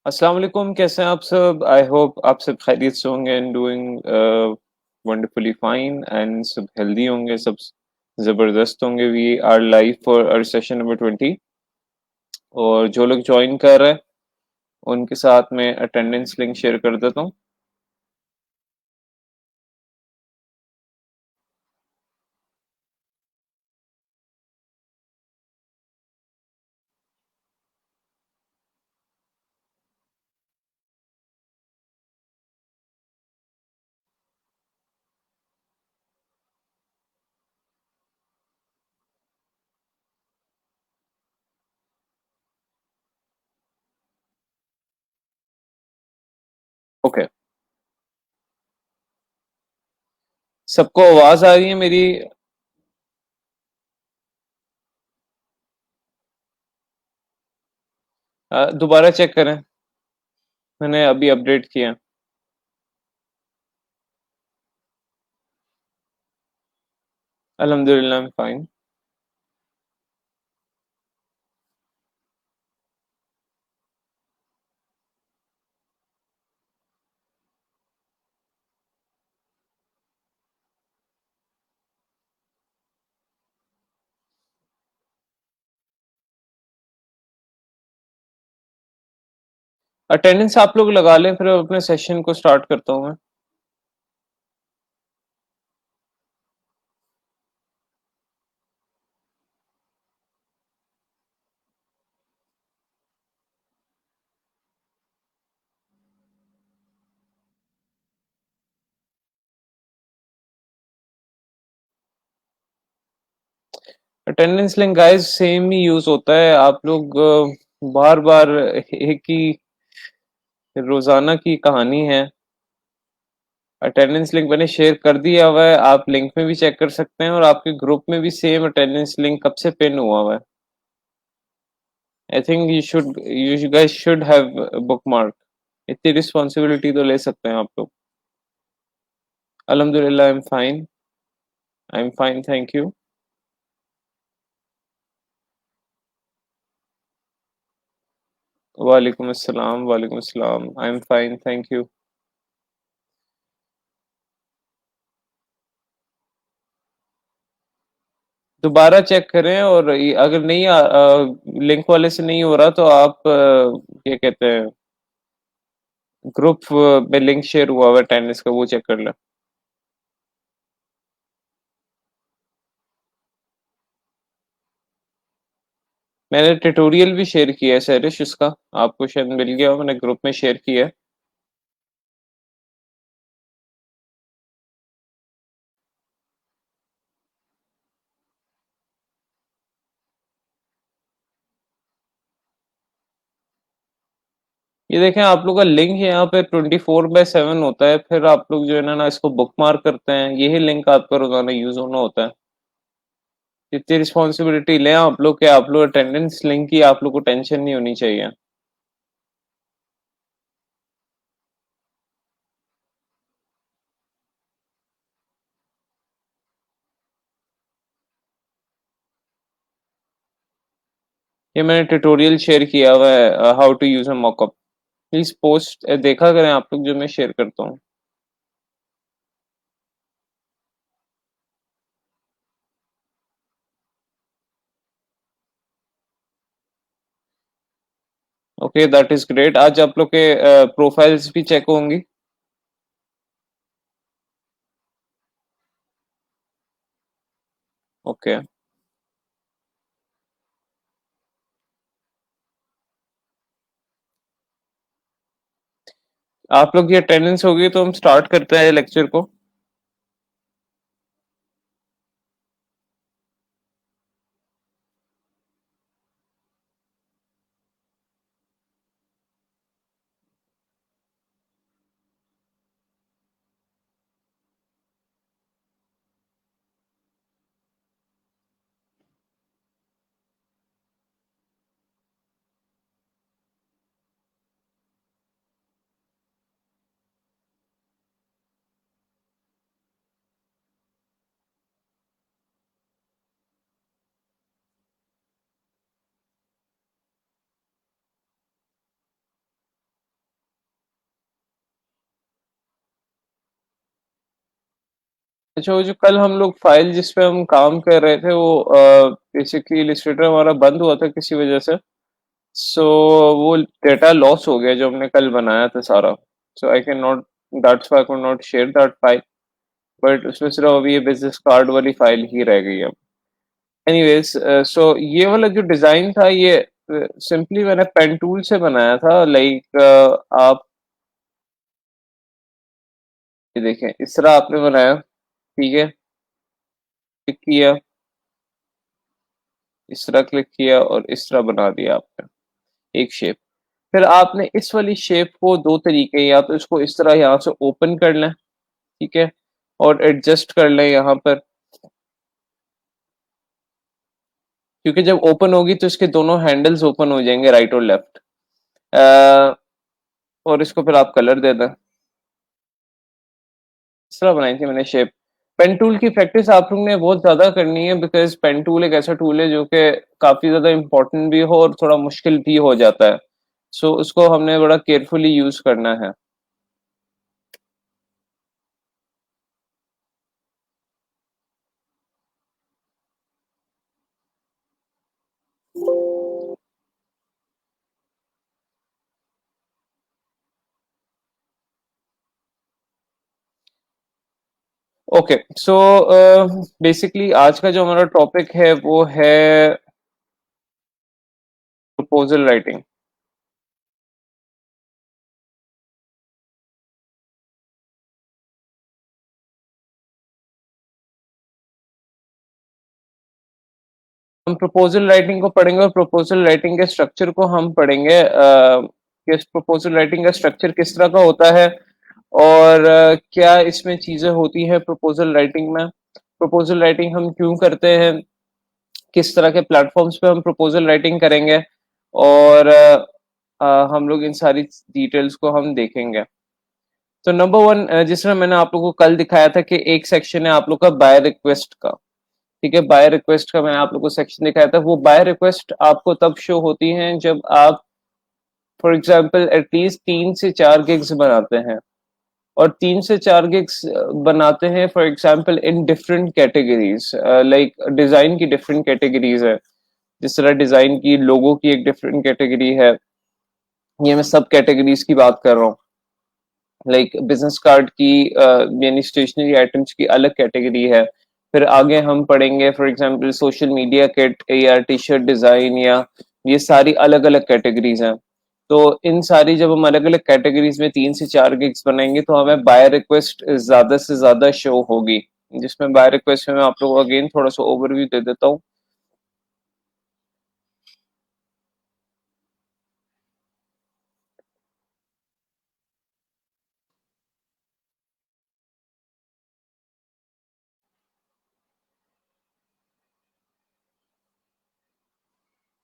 अस्सलाम वालेकुम, कैसे हैं आप सब? आई होप आप सब खैरियत से होंगे and doing wonderfully fine and सब हेल्दी होंगे, सब ज़बरदस्त होंगे। We are live for our session number 20 और जो लोग ज्वाइन कर रहे हैं उनके साथ में अटेंडेंस लिंक शेयर कर देता हूँ। ओके, सबको आवाज आ रही है मेरी? दोबारा चेक करें, मैंने अभी अपडेट किया। अल्हम्दुलिल्लाह, आई एम फाइन। अटेंडेंस आप लोग लगा लें, फिर अपने सेशन को स्टार्ट करता हूँ मैं। अटेंडेंस लिंक गाइस सेम ही यूज होता है। आप लोग बार बार एक ही रोजाना की कहानी है। अटेंडेंस लिंक मैंने शेयर कर दिया हुआ है, आप लिंक में भी चेक कर सकते हैं और आपके ग्रुप में भी सेम अटेंडेंस लिंक कब से पिन हुआ हुआ है। आई think you guys should have book mark. इतनी रिस्पॉन्सिबिलिटी तो ले सकते हैं आप लोग। अल्हम्दुलिल्लाह, I am fine. I am fine, thank you. वालेकुम अस्सलाम, वालेकुम अस्सलाम। I am fine, thank you. दोबारा चेक करें और अगर नहीं लिंक वाले से नहीं हो रहा तो आप क्या कहते हैं, ग्रुप में लिंक शेयर हुआ हुआ है अटेंडेंस का, वो चेक कर लें। मैंने ट्यूटोरियल भी शेयर किया है सरिश, उसका आपको शायद मिल गया हो, मैंने ग्रुप में शेयर किया है। ये देखें, आप लोग का लिंक यहाँ पे 24/7 होता है, फिर आप लोग जो है ना इसको बुक मार्क करते हैं, यही लिंक आपका रोजाना यूज होना होता है। इतनी रिस्पॉन्सिबिलिटी लें आप लोग के, आप लोग अटेंडेंस लिंक की आप लोग को टेंशन नहीं होनी चाहिए। ये मैंने ट्यूटोरियल शेयर किया हुआ है, how to use a mockup. Please post देखा करें आप लोग जो मैं शेयर करता हूँ। Okay, that is great. आज आप लोग के प्रोफाइल्स भी चेक होंगी। ओके, आप लोग की अटेंडेंस होगी तो हम स्टार्ट करते हैं लेक्चर को। अच्छा, वो जो कल हम लोग फाइल जिस पे हम काम कर रहे थे वो बेसिकली इलिस्ट्रेटर हमारा बंद हुआ था किसी वजह से। सो वो डेटा लॉस हो गया जो हमने कल बनाया था सारा। So I can not, that's why I could not share that file. But उसमें सिर्फ अभी ये बिजनेस कार्ड वाली फाइल ही रह गई है। एनीवेज, सो ये वाला जो डिजाइन था ये सिंपली मैंने पेन टूल से बनाया था। लाइक आप ये देखें, इस तरह आपने बनाया, ठीक है, क्लिक किया, इस तरह क्लिक किया और इस तरह बना दिया आपने एक शेप। फिर आपने इस वाली शेप को दो तरीके, या तो इसको इस तरह यहाँ से ओपन कर लें, ठीक है, और एडजस्ट कर लें यहाँ पर, क्योंकि जब ओपन होगी तो इसके दोनों हैंडल्स ओपन हो जाएंगे, राइट और लेफ्ट। और इसको फिर आप कलर दे दें। इस तरह बनाई थी मैंने शेप। पेन टूल की प्रैक्टिस आप लोग ने बहुत ज्यादा करनी है, बिकॉज पेन टूल एक ऐसा टूल है जो कि काफी ज्यादा इंपॉर्टेंट भी हो और थोड़ा मुश्किल भी हो जाता है। सो उसको हमने बड़ा केयरफुली यूज करना है। ओके, सो बेसिकली आज का जो हमारा टॉपिक है वो है प्रपोजल राइटिंग। हम प्रपोजल राइटिंग को पढ़ेंगे और प्रपोजल राइटिंग के स्ट्रक्चर को हम पढ़ेंगे, कि प्रपोजल राइटिंग का स्ट्रक्चर किस तरह का होता है और क्या इसमें चीजें होती हैं प्रपोजल राइटिंग में, प्रपोजल राइटिंग हम क्यों करते हैं, किस तरह के प्लेटफॉर्म्स पे हम प्रपोजल राइटिंग करेंगे, और हम लोग इन सारी डिटेल्स को हम देखेंगे। तो नंबर वन, जिस तरह मैंने आप लोगों को कल दिखाया था कि एक सेक्शन है आप लोग का बाय रिक्वेस्ट का। ठीक है, बाय रिक्वेस्ट का मैंने आप लोग को सेक्शन दिखाया था। वो बाय रिक्वेस्ट आपको तब शो होती हैं जब आप फॉर एग्जांपल एटलीस्ट 3 से 4 गिग्स बनाते हैं, और 3 से 4 गिग्स बनाते हैं for example in different categories. Like design की डिफरेंट कैटेगरीज है। जिस तरह डिजाइन की लोगो की एक डिफरेंट कैटेगरी है, ये मैं सब कैटेगरीज की बात कर रहा हूँ। लाइक बिजनेस कार्ड की यानी स्टेशनरी आइटम्स की अलग कैटेगरी है। फिर आगे हम पढ़ेंगे for example social media kit या टी शर्ट डिजाइन, या ये सारी अलग अलग कैटेगरीज हैं। तो इन सारी जब हम अलग अलग कैटेगरीज में 3 से 4 गिग्स बनाएंगे तो हमें बाय रिक्वेस्ट ज्यादा से ज्यादा शो होगी। जिसमें बाय रिक्वेस्ट में मैं आप लोगों को अगेन थोड़ा सा ओवरव्यू दे देता हूँ।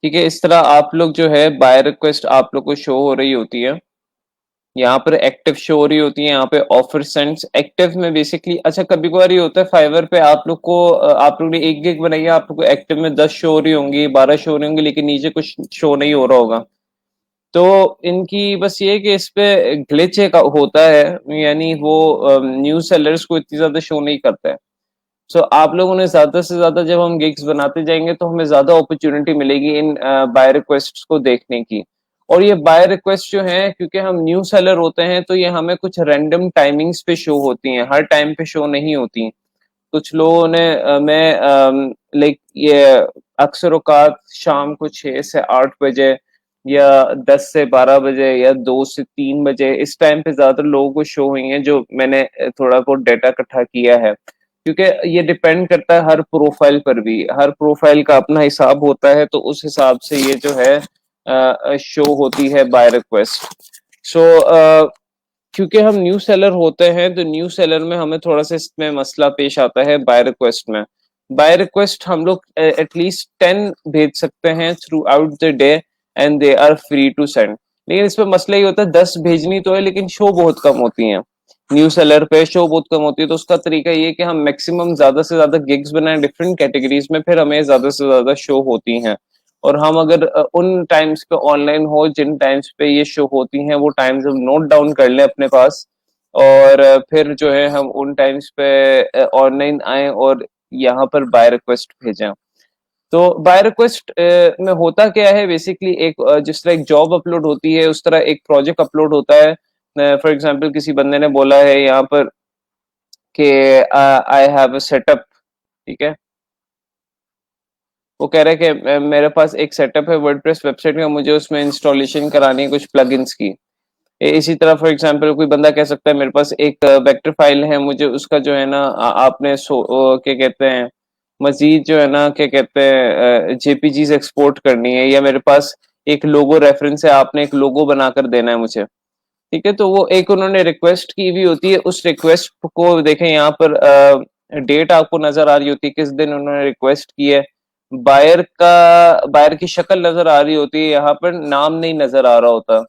ठीक है, इस तरह आप लोग जो है बाय रिक्वेस्ट आप लोग को शो हो रही होती है। यहाँ पर एक्टिव शो हो रही होती है, यहाँ पे ऑफर सेंड्स एक्टिव में बेसिकली। अच्छा, कभी कभार ये होता है फाइवर पे आप लोग को आप लोग ने एक गिग बनाई है, आप लोग को एक्टिव में 10 शो हो रही होंगी, 12 शो हो रही होंगी, लेकिन नीचे कुछ शो नहीं हो रहा होगा। तो इनकी बस ये कि इस पे ग्लिच एक होता है, यानी वो न्यूज सेलर्स को इतनी ज्यादा शो नहीं करता है। सो आप लोगों ने ज्यादा से ज्यादा जब हम गिग्स बनाते जाएंगे तो हमें ज्यादा अपॉर्चुनिटी मिलेगी इन बाय रिक्वेस्ट को देखने की। और ये बाय रिक्वेस्ट जो है, क्योंकि हम न्यू सेलर होते हैं तो ये हमें कुछ रैंडम टाइमिंग्स पे शो होती हैं, हर टाइम पे शो नहीं होती। कुछ लोगों ने मैं लाइक ये अक्सर औकात शाम को 6 से 8 बजे, या 10 से 12 बजे, या 2 से 3 बजे, इस टाइम पे ज्यादा लोगों को शो हुई हैं जो मैंने थोड़ा बहुत डेटा इकट्ठा किया है। क्योंकि ये डिपेंड करता है हर प्रोफाइल पर भी, हर प्रोफाइल का अपना हिसाब होता है, तो उस हिसाब से ये जो है शो होती है बाय रिक्वेस्ट। सो क्योंकि हम न्यू सेलर होते हैं तो न्यू सेलर में हमें थोड़ा सा इसमें मसला पेश आता है बाय रिक्वेस्ट में। बाय रिक्वेस्ट हम लोग एटलीस्ट 10 भेज सकते हैं throughout the day, and they are free to send. लेकिन इसमें मसला ये होता है 10 भेजनी तो है लेकिन शो बहुत कम होती हैं। न्यू सेलर पे शो बहुत कम होती है, तो उसका तरीका ये कि हम मैक्सिमम ज्यादा से ज्यादा गिग्स बनाए डिफरेंट कैटेगरीज में, फिर हमें ज्यादा से ज्यादा शो होती हैं। और हम अगर उन टाइम्स पे ऑनलाइन हो जिन टाइम्स पे ये शो होती हैं, वो टाइम्स हम नोट डाउन कर लें अपने पास, और फिर जो है हम उन टाइम्स पे ऑनलाइन आए और यहाँ पर बाय रिक्वेस्ट भेजें। तो बाय रिक्वेस्ट में होता क्या है, बेसिकली एक जिस तरह एक जॉब अपलोड होती है उस तरह एक प्रोजेक्ट अपलोड होता है। फॉर एग्जांपल किसी बंदे ने बोला है यहाँ पर कि आई हैव अ सेटअप, ठीक है, वो कह रहा है कि मेरे पास एक सेटअप है वर्डप्रेस वेबसाइट का, मुझे उसमें इंस्टॉलेशन करानी है कुछ प्लगइन्स की। इसी तरह फॉर एग्जांपल कोई बंदा कह सकता है मेरे पास एक वेक्टर फाइल है, मुझे उसका जो है ना आपने क्या कहते हैं मजीद जो है ना क्या कहते हैं जेपीजीज एक्सपोर्ट करनी है, या मेरे पास एक लोगो रेफरेंस है, आपने एक लोगो बनाकर देना है मुझे। ठीक है, तो वो एक उन्होंने रिक्वेस्ट की हुई होती है, उस रिक्वेस्ट को देखें यहाँ पर डेट आपको नजर आ रही होती है किस दिन उन्होंने रिक्वेस्ट की है, बायर की शक्ल नजर आ रही होती है, यहाँ पर नाम नहीं नजर आ रहा होता।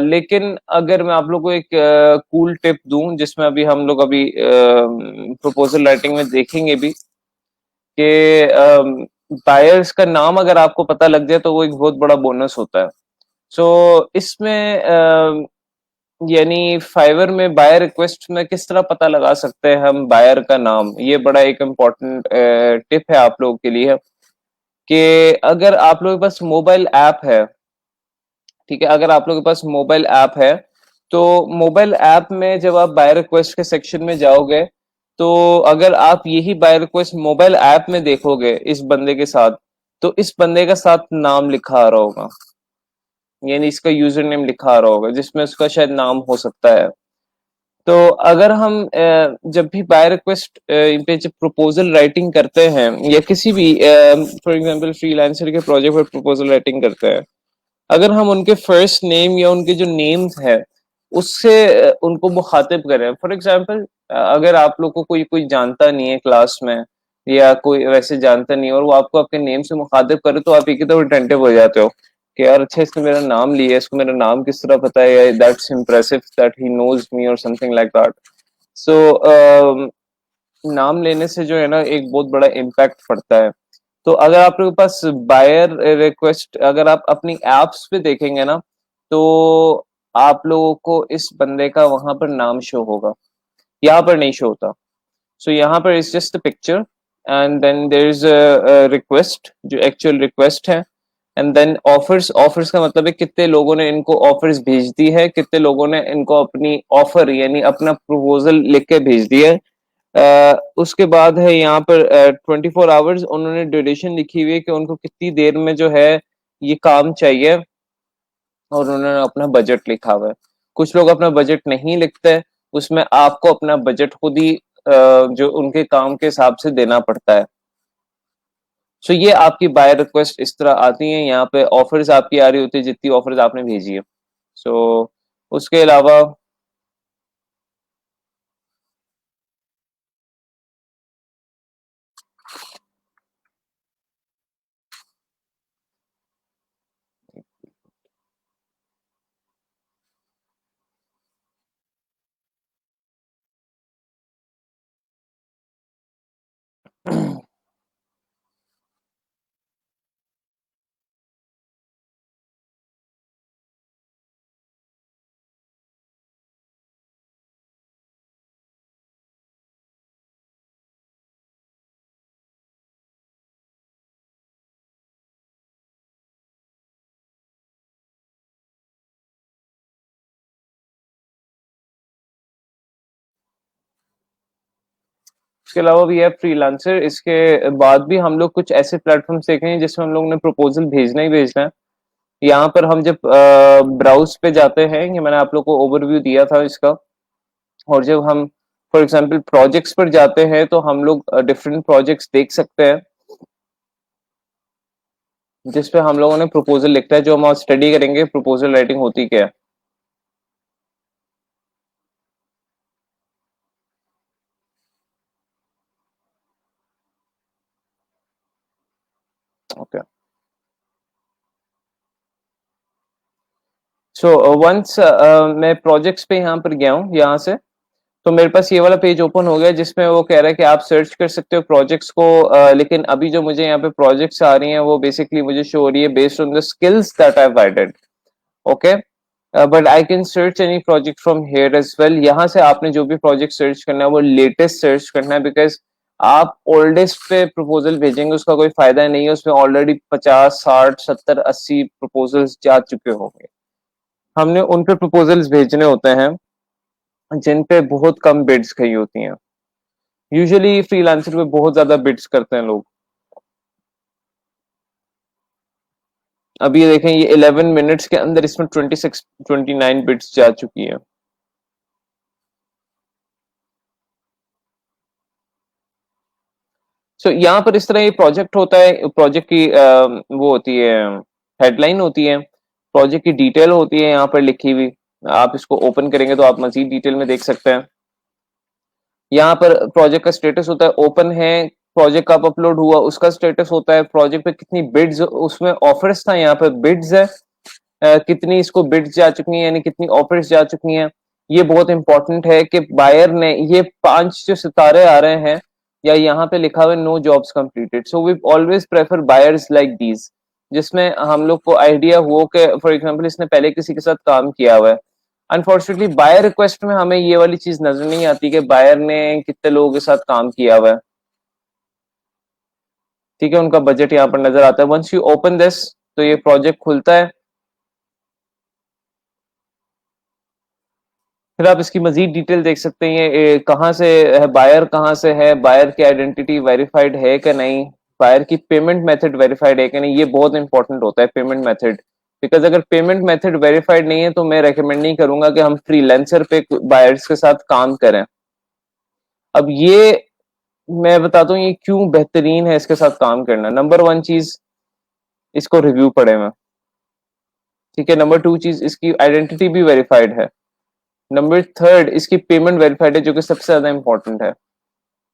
लेकिन अगर मैं आप लोग को एक कूल टिप दूं जिसमें अभी हम लोग अभी प्रपोजल राइटिंग में देखेंगे भी कि बायर्स का नाम अगर आपको पता लग जाए तो वो एक बहुत बड़ा बोनस होता है। सो इसमें यानी फाइवर में बायर रिक्वेस्ट में किस तरह पता लगा सकते हैं हम बायर का नाम, ये बड़ा एक इम्पोर्टेंट टिप है आप लोगों के लिए कि अगर आप लोगों के पास मोबाइल ऐप है, ठीक है, अगर आप लोगों के पास मोबाइल ऐप है तो मोबाइल ऐप में जब आप बाय रिक्वेस्ट के सेक्शन में जाओगे तो अगर आप यही बाय रिक्वेस्ट मोबाइल ऐप में देखोगे इस बंदे के साथ, तो इस बंदे का साथ नाम लिखा आ रहा होगा, यानी इसका यूजर नेम लिखा आ रहा होगा जिसमें उसका शायद नाम हो सकता है। तो अगर हम जब भी बाय रिक्वेस्ट पे जब प्रपोजल राइटिंग करते हैं या किसी भी फॉर एग्जांपल फ्रीलांसर के प्रोजेक्ट पर प्रपोजल राइटिंग करते हैं, अगर हम उनके फर्स्ट नेम या उनके जो नेम्स है उससे उनको मुखातिब करें। फॉर एग्जांपल अगर आप लोग को कोई कोई जानता नहीं है क्लास में या कोई वैसे जानता नहीं है और वो आपको आपके नेम से मुखातिब करे तो आप एक ही तरह अटेंटिव हो जाते हो कि यार अच्छा इसने मेरा नाम लिया है, इसको मेरा नाम किस तरह पता है, that's impressive that he knows me और समथिंग लाइक दैट। सो नाम लेने से जो है ना एक बहुत बड़ा इम्पैक्ट पड़ता है। तो अगर आप लोगों के पास बायर रिक्वेस्ट अगर आप अपनी एप्स पे देखेंगे ना तो आप लोगों को इस बंदे का वहां पर नाम शो होगा, यहाँ पर नहीं शो होता। सो यहाँ पर is just picture and then there is a request जो एक्चुअल रिक्वेस्ट है, एंड देन ऑफर्स, ऑफर्स का मतलब है कितने लोगों ने इनको ऑफर्स भेज दी है, कितने लोगों ने इनको अपनी ऑफर यानी अपना प्रपोजल लिख के भेज दिया है। उसके बाद है यहाँ पर 24 आवर्स उन्होंने ड्यूरेशन लिखी हुई है कि उनको कितनी देर में जो है ये काम चाहिए, और उन्होंने अपना बजट लिखा हुआ है। कुछ लोग अपना बजट नहीं लिखते, उसमें आपको अपना बजट खुद ही जो उनके काम के हिसाब से देना पड़ता है। सो ये आपकी बाय रिक्वेस्ट इस तरह आती है, यहाँ पे ऑफर्स आपकी आ रही होती है जितनी ऑफर्स आपने भेजी है। सो उसके अलावा इसके अलावा भी है फ्रीलांसर, इसके बाद भी हम लोग कुछ ऐसे प्लेटफॉर्म देखेंगे जिसमें हम लोग ने प्रपोजल भेजना ही भेजना है। यहाँ पर हम जब ब्राउज पे जाते हैं, ये मैंने आप लोग को ओवरव्यू दिया था इसका, और जब हम फॉर एग्जांपल प्रोजेक्ट्स पर जाते हैं तो हम लोग डिफरेंट प्रोजेक्ट्स देख सकते हैं जिसपे हम लोगों ने प्रपोजल लिखता है, जो हम आज स्टडी करेंगे प्रपोजल राइटिंग होती क्या है। ओके, सो वंस मैं प्रोजेक्ट्स पे यहाँ पर गया हूँ, यहाँ से तो मेरे पास ये वाला पेज ओपन हो गया जिसमें वो कह रहा है कि आप सर्च कर सकते हो प्रोजेक्ट्स को, लेकिन अभी जो मुझे यहाँ पे प्रोजेक्ट्स आ रही हैं वो बेसिकली मुझे शो हो रही है based on the skills that I have added. Okay, but I can search any project from here as well. यहाँ से आपने जो भी प्रोजेक्ट सर्च करना है वो लेटेस्ट सर्च करना है, बिकॉज आप ओल्डेस्ट पे प्रपोजल भेजेंगे उसका कोई फायदा नहीं है, उसमें ऑलरेडी 50, 60, 70, 80 प्रपोजल्स जा चुके होंगे। हमने उन पे प्रपोजल्स भेजने होते हैं जिन पे बहुत कम बिड्स गई होती हैं। यूजुअली फ्रीलांसर पे बहुत ज्यादा बिड्स करते हैं लोग। अब ये देखें, ये 11 मिनट्स के अंदर इसमें 26 29 बिट्स जा चुकी है। सो यहाँ पर इस तरह ये प्रोजेक्ट होता है। प्रोजेक्ट की वो होती है, हेडलाइन होती है, प्रोजेक्ट की डिटेल होती है यहाँ पर लिखी हुई। आप इसको ओपन करेंगे तो आप मजीद डिटेल में देख सकते हैं। यहाँ पर प्रोजेक्ट का स्टेटस होता है, ओपन है, प्रोजेक्ट कब अपलोड हुआ उसका स्टेटस होता है, प्रोजेक्ट पे कितनी बिड्स, उसमें ऑफर्स था, यहाँ पर बिड्स है, कितनी इसको बिड्स जा चुकी हैं, यानी कितनी ऑफर्स जा चुकी हैं। ये बहुत इंपॉर्टेंट है कि बायर ने ये 5 जो सितारे आ रहे हैं या यहाँ पे लिखा हुआ है no jobs completed, so we always prefer buyers like these, जिसमें हम लोग को आइडिया हो कि फॉर एग्जांपल इसने पहले किसी के साथ काम किया हुआ है। अनफॉर्चुनेटली बायर रिक्वेस्ट में हमें ये वाली चीज नजर नहीं आती कि बायर ने कितने लोगों के साथ काम किया हुआ है। ठीक है, उनका बजट यहाँ पर नजर आता है। वंस यू ओपन दिस तो ये प्रोजेक्ट खुलता है। फिर आप इसकी मजीद डिटेल देख सकते हैं, ये कहाँ से है, बायर कहाँ से है, बायर की आइडेंटिटी वेरीफाइड है कि नहीं, बायर की पेमेंट मेथड वेरीफाइड है कि नहीं। ये बहुत इंपॉर्टेंट होता है पेमेंट मेथड, बिकॉज अगर पेमेंट मेथड वेरीफाइड नहीं है तो मैं रेकमेंड नहीं करूंगा कि हम फ्रीलांसर पे बायर्स के साथ काम करें। अब ये मैं बताता हूँ ये क्यों बेहतरीन है इसके साथ काम करना। नंबर 1 चीज, इसको रिव्यू पढ़े मैं। ठीक है, नंबर 2 चीज, इसकी आइडेंटिटी भी वेरीफाइड है। नंबर 3 इसकी पेमेंट वेरीफाइड है, जो कि सबसे ज्यादा इंपॉर्टेंट है।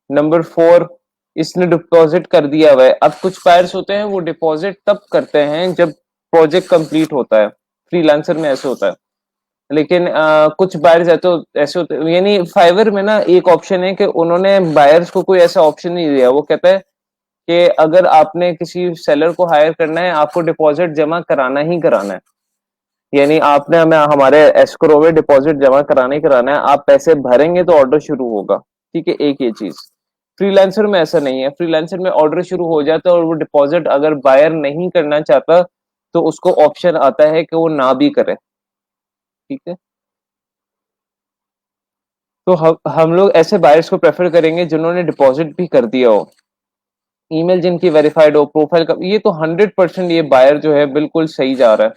नंबर 4 इसने डिपॉजिट कर दिया हुआ है। अब कुछ बायर्स होते हैं वो डिपॉजिट तब करते हैं जब प्रोजेक्ट कंप्लीट होता है, फ्रीलांसर में ऐसे होता है। लेकिन कुछ बायर्स ऐसे होते हैं, यानी फाइवर में ना एक ऑप्शन है कि उन्होंने बायर्स को कोई ऐसा ऑप्शन नहीं दिया। वो कहता है कि अगर आपने किसी सेलर को हायर करना है आपको डिपॉजिट जमा कराना ही कराना है, यानी आपने हमें हमारे एस्क्रो में डिपॉजिट जमा कराना ही कराना है, आप पैसे भरेंगे तो ऑर्डर शुरू होगा। ठीक है, एक ये चीज। फ्रीलांसर में ऐसा नहीं है, फ्रीलांसर में ऑर्डर शुरू हो जाता है और वो डिपॉजिट अगर बायर नहीं करना चाहता तो उसको ऑप्शन आता है कि वो ना भी करे। ठीक है, तो हम लोग ऐसे बायर्स को प्रेफर करेंगे जिन्होंने डिपॉजिट भी कर दिया हो, ईमेल जिनकी वेरीफाइड हो, प्रोफाइल का ये तो 100% ये बायर जो है बिल्कुल सही जा रहा है।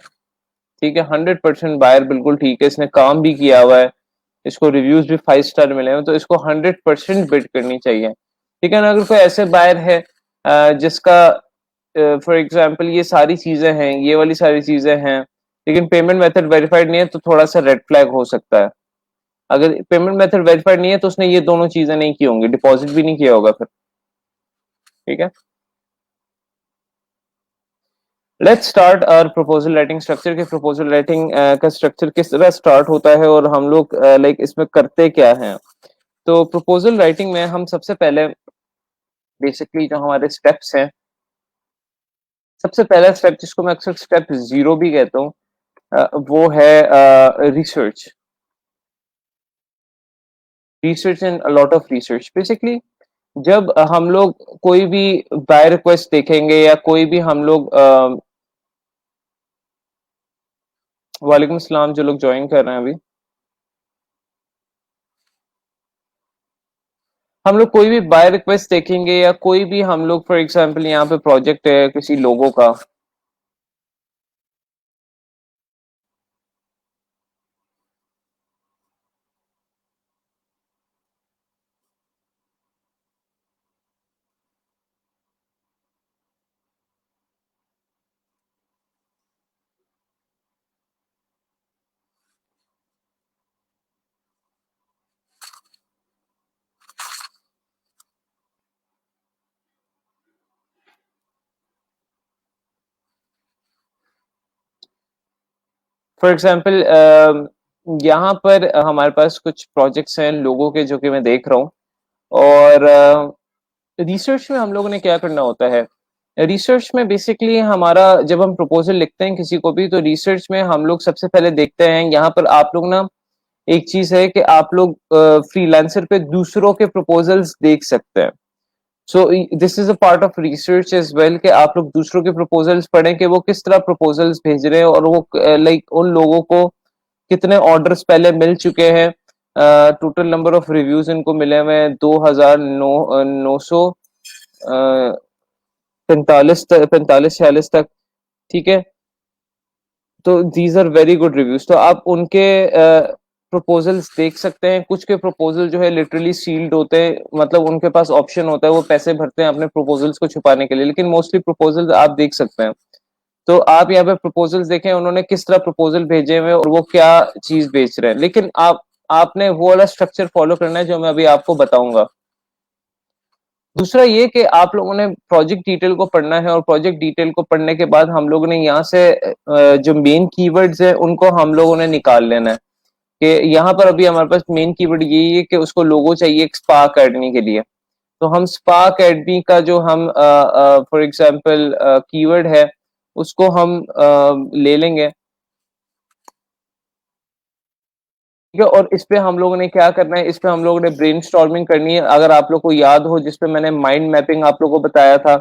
ठीक है, 100% बायर बिल्कुल ठीक है, इसने काम भी किया हुआ है, इसको रिव्यूज भी 5 स्टार मिले हैं, तो इसको 100% बिड करनी चाहिए। ठीक है ना। अगर कोई ऐसे बायर है जिसका फॉर एग्जाम्पल ये सारी चीजें हैं, ये वाली सारी चीजें हैं, लेकिन पेमेंट मेथड वेरीफाइड नहीं है, तो थोड़ा सा रेड फ्लैग हो सकता है। अगर पेमेंट मेथड वेरीफाइड नहीं है तो उसने ये दोनों चीजें नहीं की होंगी, डिपॉजिट भी नहीं किया होगा फिर। ठीक है, let's start our proposal writing structure. के प्रपोजल राइटिंग का स्ट्रक्चर किस तरह स्टार्ट होता है और हम लोग लाइक इसमें करते क्या हैं। तो प्रपोजल राइटिंग में हम सबसे पहले बेसिकली जो हमारे स्टेप्स हैं, सबसे पहला स्टेप जिसको मैं अक्सर स्टेप 0 भी कहता हूँ, वो है research. Research and lot of research. Basically जब हम लोग कोई भी बाय रिक्वेस्ट देखेंगे या कोई भी हम लोग वालेकुम सलाम जो लोग ज्वाइन कर रहे हैं अभी, हम लोग कोई भी बाय रिक्वेस्ट देखेंगे या कोई भी हम लोग फॉर एग्जांपल यहाँ पे प्रोजेक्ट है किसी लोगों का, फॉर एग्जांपल यहाँ पर हमारे पास कुछ प्रोजेक्ट्स हैं लोगों के जो कि मैं देख रहा हूँ। और रिसर्च में हम लोगों ने क्या करना होता है, रिसर्च में बेसिकली हमारा, जब हम प्रपोजल लिखते हैं किसी को भी, तो रिसर्च में हम लोग सबसे पहले देखते हैं, यहाँ पर आप लोग ना, एक चीज है कि आप लोग फ्रीलांसर पे दूसरों के प्रपोजल्स देख सकते हैं। So this is a part of research as well, कि आप लोग दूसरों के प्रपोजल्स पढ़ें कि वो किस तरह प्रपोजल्स भेज रहे हैं, और वो लाइक उन लोगों को कितने ऑर्डर्स पहले मिल चुके हैं, टोटल नंबर ऑफ रिव्यूज इनको मिले हुए हैं 2945 45 46 तक। ठीक है, तो these are very good reviews, तो आप उनके प्रपोजल्स देख सकते हैं। कुछ के प्रपोजल जो है लिटरली सील्ड होते हैं, मतलब उनके पास ऑप्शन होता है, वो पैसे भरते हैं अपने प्रपोजल्स को छुपाने के लिए, लेकिन मोस्टली प्रपोजल्स आप देख सकते हैं। तो आप यहाँ पे प्रपोजल्स देखें उन्होंने किस तरह प्रपोजल भेजे हुए और वो क्या चीज बेच रहे हैं, लेकिन आपने वो वाला स्ट्रक्चर फॉलो करना है जो मैं अभी आपको बताऊंगा। दूसरा ये कि आप लोगों ने प्रोजेक्ट डिटेल को पढ़ना है, और प्रोजेक्ट डिटेल को पढ़ने के बाद हम लोगों ने यहाँ से जो मेन कीवर्ड्स है उनको हम लोगों ने निकाल लेना है। कि यहाँ पर अभी हमारे पास मेन कीवर्ड यही है कि उसको लोगो चाहिए एक स्पा अकेडमी के लिए। तो हम स्पा अकेडमी का जो हम फॉर एग्जांपल कीवर्ड है उसको हम ले लेंगे। ठीक है, और इस पे हम लोगों ने क्या करना है, इस पे हम लोगों ने ब्रेनस्टॉर्मिंग करनी है। अगर आप लोग को याद हो, जिसपे मैंने माइंड मैपिंग आप लोगों को बताया था,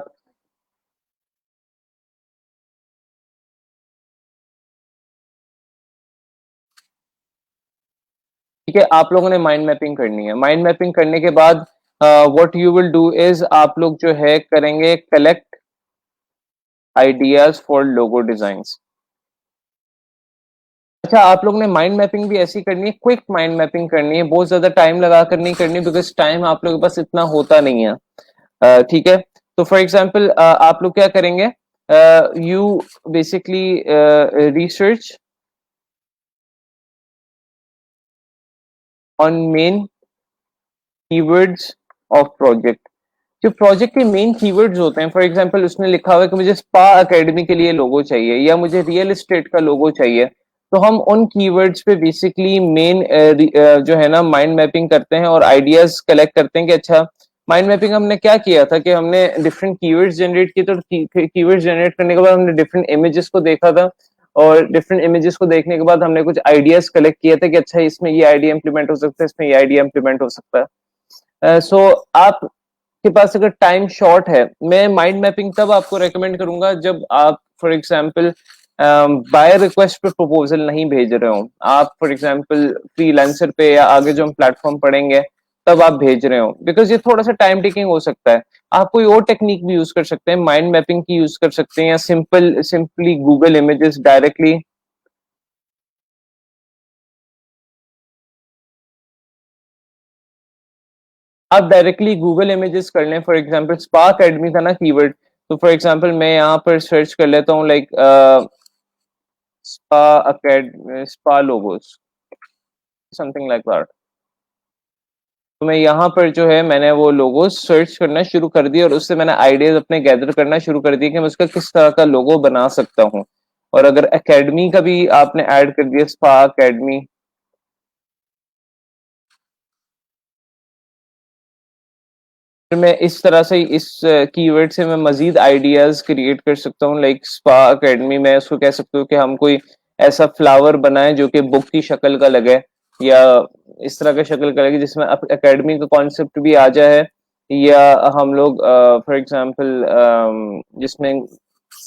ठीक है, आप लोगों ने माइंड मैपिंग करनी है। माइंड मैपिंग करने के बाद what you will do is, आप लोग जो है करेंगे collect ideas for logo designs. अच्छा, आप लोग ने माइंड मैपिंग भी ऐसी करनी है, क्विक माइंड मैपिंग करनी है, बहुत ज्यादा टाइम लगा कर नहीं करनी, बिकॉज टाइम आप लोगों के पास इतना होता नहीं है। ठीक है, तो फॉर एग्जांपल आप लोग क्या करेंगे, you basically research on main keywords of project. जो प्रोजेक्ट के मेन कीवर्ड्स होते हैं, फॉर एग्जांपल उसने लिखा हुआ है कि मुझे स्पा एकेडमी के लिए लोगो चाहिए, या मुझे रियल एस्टेट का लोगो चाहिए, तो हम उन कीवर्ड्स पे बेसिकली मेन जो है ना माइंड मैपिंग करते हैं और आइडियाज कलेक्ट करते हैं कि अच्छा, माइंड मैपिंग हमने क्या किया था कि हमने डिफरेंट कीवर्ड्स जनरेट किए, तो कीवर्ड्स जनरेट करने के बाद हमने डिफरेंट इमेजेस को देखा था, और डिफरेंट इमेजेस को देखने के बाद हमने कुछ आइडियाज कलेक्ट किए थे कि अच्छा इसमें ये आइडिया इंप्लीमेंट हो सकता है, इसमें ये आइडिया इंप्लीमेंट हो सकता है। सो आप के पास अगर टाइम शॉर्ट है, मैं माइंड मैपिंग तब आपको रेकमेंड करूंगा जब आप फॉर एग्जांपल बाय रिक्वेस्ट पे प्रपोजल नहीं भेज रहे हो, आप फॉर एग्जांपल फ्रीलांसर पे या आगे जो हम प्लेटफॉर्म पढ़ेंगे तब आप भेज रहे हो, बिकॉज ये थोड़ा सा टाइम टेकिंग हो सकता है। आप कोई और टेक्निक भी यूज कर सकते हैं, माइंड मैपिंग की यूज कर सकते हैं, या सिंपली गूगल इमेजेस डायरेक्टली। आप डायरेक्टली गूगल इमेजेस कर लें, फॉर एग्जांपल स्पा अकेडमी था ना कीवर्ड, तो फॉर एग्जांपल मैं यहाँ पर सर्च कर लेता हूँ like spa academy, spa logos, something like that. तो मैं यहाँ पर जो है मैंने वो लोगोस सर्च करना शुरू कर दिया, और उससे मैंने आइडियाज अपने गैदर करना शुरू कर दिए कि मैं उसका किस तरह का लोगो बना सकता हूँ। और अगर एकेडमी का भी आपने ऐड कर दिया, स्पा अकेडमी, फिर मैं इस तरह से इस कीवर्ड से मैं मजीद आइडियाज क्रिएट कर सकता हूँ। लाइक स्पा अकेडमी में उसको कह सकते हो कि हम कोई ऐसा फ्लावर बनाएं जो कि बुक की शक्ल का लगे, या इस तरह का शक्ल का लगे जिसमें अकेडमी का कॉन्सेप्ट भी आ जाए, या हम लोग फॉर एग्जांपल जिसमें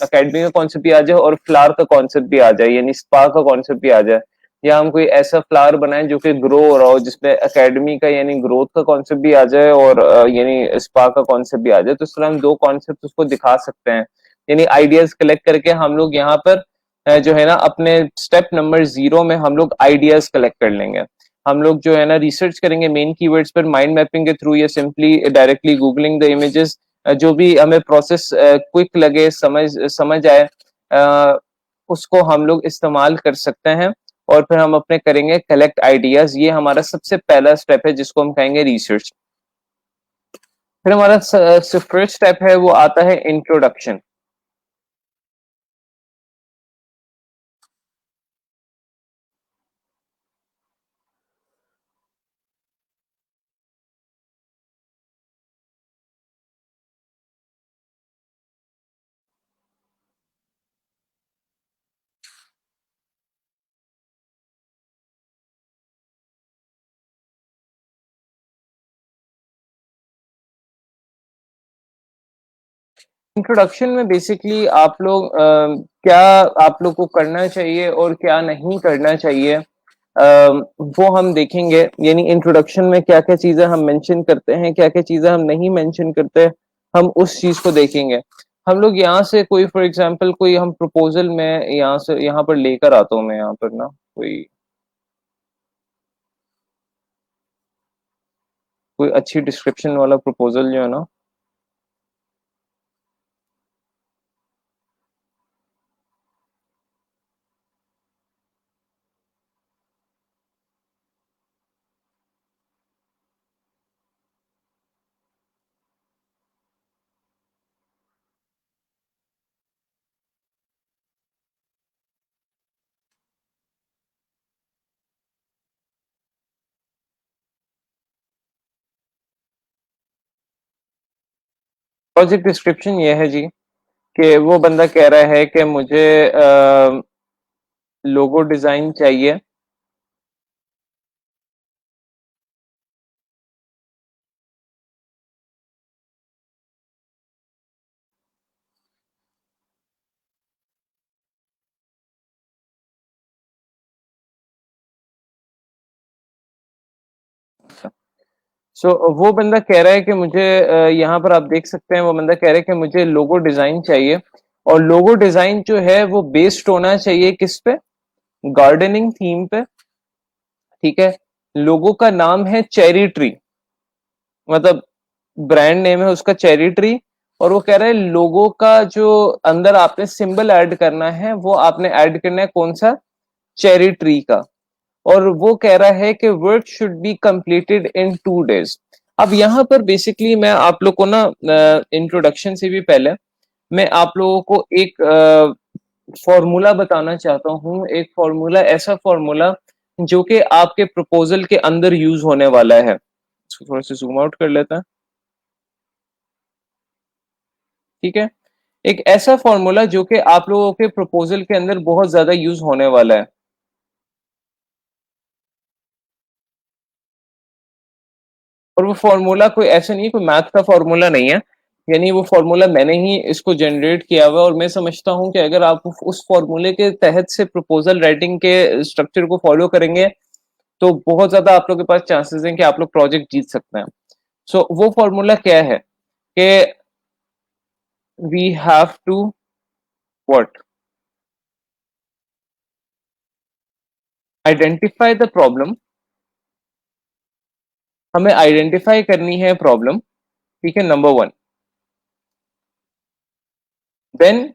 अकेडमी का कॉन्सेप्ट भी आ जाए और फ्लावर का कॉन्सेप्ट भी आ जाए, यानी स्पा का कॉन्सेप्ट भी आ जाए, या हम कोई ऐसा फ्लावर बनाए जो कि ग्रो हो रहा हो जिसमें एकेडमी का यानी ग्रोथ का कॉन्सेप्ट भी आ जाए, और यानी स्पा का कॉन्सेप्ट भी आ जाए। तो इस तरह हम दो कॉन्सेप्ट उसको दिखा सकते हैं, यानी आइडियाज कलेक्ट करके हम लोग यहाँ पर जो है ना अपने स्टेप नंबर 0 में हम लोग आइडियाज कलेक्ट कर लेंगे। हम लोग जो है ना रिसर्च करेंगे मेन कीवर्ड्स पर माइंड मैपिंग के थ्रू, या simply directly googling the images, जो भी हमें प्रोसेस क्विक लगे, समझ समझ आए, उसको हम लोग इस्तेमाल कर सकते हैं। और फिर हम अपने करेंगे कलेक्ट आइडियाज, ये हमारा सबसे पहला स्टेप है जिसको हम कहेंगे रिसर्च। फिर हमारा फर्स्ट स्टेप है वो आता है इंट्रोडक्शन। इंट्रोडक्शन में बेसिकली आप लोग क्या आप लोग को करना चाहिए और क्या नहीं करना चाहिए, वो हम देखेंगे। यानी इंट्रोडक्शन में क्या क्या चीजें हम मेंशन करते हैं, क्या क्या चीजें हम नहीं मेंशन करते, हम उस चीज को देखेंगे। हम लोग यहाँ से कोई फॉर एग्जांपल कोई हम प्रपोजल में यहाँ से यहाँ पर लेकर आता हूँ मैं यहाँ पर ना कोई कोई अच्छी डिस्क्रिप्शन वाला प्रपोजल जो है ना। प्रोजेक्ट डिस्क्रिप्शन ये है जी कि वो बंदा कह रहा है कि मुझे लोगो डिजाइन चाहिए। वो बंदा कह रहा है कि मुझे यहाँ पर आप देख सकते हैं, वो बंदा कह रहा है कि मुझे लोगो डिजाइन चाहिए। और लोगो डिजाइन जो है वो बेस्ड होना चाहिए किस पे? गार्डनिंग थीम पे। ठीक है। लोगो का नाम है चेरी ट्री, मतलब ब्रांड नेम है उसका चेरी ट्री। और वो कह रहा है लोगो का जो अंदर आपने सिंबल ऐड करना है वो आपने ऐड करना है कौन सा? चेरी ट्री का। और वो कह रहा है कि work should be completed in 2 days। अब यहाँ पर बेसिकली मैं आप लोग को ना इंट्रोडक्शन से भी पहले मैं आप लोगों को एक फॉर्मूला बताना चाहता हूँ। एक फॉर्मूला, ऐसा फॉर्मूला जो कि आपके प्रपोजल के अंदर यूज होने वाला है। इसको थोड़ा सा जूम आउट कर लेते हैं। ठीक है। एक ऐसा फॉर्मूला जो कि आप लोगों के प्रपोजल के अंदर बहुत ज्यादा यूज होने वाला है। और वो फॉर्मूला कोई ऐसा नहीं है, कोई मैथ का फॉर्मूला नहीं है। यानी वो फॉर्मूला मैंने ही इसको जनरेट किया हुआ है। और मैं समझता हूँ कि अगर आप उस फॉर्मूले के तहत से प्रपोजल राइटिंग के स्ट्रक्चर को फॉलो करेंगे तो बहुत ज्यादा आप लोग के पास चांसेस हैं कि आप लोग प्रोजेक्ट जीत सकते हैं। वो फॉर्मूला क्या है कि we have to what identify the problem. हमें आइडेंटिफाई करनी है प्रॉब्लम। ठीक है, number one. Then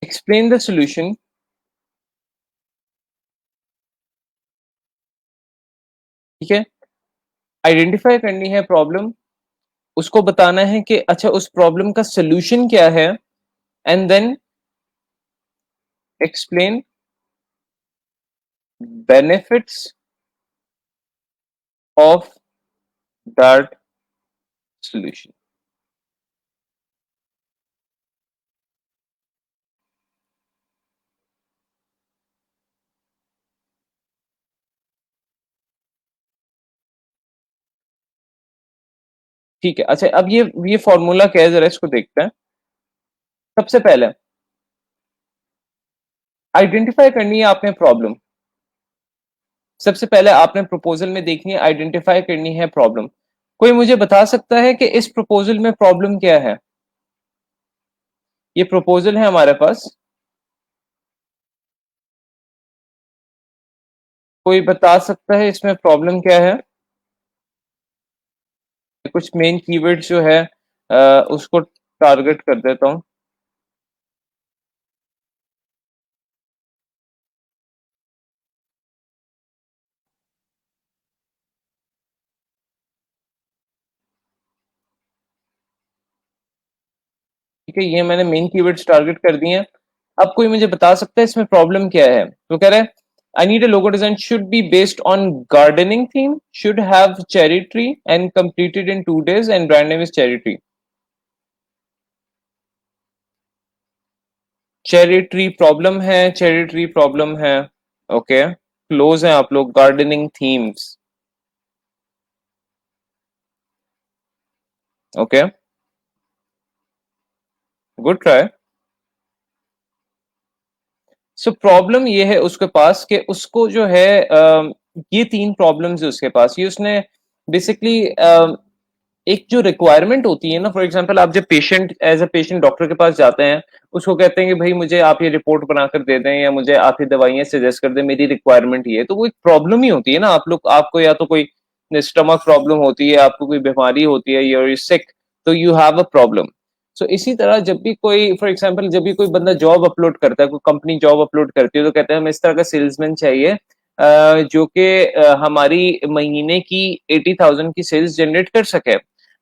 explain the solution. ठीक है। आइडेंटिफाई करनी है प्रॉब्लम, उसको बताना है कि अच्छा उस प्रॉब्लम का सोल्यूशन क्या है। And then explain benefits of that solution. ठीक है। अच्छा, अब ये फॉर्मूला क्या है जरा इसको देखते हैं। सबसे पहले आइडेंटिफाई करनी है आपने प्रॉब्लम। सबसे पहले आपने प्रपोजल में देखनी है, आइडेंटिफाई करनी है प्रॉब्लम। कोई मुझे बता सकता है कि इस प्रपोजल में प्रॉब्लम क्या है? ये प्रपोजल है हमारे पास। कोई बता सकता है इसमें प्रॉब्लम क्या है? कुछ मेन कीवर्ड जो है उसको टारगेट कर देता हूँ। ठीक है, ये मैंने मेन कीवर्ड्स टारगेट कर दिए हैं। अब कोई मुझे बता सकता है इसमें प्रॉब्लम क्या है? तो कह रहा है I need a logo design should be based on gardening theme, should have cherry tree and completed in 2 days and brand name is cherry tree। Cherry tree problem है, चेरी ट्री प्रॉब्लम है। Okay, close है आप लोग। Gardening themes. Okay, good try. So problem ये है उसके पास कि उसको जो है ये तीन प्रॉब्लम्स है उसके पास। ये उसने बेसिकली एक जो रिक्वायरमेंट होती है ना, फॉर एग्जांपल आप जब patient as a patient doctor के पास जाते हैं, उसको कहते हैं कि भाई मुझे आप ये रिपोर्ट बनाकर दे दें या मुझे आप ये दवाइयां सजेस्ट कर दें, मेरी रिक्वायरमेंट ये है। तो वो एक प्रॉब्लम ही होती है ना। आप लोग, आपको या तो कोई स्टमक प्रॉब्लम होती है, आपको कोई बीमारी होती है, यूर सिक, तो यू हैव अ प्रॉब्लम। सो इसी तरह जब भी कोई, फॉर एग्जाम्पल जब भी कोई बंदा जॉब अपलोड करता है, कोई कंपनी जॉब अपलोड करती है, तो कहते हैं हमें इस तरह का सेल्समैन चाहिए जो कि हमारी महीने की 80,000 की सेल्स जनरेट कर सके।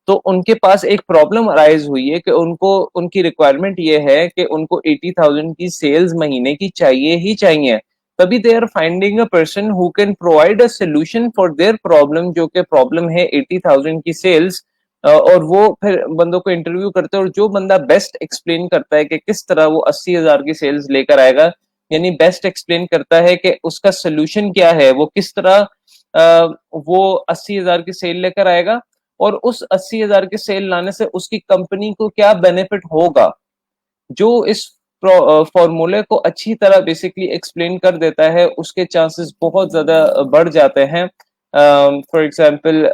तो उनके पास एक प्रॉब्लम अराइज हुई है कि उनको, उनकी रिक्वायरमेंट ये है कि उनको 80,000 की सेल्स महीने की चाहिए ही चाहिए। तभी they are finding a person who can provide a solution for their problem, जो कि प्रॉब्लम है 80,000 की सेल्स। और वो फिर बंदों को इंटरव्यू करते हैं, और जो बंदा बेस्ट एक्सप्लेन करता है कि किस तरह वो 80,000 की सेल्स लेकर आएगा, यानी बेस्ट एक्सप्लेन करता है कि उसका सोल्यूशन क्या है, वो किस तरह वो 80,000 की सेल लेकर आएगा, और उस 80,000 की सेल लाने से उसकी कंपनी को क्या बेनिफिट होगा, जो इस फॉर्मूले को अच्छी तरह बेसिकली एक्सप्लेन कर देता है, उसके चांसेस बहुत ज्यादा बढ़ जाते हैं फॉर एग्जांपल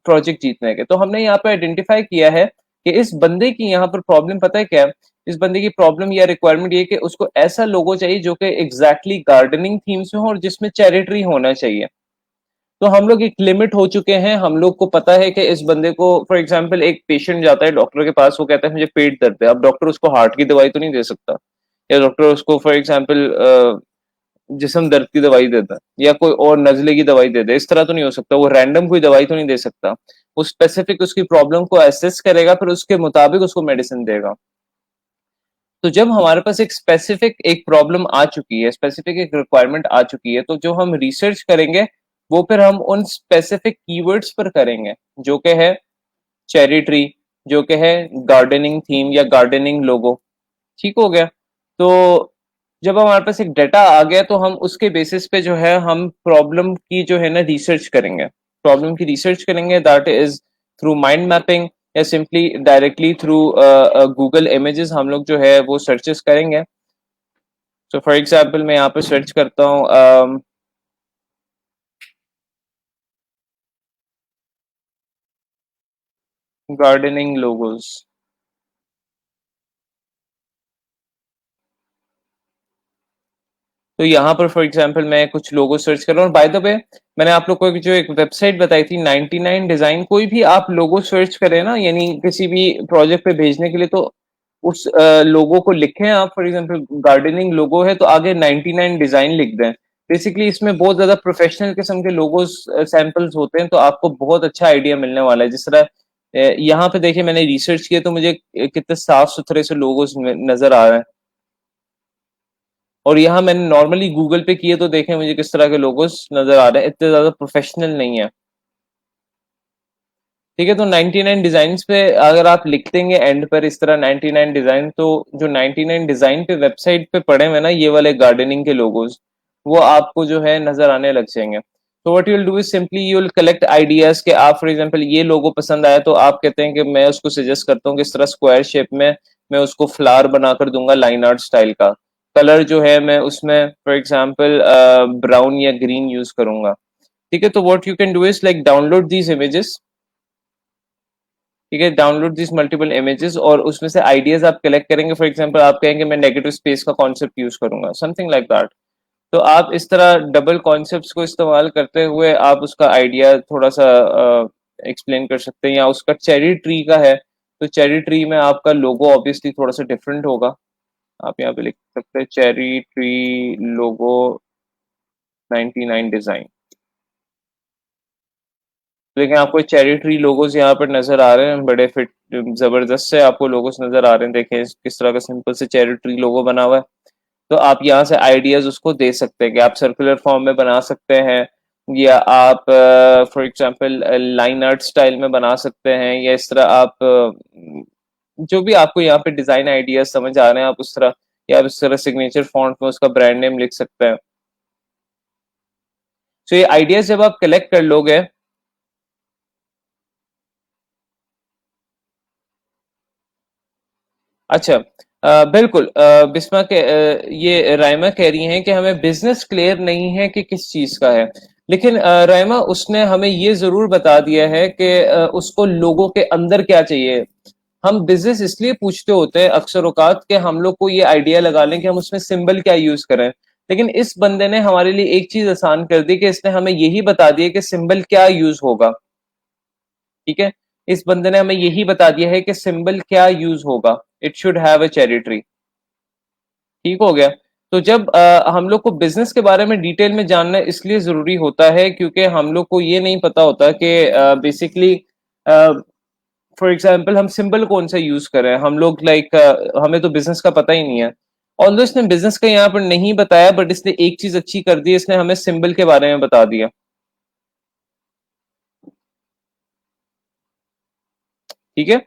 प्रोजेक्ट जीतने के। तो हमने यहाँ पे आइडेंटिफाई किया है कि इस बंदे की यहाँ पर प्रॉब्लम पता है क्या है? इस बंदे की प्रॉब्लम या रिक्वायरमेंट ये कि उसको ऐसा लोगो चाहिए जो कि एग्जैक्टली गार्डनिंग थीम्स में हो और जिसमें चैरिटी होना चाहिए। तो हम लोग एक लिमिट हो चुके हैं, हम लोग को पता है कि इस बंदे को, फॉर एग्जांपल एक पेशेंट जाता है डॉक्टर के पास, वो कहता है मुझे पेट दर्द है। अब डॉक्टर उसको हार्ट की दवाई तो नहीं दे सकता, या डॉक्टर उसको फॉर एग्जांपल जिस्म दर्द की दवाई देता है, या कोई और नजले की दवाई दे दे, इस तरह तो नहीं हो सकता। वो रैंडम कोई दवाई तो नहीं दे सकता। वो स्पेसिफिक उसकी प्रॉब्लम को एसेस करेगा, फिर उसके मुताबिक उसको मेडिसिन देगा। तो जब हमारे पास एक स्पेसिफिक एक प्रॉब्लम आ चुकी है, स्पेसिफिक एक रिक्वायरमेंट आ चुकी है, तो जो हम रिसर्च करेंगे वो फिर हम उन स्पेसिफिक कीवर्ड्स पर करेंगे, जो कि है चेरी ट्री, जो कि है गार्डनिंग थीम या गार्डनिंग लोगो। ठीक हो गया। तो जब हमारे पास एक डाटा आ गया, तो हम उसके बेसिस पे जो है हम प्रॉब्लम की जो है ना रिसर्च करेंगे। प्रॉब्लम की रिसर्च करेंगे, that is through mind mapping, या simply directly through Google images हम लोग जो है वो सर्चेस करेंगे। सो फॉर एग्जांपल मैं यहाँ पे सर्च करता हूँ गार्डनिंग लोगोस। तो यहाँ पर फॉर एग्जांपल मैं कुछ लोगो सर्च कर रहा हूँ। बाय द वे, मैंने आप लोग को जो एक वेबसाइट बताई थी 99 डिजाइन, कोई भी आप लोगो सर्च करें ना, यानी किसी भी प्रोजेक्ट पे भेजने के लिए, तो उस लोगो को लिखें आप। फॉर एग्जांपल गार्डनिंग लोगो है तो आगे 99 डिजाइन लिख दें। बेसिकली इसमें बहुत ज्यादा प्रोफेशनल किस्म के लोगोस सैंपल्स होते हैं, तो आपको बहुत अच्छा आइडिया मिलने वाला है। जिस तरह यहाँ पे देखिए, मैंने रिसर्च किया तो मुझे कितने साफ सुथरे से लोगोस नजर आ रहे हैं। और यहाँ मैंने नॉर्मली गूगल पे किए तो देखें मुझे किस तरह के लोगोस नजर आ रहे हैं, इतने ज्यादा प्रोफेशनल नहीं है। ठीक है, तो 99 डिजाइन पे अगर आप लिख देंगे एंड पर इस तरह 99 डिजाइन, तो जो 99 डिजाइन पे वेबसाइट पे पड़े हुए ना ये वाले गार्डनिंग के लोगोस, वो आपको जो है नजर आने लग जाएंगे। तो what you will do is simply you will collect ideas के आप, फॉर एग्जांपल ये लोगो पसंद आया तो आप कहते हैं कि मैं उसको सजेस्ट करता हूँ कि इस तरह स्क्वायर शेप में मैं उसको फ्लावर बनाकर दूंगा लाइन आर्ट स्टाइल का। कलर जो है मैं उसमें फॉर एग्जांपल ब्राउन या ग्रीन यूज करूंगा। ठीक है, तो what you can do is like download these images. ठीक है, डाउनलोड दिस मल्टीपल इमेजेस और उसमें से आइडियाज आप कलेक्ट करेंगे। फॉर एग्जांपल आप कहेंगे मैं नेगेटिव स्पेस का कॉन्सेप्ट यूज करूंगा, समथिंग लाइक दैट। तो आप इस तरह डबल कॉन्सेप्ट्स को इस्तेमाल करते हुए आप उसका आइडिया थोड़ा सा एक्सप्लेन कर सकते हैं। या उसका चेरी ट्री का है, तो चेरी ट्री में आपका लोगो ऑब्वियसली थोड़ा सा डिफरेंट होगा। आप यहाँ पे लिख सकते हैं चेरी ट्री लोगो 99 डिजाइन। लेकिन आपको चेरी ट्री लोगोस यहाँ पर नजर आ रहे हैं, बड़े फिट जबरदस्त से आपको लोगोस नजर आ रहे हैं। देखें किस तरह का सिंपल से चेरी ट्री लोगो बना हुआ है। तो आप यहाँ से आइडियाज उसको दे सकते हैं कि आप सर्कुलर फॉर्म में बना सकते हैं, या आप for example line art style में बना सकते हैं, या इस तरह आप जो भी आपको यहाँ पे डिजाइन आइडियाज समझ आ रहे हैं आप उस तरह, या आप इस तरह सिग्नेचर फॉन्ट में उसका ब्रांड नेम लिख सकते हैं। तो ये आइडियाज जब आप कलेक्ट कर लोगे, अच्छा, बिल्कुल, बिस्मा के ये रायमा कह रही हैं कि हमें बिजनेस क्लियर नहीं है कि किस चीज का है। लेकिन रायमा, उसने हमें ये जरूर बता दिया है कि उसको लोगों के अंदर क्या चाहिए। हम बिजनेस इसलिए पूछते होते हैं अक्सर औकात कि हम लोग को ये आइडिया लगा लें कि हम उसमें सिंबल क्या यूज करें। लेकिन इस बंदे ने हमारे लिए एक चीज आसान कर दी कि इसने हमें यही बता दिया कि सिंबल क्या यूज होगा। ठीक है, इस बंदे ने हमें यही बता दिया है कि सिंबल क्या यूज होगा। It should have a cherry tree. ठीक हो गया। तो जब हम लोग को बिजनेस के बारे में डिटेल में जानना इसलिए जरूरी होता है क्योंकि हम लोग को ये नहीं पता होता कि बेसिकली फॉर एग्जाम्पल हम सिंबल कौन सा यूज कर रहे हैं। हम लोग लाइक हमें तो बिजनेस का पता ही नहीं है। ऑल्दो इसने बिजनेस का यहाँ पर नहीं बताया, बट इसने एक चीज अच्छी कर दी, इसने हमें सिंबल के बारे में बता दिया। ठीक है,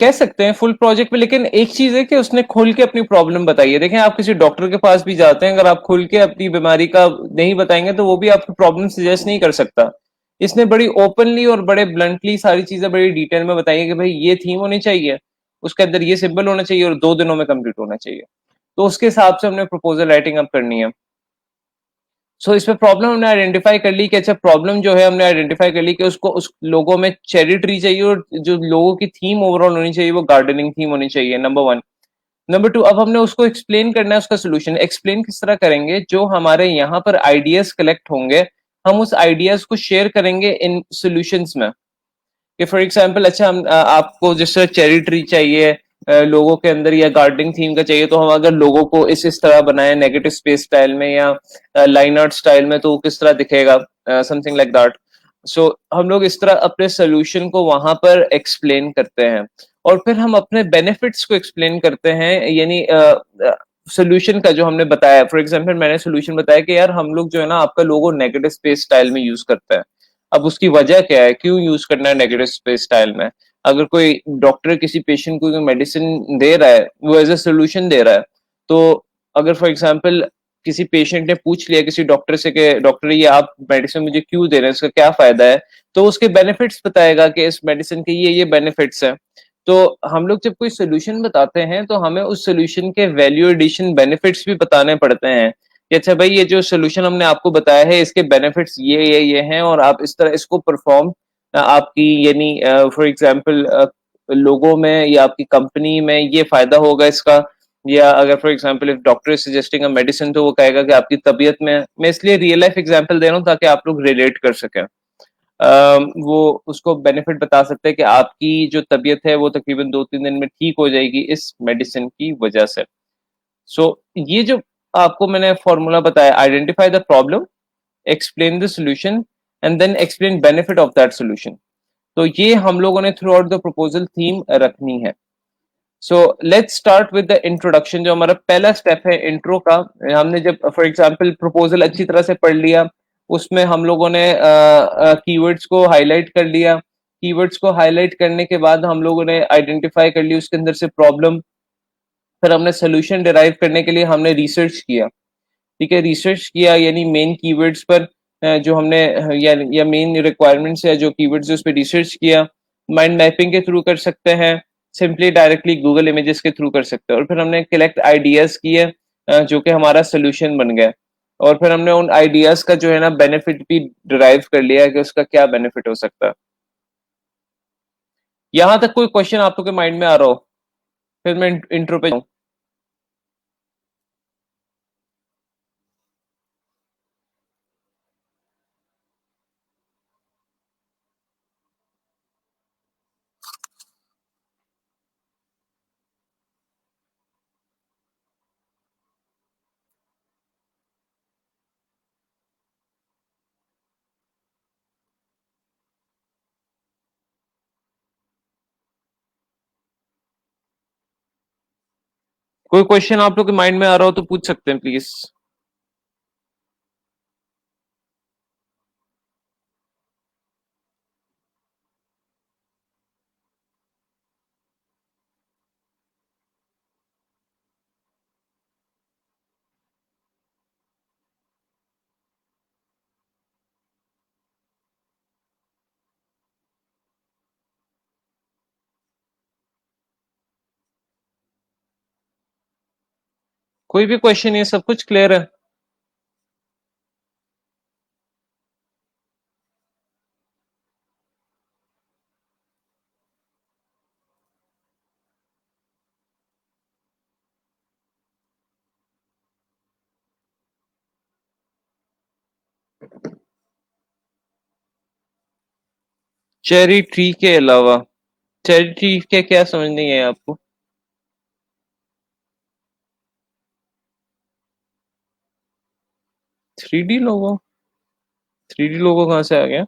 कह सकते हैं फुल प्रोजेक्ट पे। लेकिन एक चीज है कि उसने खुल के अपनी प्रॉब्लम बताई है। देखें, आप किसी डॉक्टर के पास भी जाते हैं, अगर आप खुल के अपनी बीमारी का नहीं बताएंगे तो वो भी आपकी प्रॉब्लम सजेस्ट नहीं कर सकता। इसने बड़ी ओपनली और बड़े ब्लंटली सारी चीजें बड़ी डिटेल में बताई है कि भाई ये थीम होनी चाहिए, उसके अंदर ये सिंबल होना चाहिए और 2 दिनों में कंप्लीट होना चाहिए। तो उसके हिसाब से हमने प्रपोजल राइटिंग अप करनी है। सो इसमें प्रॉब्लम हमने आइडेंटिफाई कर ली कि अच्छा, प्रॉब्लम जो है हमने आइडेंटिफाई कर ली कि उसको उस लोगों में चेरी ट्री चाहिए और जो लोगों की थीम ओवरऑल होनी चाहिए वो गार्डनिंग थीम होनी चाहिए, नंबर वन। नंबर टू, अब हमने उसको एक्सप्लेन करना है उसका सोल्यूशन। एक्सप्लेन किस तरह करेंगे, जो हमारे यहाँ पर आइडियाज कलेक्ट होंगे हम उस आइडियाज को शेयर करेंगे इन सोल्यूशंस में। कि फॉर एग्जाम्पल, अच्छा, हम आपको जैसे चेरी ट्री चाहिए लोगों के अंदर या गार्डनिंग थीम का चाहिए, तो हम अगर लोगों को इस तरह बनाए नेगेटिव स्पेस स्टाइल में या लाइन आर्ट स्टाइल में, तो वो किस तरह दिखेगा, समथिंग लाइक दैट। सो हम लोग इस तरह अपने सोल्यूशन को वहां पर एक्सप्लेन करते हैं और फिर हम अपने बेनिफिट्स को एक्सप्लेन करते हैं। यानी सोल्यूशन का जो हमने बताया, फॉर एग्जाम्पल मैंने सोल्यूशन बताया कि यार हम लोग जो है ना आपका लोगो नेगेटिव स्पेस स्टाइल में यूज करते हैं। अब उसकी वजह क्या है, क्यों यूज करना है नेगेटिव स्पेस स्टाइल में। अगर कोई डॉक्टर किसी पेशेंट को मेडिसिन दे रहा है, वो एज ए सोल्यूशन दे रहा है। तो अगर फॉर एग्जाम्पल किसी पेशेंट ने पूछ लिया किसी डॉक्टर से कि डॉक्टर ये आप मेडिसिन मुझे क्यों दे रहे हैं, इसका क्या फायदा है, तो उसके बेनिफिट्स बताएगा कि इस मेडिसिन के ये बेनिफिट्स हैं। तो हम लोग जब कोई सोल्यूशन बताते हैं तो हमें उस सोल्यूशन के वैल्यू एडिशन बेनिफिट्स भी बताने पड़ते हैं कि अच्छा भाई, ये जो सोल्यूशन हमने आपको बताया है इसके बेनिफिट्स ये हैं और आप इस तरह इसको परफॉर्म आपकी यानी फॉर एग्जांपल लोगों में या आपकी कंपनी में ये फायदा होगा इसका। या अगर for example if doctor is suggesting a medicine, तो वो कहेगा कि आपकी तबीयत में, मैं इसलिए रियल लाइफ एग्जांपल दे रहा हूँ ताकि आप लोग रिलेट कर सकें। वो उसको बेनिफिट बता सकते हैं कि आपकी जो तबीयत है वो तकरीबन 2-3 दिन में ठीक हो जाएगी इस मेडिसिन की वजह से। सो ये जो आपको मैंने फॉर्मूला बताया, identify the problem, explain the solution and then explain benefit of that solution. तो ये हम लोगों ने throughout the proposal theme रखनी है। So let's start with the introduction. जो हमारा पहला स्टेप है इंट्रो का, हमने जब फॉर एग्जांपल प्रपोजल अच्छी तरह से पढ़ लिया, उसमें हम लोगों ने कीवर्ड्स को हाईलाइट कर लिया। कीवर्ड्स को हाईलाइट करने के बाद हम लोगों ने आइडेंटिफाई कर ली उसके अंदर से प्रॉब्लम। फिर हमने सोल्यूशन डिराइव करने के लिए हमने रिसर्च किया। ठीक है, रिसर्च किया यानी मेन कीवर्ड्स पर जो हमने या मेन रिक्वायरमेंट्स या जो कीवर्ड्स उस पर रिसर्च किया। माइंड मैपिंग के थ्रू कर सकते हैं, सिंपली डायरेक्टली गूगल इमेजेस के थ्रू कर सकते हैं। और फिर हमने कलेक्ट आइडियाज किए जो कि हमारा सोल्यूशन बन गया। और फिर हमने उन आइडियाज का जो है ना बेनिफिट भी डिराइव कर लिया कि उसका क्या बेनिफिट हो सकता है। यहां तक कोई क्वेश्चन आप लोग के माइंड में आ रहा हो, फिर मैं इंट्रो पे जाऊं। कोई क्वेश्चन आप लोग के माइंड में आ रहा हो तो पूछ सकते हैं प्लीज। कोई भी क्वेश्चन, ये सब कुछ क्लियर है? चेरी ट्री के अलावा, चेरी ट्री के क्या समझ नहीं है आपको? 3D लोगो? 3D लोगो कहाँ से आ गया?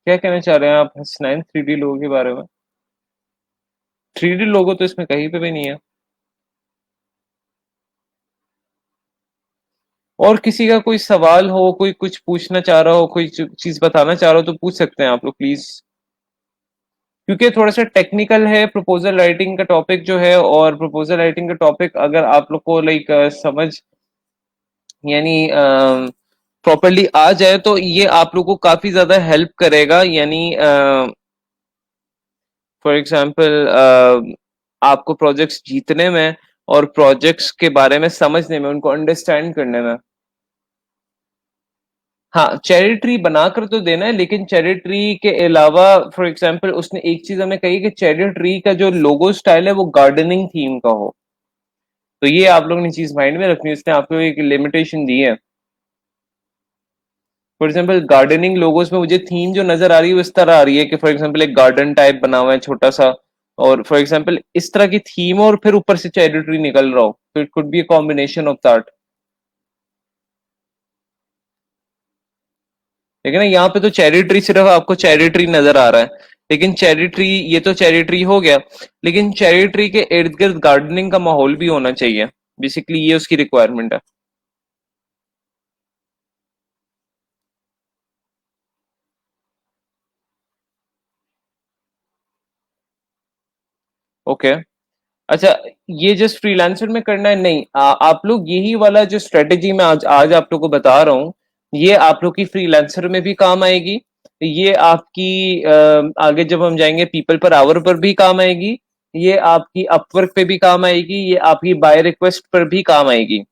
क्या कहना चाह रहे हैं आप हसनैन 3D लोगो के बारे में? 3D लोगो तो इसमें कहीं पे भी नहीं है। और किसी का कोई सवाल हो, कोई कुछ पूछना चाह रहा हो, कोई चीज बताना चाह रहा हो तो पूछ सकते हैं आप लोग प्लीज, क्योंकि थोड़ा सा टेक्निकल है प्रपोजल राइटिंग का टॉपिक जो है। और प्रपोजल राइटिंग का टॉपिक अगर आप लोग को लाइक समझ, यानी प्रॉपरली आ जाए तो ये आप लोग को काफी ज्यादा हेल्प करेगा। यानी फॉर एग्जांपल आपको प्रोजेक्ट्स जीतने में और प्रोजेक्ट्स के बारे में समझने में, उनको अंडरस्टैंड करने में। हाँ, चेरी ट्री बनाकर तो देना है, लेकिन चेरी ट्री के अलावा फॉर एग्जांपल उसने एक चीज हमें कही कि चेरी ट्री का जो लोगो स्टाइल है वो गार्डनिंग थीम का हो। तो ये आप लोगों ने चीज माइंड में रखनी है, इसने आपको एक लिमिटेशन दी है। फॉर एग्जांपल गार्डनिंग लोगोस में मुझे थीम जो नजर आ रही है वो इस तरह आ रही है कि फॉर एग्जांपल एक गार्डन टाइप बना हुआ है छोटा सा, और फॉर एग्जांपल इस तरह की थीम, और फिर ऊपर से चेरी ट्री निकल रहा हो, तो it could be a combination of that. लेकिन ना यहाँ पे तो चेरी ट्री सिर्फ आपको चेरी ट्री नजर आ रहा है, लेकिन चेरी ट्री, ये तो चेरी ट्री हो गया, लेकिन चेरी ट्री के इर्द गिर्द गार्डनिंग का माहौल भी होना चाहिए। बेसिकली ये उसकी रिक्वायरमेंट है। ओके। अच्छा, ये जस्ट फ्रीलांसर में करना है? नहीं, आप लोग यही वाला जो स्ट्रेटेजी मैं आज आज आप लोग को बता रहा हूँ, ये आप लोग की फ्रीलांसर में भी काम आएगी। ये आपकी आगे जब हम जाएंगे पीपल पर आवर पर भी काम आएगी। ये आपकी अपवर्क पे भी काम आएगी। ये आपकी बाय रिक्वेस्ट पर भी काम आएगी।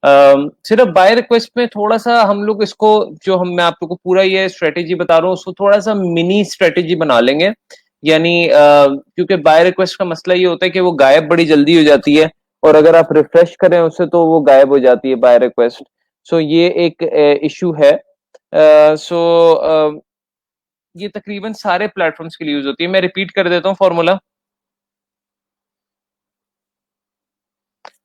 सिर्फ बाय रिक्वेस्ट में थोड़ा सा हम लोग इसको, जो हम मैं आप लोग को पूरा ये स्ट्रेटेजी बता रहा हूँ उसको थोड़ा सा मिनी स्ट्रेटेजी बना लेंगे। यानी क्योंकि बाय रिक्वेस्ट का मसला ये होता है कि वो गायब बड़ी जल्दी हो जाती है, और अगर आप रिफ्रेश करें उससे तो वो गायब हो जाती है बाय रिक्वेस्ट। सो ये एक इशू है। सो ये तकरीबन सारे प्लेटफॉर्म्स के लिए यूज होती है। मैं रिपीट कर देता हूँ formula.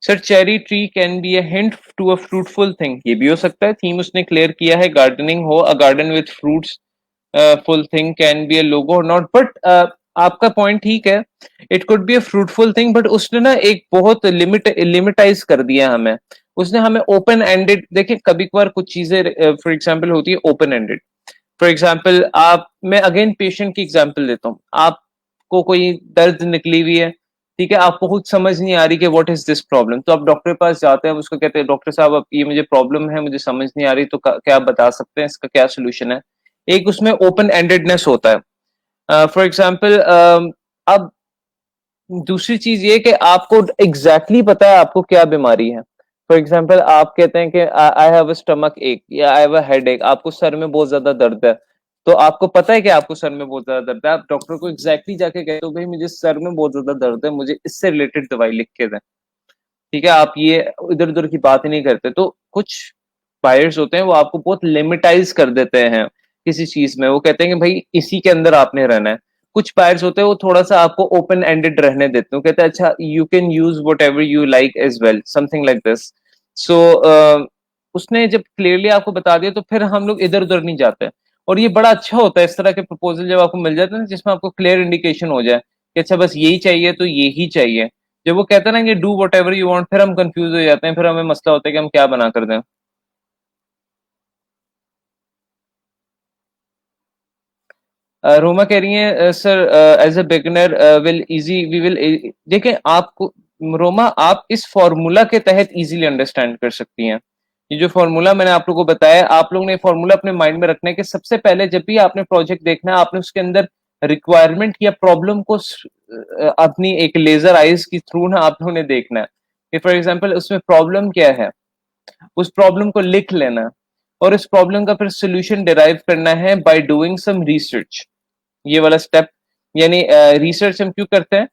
Sir, cherry tree can be a hint to a fruitful thing, ये भी हो सकता है। थीम उसने क्लियर किया है, गार्डनिंग हो, a garden with fruits full thing can be a logo और नॉट, बट आपका पॉइंट ठीक है। It could be a fruitful thing, but उसने ना एक बहुत लिमिटाइज कर दिया हमें। उसने हमें ओपन एंडेड, देखिए कभी कभार कुछ चीजें फॉर एग्जांपल होती है ओपन एंडेड। फॉर एग्जाम्पल आप, मैं अगेन पेशेंट की एग्जाम्पल लेता हूँ। आपको कोई दर्द निकली हुई है, ठीक है, आपको खुद समझ नहीं आ रही कि व्हाट इज दिस प्रॉब्लम, तो आप डॉक्टर के पास जाते हैं, उसको कहते हैं डॉक्टर साहब अब ये मुझे प्रॉब्लम है, मुझे समझ नहीं आ रही, तो क्या आप बता सकते हैं इसका क्या सोल्यूशन है? एक उसमें ओपन एंडेडनेस होता है। फॉर एग्जाम्पल अब दूसरी चीज ये कि आपको एग्जैक्टली पता है आपको क्या बीमारी है। फॉर एग्जाम्पल आप कहते हैं कि आई हैव अ स्टमक एक, या आई हैव अ हेड एक, आपको सर में बहुत ज्यादा दर्द है। तो आपको पता है कि आपको सर में बहुत ज्यादा दर्द है, आप डॉक्टर को एग्जैक्टली जाके कहते हो भाई मुझे सर में बहुत ज्यादा दर्द है, मुझे इससे रिलेटेड दवाई लिख के दें। ठीक है, आप ये इधर उधर की बात ही नहीं करते। तो कुछ बायर्स होते हैं वो आपको बहुत लिमिटाइज कर देते हैं किसी चीज में, वो कहते हैं कि भाई इसी के अंदर आपने रहना है। कुछ बायर्स होते हैं वो थोड़ा सा आपको ओपन एंडेड रहने देते हैं, वो कहते हैं अच्छा you can use whatever you like as well, something like this. So उसने जब क्लियरली आपको बता दिया तो फिर हम लोग इधर उधर नहीं जाते। और ये बड़ा अच्छा होता है इस तरह के प्रपोजल जब आपको मिल जाते हैं ना, जिसमें आपको क्लियर इंडिकेशन हो जाए कि अच्छा बस यही चाहिए तो ये ही चाहिए। जब वो कहता है ना कि do what ever you want, फिर हम कंफ्यूज हो जाते हैं, फिर हमें मसला होता है कि हम क्या बना कर दें। रोमा कह रही है sir as a beginner will easy we will, देखें आपको रोमा, आप इस फॉर्मूला के तहत इजीली अंडरस्टैंड कर सकती हैं। ये जो फॉर्मूला मैंने आप लोगों को बताया, आप लोगों ने फॉर्मूला अपने माइंड में रखना है कि सबसे पहले जब भी आपने प्रोजेक्ट देखना है, आपने उसके अंदर रिक्वायरमेंट या प्रॉब्लम को अपनी एक लेजर आइज की थ्रू ना आप लोगों ने देखना है कि फॉर एग्जांपल उसमें प्रॉब्लम क्या है, उस प्रॉब्लम को लिख लेना है और इस प्रॉब्लम का फिर सोल्यूशन डिराइव करना है बाय डूइंग सम रिसर्च। ये वाला स्टेप, यानी रिसर्च हम क्यों करते हैं?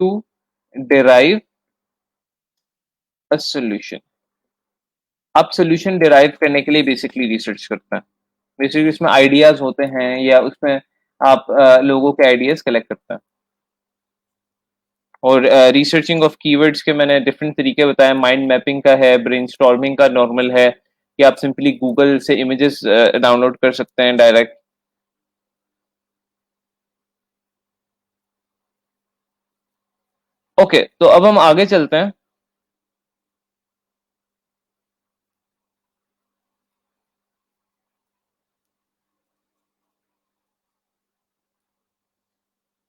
To derive a solution. आप सोल्यूशन डिराइव करने के लिए बेसिकली रिसर्च करते हैं। बेसिकली उसमें आइडियाज होते हैं या उसमें आप लोगों के आइडियाज कलेक्ट करते हैं। और रिसर्चिंग ऑफ कीवर्ड्स के मैंने डिफरेंट तरीके बताए। माइंड मैपिंग का है, ब्रेनस्टॉर्मिंग का नॉर्मल है कि आप सिंपली गूगल से इमेजेस डाउनलोड कर सकते हैं डायरेक्ट। ओके, तो अब हम आगे चलते हैं।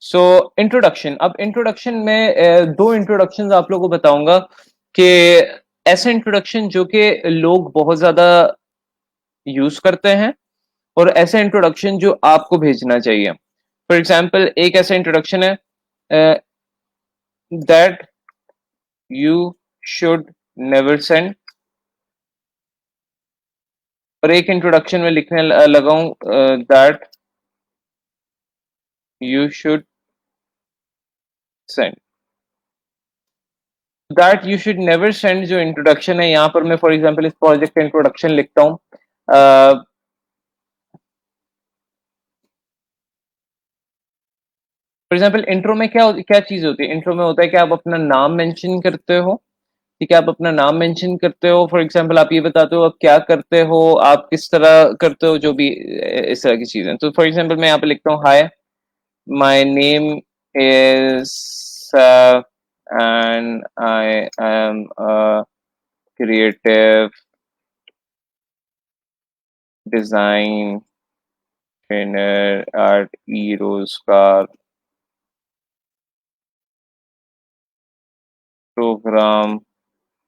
So introduction. अब इंट्रोडक्शन में दो इंट्रोडक्शन आप लोगों को बताऊंगा कि ऐसे इंट्रोडक्शन जो कि लोग बहुत ज्यादा यूज करते हैं और ऐसे इंट्रोडक्शन जो आपको भेजना चाहिए। फॉर एग्जाम्पल, एक ऐसा इंट्रोडक्शन है that you should never send, और एक इंट्रोडक्शन में लिखने लगा हूं that you should send. That you should never send जो इंट्रोडक्शन है, यहाँ पर मैं फॉर एग्जाम्पल इस प्रोजेक्ट का इंट्रोडक्शन लिखता हूँ। फॉर एग्जाम्पल इंट्रो में क्या क्या चीज होती है? इंट्रो में होता है कि आप अपना नाम मेंशन करते हो। ठीक है, आप अपना नाम मेंशन करते हो। फॉर एग्जाम्पल आप ये बताते हो आप क्या करते हो, आप किस तरह करते हो, जो भी इस तरह की चीजें। तो फॉर एग्जाम्पल मैं यहाँ पे लिखता हूँ, hi my name is and I am a creative design trainer at eRoseGar program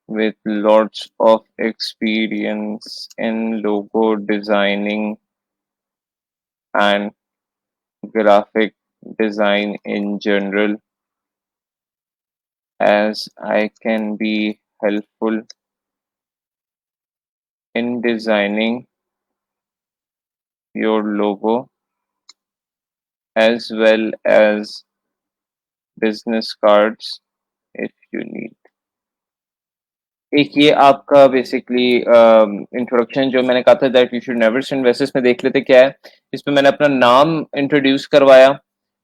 with lots of experience in logo designing and graphic design in general, as I can be helpful in designing your logo as well as business cards if you need। एक ये आपका basically introduction जो मैंने कहा था that you should never send, वैसे इसमें देख लेते क्या है। इसमें मैंने अपना नाम इंट्रोड्यूस करवाया।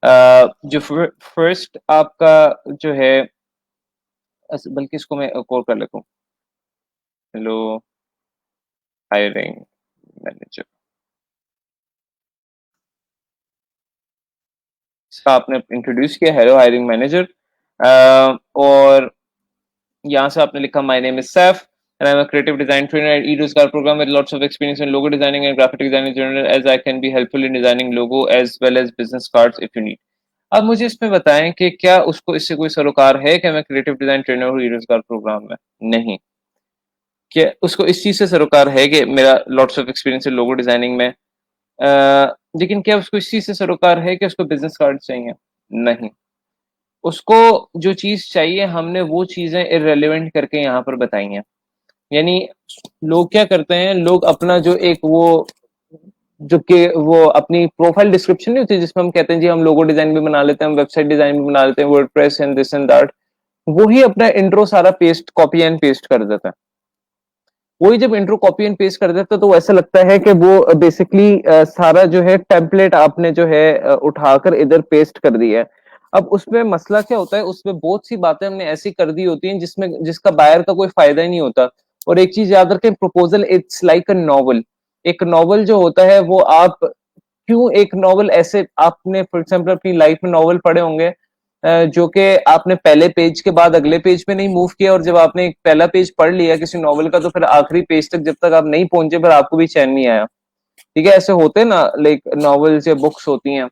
जो फर्स्ट आपका जो है, बल्कि इसको मैं कॉल कर लेता हूँ, हेलो हायरिंग मैनेजर। इसका आपने इंट्रोड्यूस किया, हेलो हायरिंग मैनेजर। और यहाँ से आपने लिखा my name is Saif and I'm a creative design trainer at eRoseGar program with lots of experience in logo designing and graphic design in general, as I can be helpful in designing logo as well as business cards if you need। अब मुझे इसमें बताएं कि क्या उसको इससे कोई सरोकार है कि मैं क्रिएटिव डिजाइन ट्रेनर हूँ eRoseGar प्रोग्राम में? नहीं। क्या उसको इस चीज से सरोकार है कि मेरा लॉट्स ऑफ एक्सपीरियंस है लोगो डिजाइनिंग में? लेकिन क्या उसको इस चीज से सरोकार है कि उसको बिजनेस कार्ड चाहिए? नहीं। उसको जो चीज चाहिए हमने वो चीजें इररिलेवेंट करके यहाँ पर बताई हैं। यानी लोग क्या करते हैं, लोग अपना जो एक वो जो कि वो अपनी प्रोफाइल डिस्क्रिप्शन नहीं होती जिसमें हम कहते हैं जी हम लोगो डिजाइन भी बना लेते हैं, हम वेबसाइट डिजाइन भी बना लेते हैं, WordPress and this and that, वही अपना इंट्रो सारा पेस्ट कॉपी एंड पेस्ट कर देता है। वही जब इंट्रो कॉपी एंड पेस्ट कर देता है तो ऐसा लगता है कि वो बेसिकली सारा जो है टेम्पलेट आपने जो है उठाकर इधर पेस्ट कर दिया है। अब उसमें मसला क्या होता है, उसमें बहुत सी बातें हमने ऐसी कर दी होती हैं जिसमें जिसका बायर का कोई फायदा ही नहीं होता। और एक चीज याद रखें, proposal it's like a novel. एक नॉवल जो होता है वो आप क्यों एक नॉवल ऐसे, आपने फॉर एग्जाम्पल अपनी लाइफ में नॉवल पढ़े होंगे जो कि आपने पहले पेज के बाद अगले पेज पे नहीं मूव किया, और जब आपने एक पहला पेज पढ़ लिया किसी नॉवल का तो फिर आखिरी पेज तक जब तक आप नहीं पहुंचे फिर आपको भी चैन नहीं आया। ठीक है, ऐसे होते हैं ना, लाइक नॉवेल्स या बुक्स होती हैं।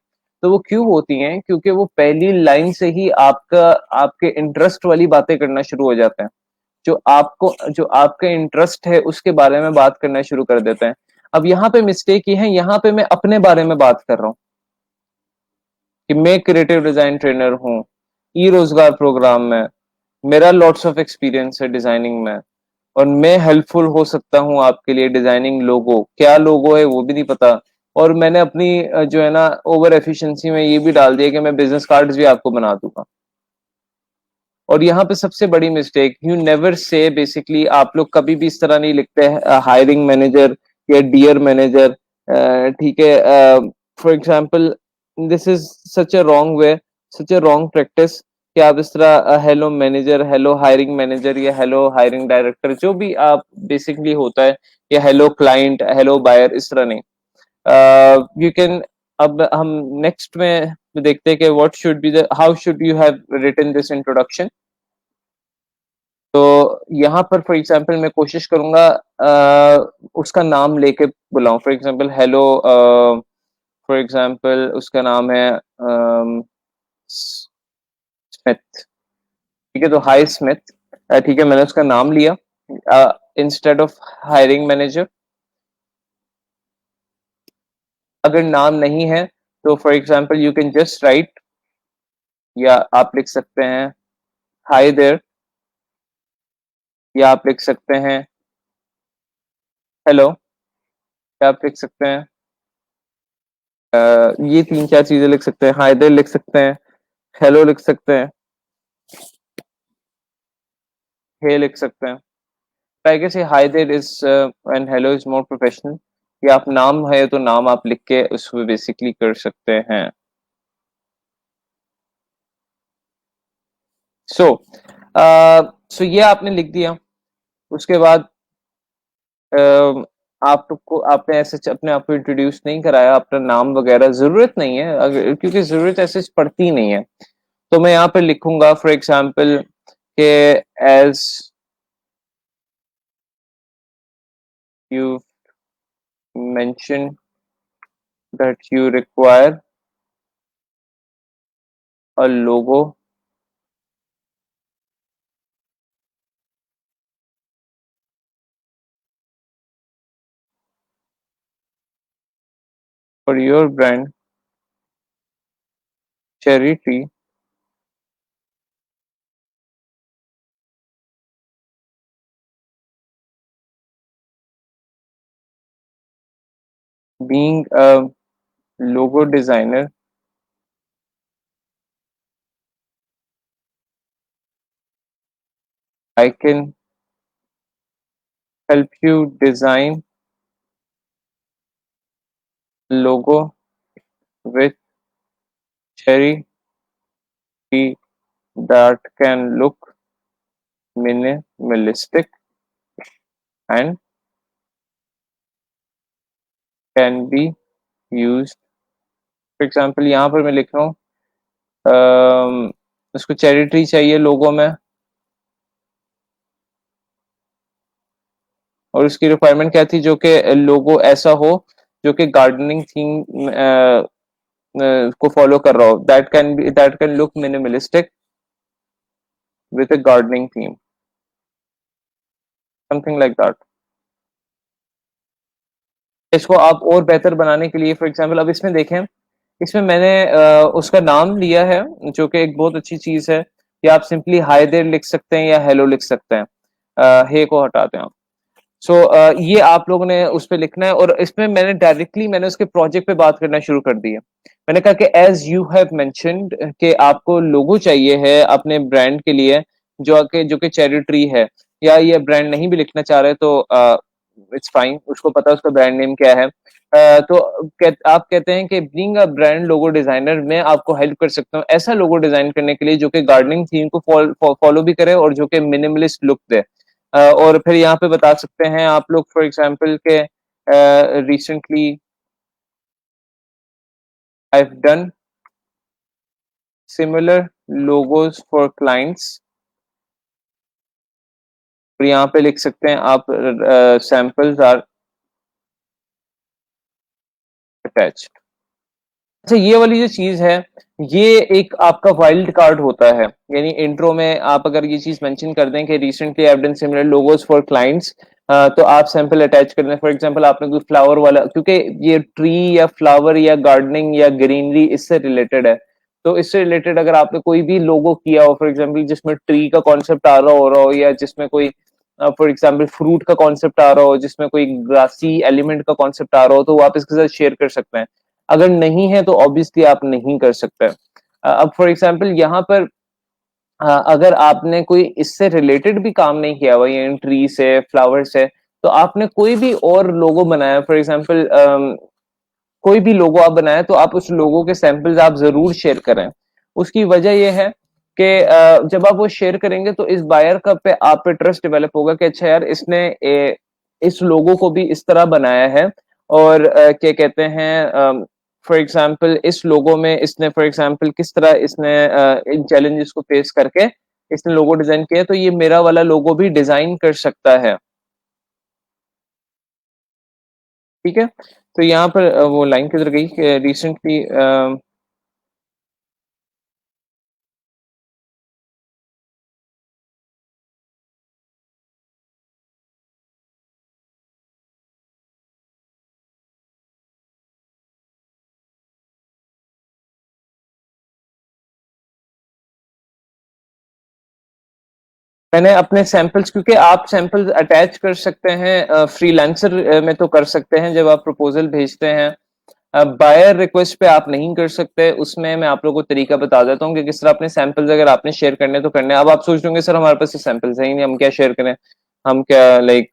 तो वो क्यों होती हैं? क्योंकि वो पहली लाइन से ही आपके इंटरेस्ट वाली बातें करना शुरू हो जाते हैं। जो आपका इंटरेस्ट है उसके बारे में बात करना शुरू कर देते हैं। अब यहाँ पे मिस्टेक ये है, यहाँ पे मैं अपने बारे में बात कर रहा हूँ कि मैं क्रिएटिव डिजाइन ट्रेनर हूँ, ई रोजगार प्रोग्राम में मेरा लॉट्स ऑफ एक्सपीरियंस है डिजाइनिंग में, और मैं हेल्पफुल हो सकता हूँ आपके लिए। डिजाइनिंग लोगो, क्या लोगो है वो भी नहीं पता, और मैंने अपनी जो है ना ओवर एफिशिएंसी में ये भी डाल दिया कि मैं बिजनेस कार्ड्स भी आपको बना दूंगा। और यहाँ पे सबसे बड़ी mistake, you never say, basically आप लोग कभी भी इस तरह नहीं लिखते हैं हायरिंग मैनेजर या डियर मैनेजर। ठीक है, for example this is such a wrong way, such a wrong practice कि आप इस तरह hello manager, hello hiring manager या हेलो हायरिंग डायरेक्टर जो भी आप बेसिकली होता है, या हेलो क्लाइंट, हेलो बायर, इस तरह नहीं। यू कैन, अब हम नेक्स्ट में देखते हैं कि what should be the, how should you have written this introduction. तो यहाँ पर फॉर एग्जांपल मैं कोशिश करूंगा उसका नाम लेके बुलाऊं। For example hello, for example उसका नाम है स्मिथ। ठीक है, तो हाय स्मिथ। ठीक है, मैंने उसका नाम लिया इंस्टेड ऑफ हायरिंग मैनेजर। अगर नाम नहीं है तो for example you can just right, या आप लिख सकते हैं हाय देयर, या आप लिख सकते हैं हेलो, या आप लिख सकते हैं ये तीन चार चीजें लिख सकते हैं, हाय देयर लिख सकते हैं, हेलो लिख सकते हैं, हे लिख सकते हैं। I guess hi there is and hello is more professional. या आप नाम है तो नाम आप लिख के उसमें बेसिकली कर सकते हैं। सो सो ये आपने लिख दिया। उसके बाद आपको, आपने ऐसे अपने आप को इंट्रोड्यूस नहीं कराया, अपना नाम वगैरह जरूरत नहीं है, अगर क्योंकि जरूरत ऐसे पड़ती नहीं है। तो मैं यहाँ पे लिखूंगा फॉर एग्जाम्पल के as you mention that you require a logo for your brand cherry tree being a logo designer. I can help you design logo with cherry tree that can look minimalistic and can be used. For example, यहाँ पर मैं लिख रहा हूँ उसको cherry tree चाहिए लोगो में, और उसकी रिक्वायरमेंट क्या थी, जो कि लोगो ऐसा हो जो कि गार्डनिंग थीम को फॉलो कर रहा हो, that can look minimalistic with a gardening theme, something like that. इसको आप और बेहतर बनाने के लिए फॉर एग्जांपल अब इसमें देखें, इसमें मैंने उसका नाम लिया है जो कि एक बहुत अच्छी चीज है, या आप सिंपली हाय देयर लिख सकते हैं या हेलो लिख सकते हैं। हे को हटाते हैं आप। सो ये आप लोगों ने उस पर लिखना है, और इसमें मैंने उसके प्रोजेक्ट पे बात करना शुरू कर दी है। मैंने कहा कि एज यू हैव मेंशनड कि आपको लोगो चाहिए है अपने ब्रांड के लिए, जो कि चेरी ट्री है, या ये ब्रांड नहीं भी लिखना चाह रहे तो इट्स फाइन, उसको पता है उसका ब्रांड नेम क्या है। तो आप कहते हैं कि being a brand logo designer मैं आपको हेल्प कर सकता हूँ ऐसा लोगो डिजाइन करने के लिए जो कि गार्डनिंग थीम को फॉलो भी करे और जो कि मिनिमलिस्ट लुक दे। और फिर यहाँ पे बता सकते हैं आप लोग फॉर एग्जांपल के recently I have done similar logos for clients, और यहाँ पे लिख सकते हैं आप सैंपल्स आर अटैच्ड। अच्छा, ये वाली जो चीज है, ये एक आपका वाइल्ड कार्ड होता है। यानी इंट्रो में आप अगर ये चीज मेंशन कर दें कि recently I have done similar logos for clients, तो आप सैंपल अटैच कर दें। फॉर एग्जांपल आपने कोई फ्लावर वाला, क्योंकि ये ट्री या फ्लावर या गार्डनिंग या ग्रीनरी इससे रिलेटेड है, तो इससे रिलेटेड अगर आपने कोई भी लोगो किया हो, फॉर एग्जाम्पल जिसमें ट्री का कॉन्सेप्ट आ रहा हो या जिसमें कोई फॉर एग्जाम्पल फ्रूट का कॉन्सेप्ट आ रहा हो, जिसमें कोई ग्रासी एलिमेंट का कॉन्सेप्ट आ रहा हो, तो आप इसके साथ शेयर कर सकते हैं। अगर नहीं है तो ऑब्वियसली आप नहीं कर सकते। अब फॉर एग्जाम्पल यहाँ पर अगर आपने कोई इससे रिलेटेड भी काम नहीं किया हुआ, ये ट्री से फ्लावर से, तो आपने कोई भी और लोगो बनाया, फॉर एग्जाम्पल कोई भी लोगो आप बनाए, तो आप उस लोगो के सैंपल्स आप जरूर शेयर करें। उसकी वजह यह है कि जब आप वो शेयर करेंगे तो इस बायर का पे आप पे ट्रस्ट डेवलप होगा कि अच्छा यार, इसने इस लोगो को भी इस तरह बनाया है। और क्या कहते हैं, फॉर एग्जाम्पल इस लोगो में इसने फॉर एग्जाम्पल किस तरह इसने इन चैलेंजेस को फेस करके इसने लोगो डिजाइन किया, तो ये मेरा वाला लोगो भी डिजाइन कर सकता है। ठीक है, तो यहाँ पर वो लाइन किधर गई, रिसेंटली मैंने अपने सैंपल्स, क्योंकि आप सैंपल्स अटैच कर सकते हैं फ्रीलांसर में तो कर सकते हैं जब आप प्रपोजल भेजते हैं। बायर रिक्वेस्ट पे आप नहीं कर सकते। उसमें मैं आप लोगों को तरीका बता देता हूँ कि किस तरह अपने सैंपल्स अगर आपने शेयर करने तो करने। अब आप सोच रहे होंगे सर हमारे पास सैंपल्स है ही नहीं, हम क्या शेयर करें, हम क्या लाइक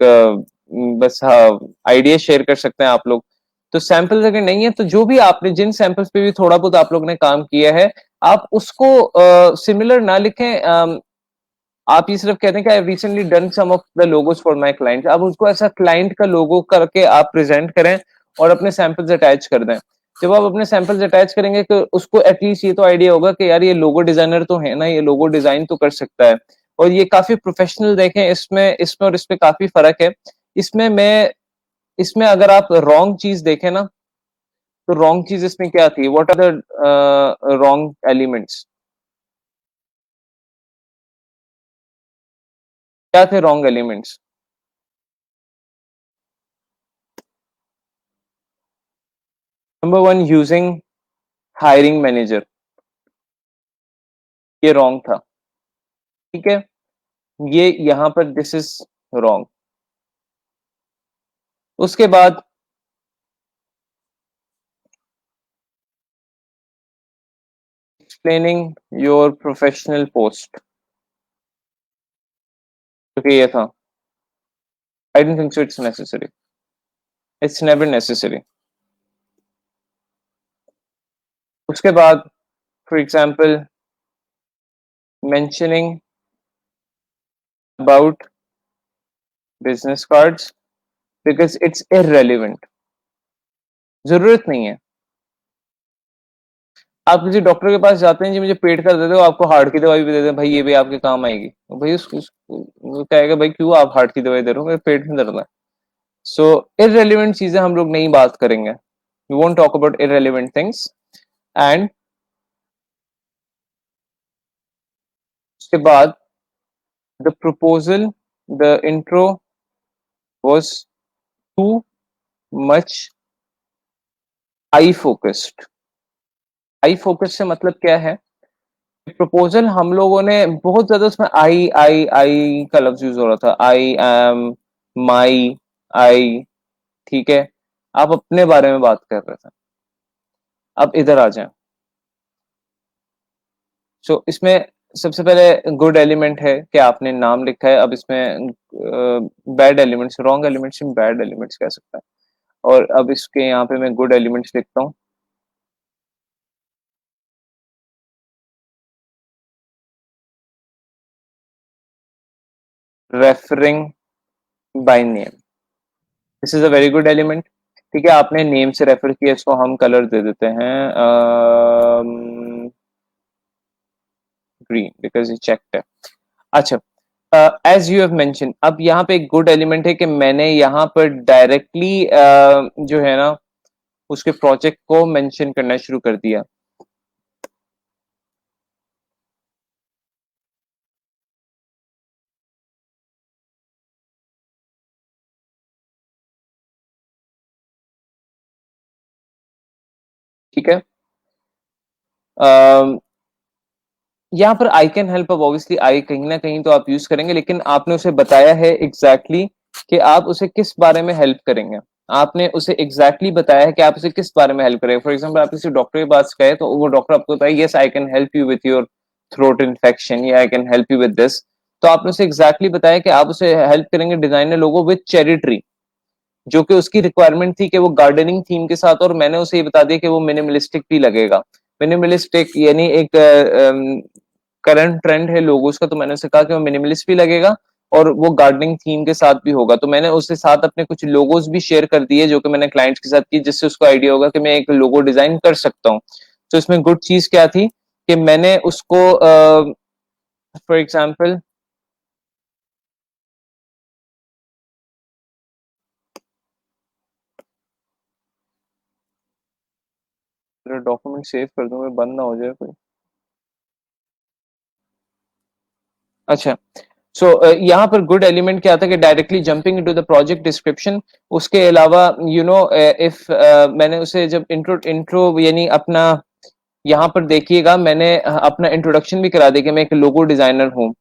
बस हाँ आइडिया शेयर कर सकते हैं आप लोग। तो सैंपल्स अगर नहीं है तो जो भी आपने जिन सैंपल्स पे भी थोड़ा बहुत आप लोग ने काम किया है, आप उसको सिमिलर ना लिखें। आप ये सिर्फ कहते हैं कि I recently done some of the logos for my client. आप उसको ऐसा क्लाइंट का लोगो करके आप प्रेजेंट करें और अपने सैंपल्स अटैच कर दें। जब आप अपने सैंपल्स अटैच करेंगे तो उसको एटलीस्ट ये तो आइडिया होगा कि यार ये लोगो डिजाइनर तो है ना, ये लोगो डिजाइन तो कर सकता है। और ये काफी प्रोफेशनल, देखें इसमें इसमें और इसमें काफी फर्क है। इसमें मैं इसमें अगर आप रॉन्ग चीज देखें ना, तो रॉन्ग चीज इसमें क्या थी, what are the wrong elements, क्या थे wrong elements? Number one, using hiring manager, ये रॉन्ग था। ठीक है, ये यहां पर दिस इज रॉन्ग। उसके बाद एक्सप्लेनिंग योर प्रोफेशनल पोस्ट, क्योंकि ये था, I don't think so it's necessary, it's never necessary. उसके बाद for example mentioning about business cards because it's irrelevant, जरूरत नहीं है। आप किसी डॉक्टर के पास जाते हैं, जी मुझे पेट का दे दो, आपको हार्ट की दवाई भी दे दें, भाई ये भी आपके काम आएगी, तो भाई वो कहेगा भाई क्यों आप हार्ट की दवाई दे रहे हो, मेरे पेट में दर्द है। सो इररेलेवेंट चीजें हम लोग नहीं बात करेंगे, we won't talk about irrelevant things. And उसके बाद the proposal, the intro was too much I focused. I focus से मतलब क्या है, प्रपोजल हम लोगों ने बहुत ज्यादा उसमें आई आई आई का लफ्ज यूज हो रहा था, आई एम, माई, आई। ठीक है, आप अपने बारे में बात कर रहे थे। अब इधर आ जाए, सो इसमें सबसे पहले गुड एलिमेंट है कि आपने नाम लिखा है। अब इसमें bad elements, wrong elements bad elements कह सकते हैं। और अब इसके यहाँ पे मैं गुड एलिमेंट्स लिखता हूँ। Referring by name, this is a very good element. ठीक है, आपने नेम से रेफर किया, इसको हम कलर दे देते हैं ग्रीन बिकॉज ये चेक्ड है। अच्छा, एज यू हैव मेंशन, अब यहाँ पे एक गुड एलिमेंट है कि मैंने यहाँ पर डायरेक्टली जो है ना उसके प्रोजेक्ट को मेंशन करना शुरू कर दिया। ठीक है। यहाँ पर आई कैन हेल्प, अब ऑब्वियसली आई कहीं ना कहीं तो आप यूज करेंगे, लेकिन आपने उसे बताया है एग्जैक्टली exactly कि आप उसे किस बारे में हेल्प करेंगे। आपने उसे एग्जैक्टली exactly बताया है कि आप उसे किस बारे में हेल्प करेंगे। फॉर एग्जाम्पल आप किसी डॉक्टर के पास गए तो वो डॉक्टर आपको बताया yes I can help you with your throat infection या I can help you with this. तो आपने उसे एग्जैक्टली exactly बताया कि आप उसे हेल्प करेंगे designer logo with cherry tree, जो कि उसकी रिक्वायरमेंट थी कि वो गार्डनिंग थीम के साथ, और मैंने उसे ये बता दिया कि वो मिनिमलिस्टिक भी लगेगा। मिनिमलिस्टिक यानी एक करंट ट्रेंड है लोगोस का, तो मैंने उसे कहा कि वो मिनिमलिस्ट भी लगेगा और वो गार्डनिंग थीम के साथ भी होगा। तो मैंने उसके साथ अपने कुछ लोगोस भी शेयर कर दिए जो कि मैंने क्लाइंट्स के साथ की, जिससे उसको आइडिया होगा कि मैं एक लोगो डिजाइन कर सकता हूँ। तो इसमें गुड चीज क्या थी कि मैंने उसको फॉर एग्जाम्पल डॉक्यूमेंट सेव कर दूं मैं, बंद ना हो जाए कोई। अच्छा, सो यहाँ पर गुड एलिमेंट क्या था कि directly jumping into the project description. उसके अलावा यू नो इफ मैंने उसे जब इंट्रो इंट्रो यानी अपना, यहाँ पर देखिएगा मैंने अपना इंट्रोडक्शन भी करा दिया कि मैं एक लोगो डिजाइनर हूँ।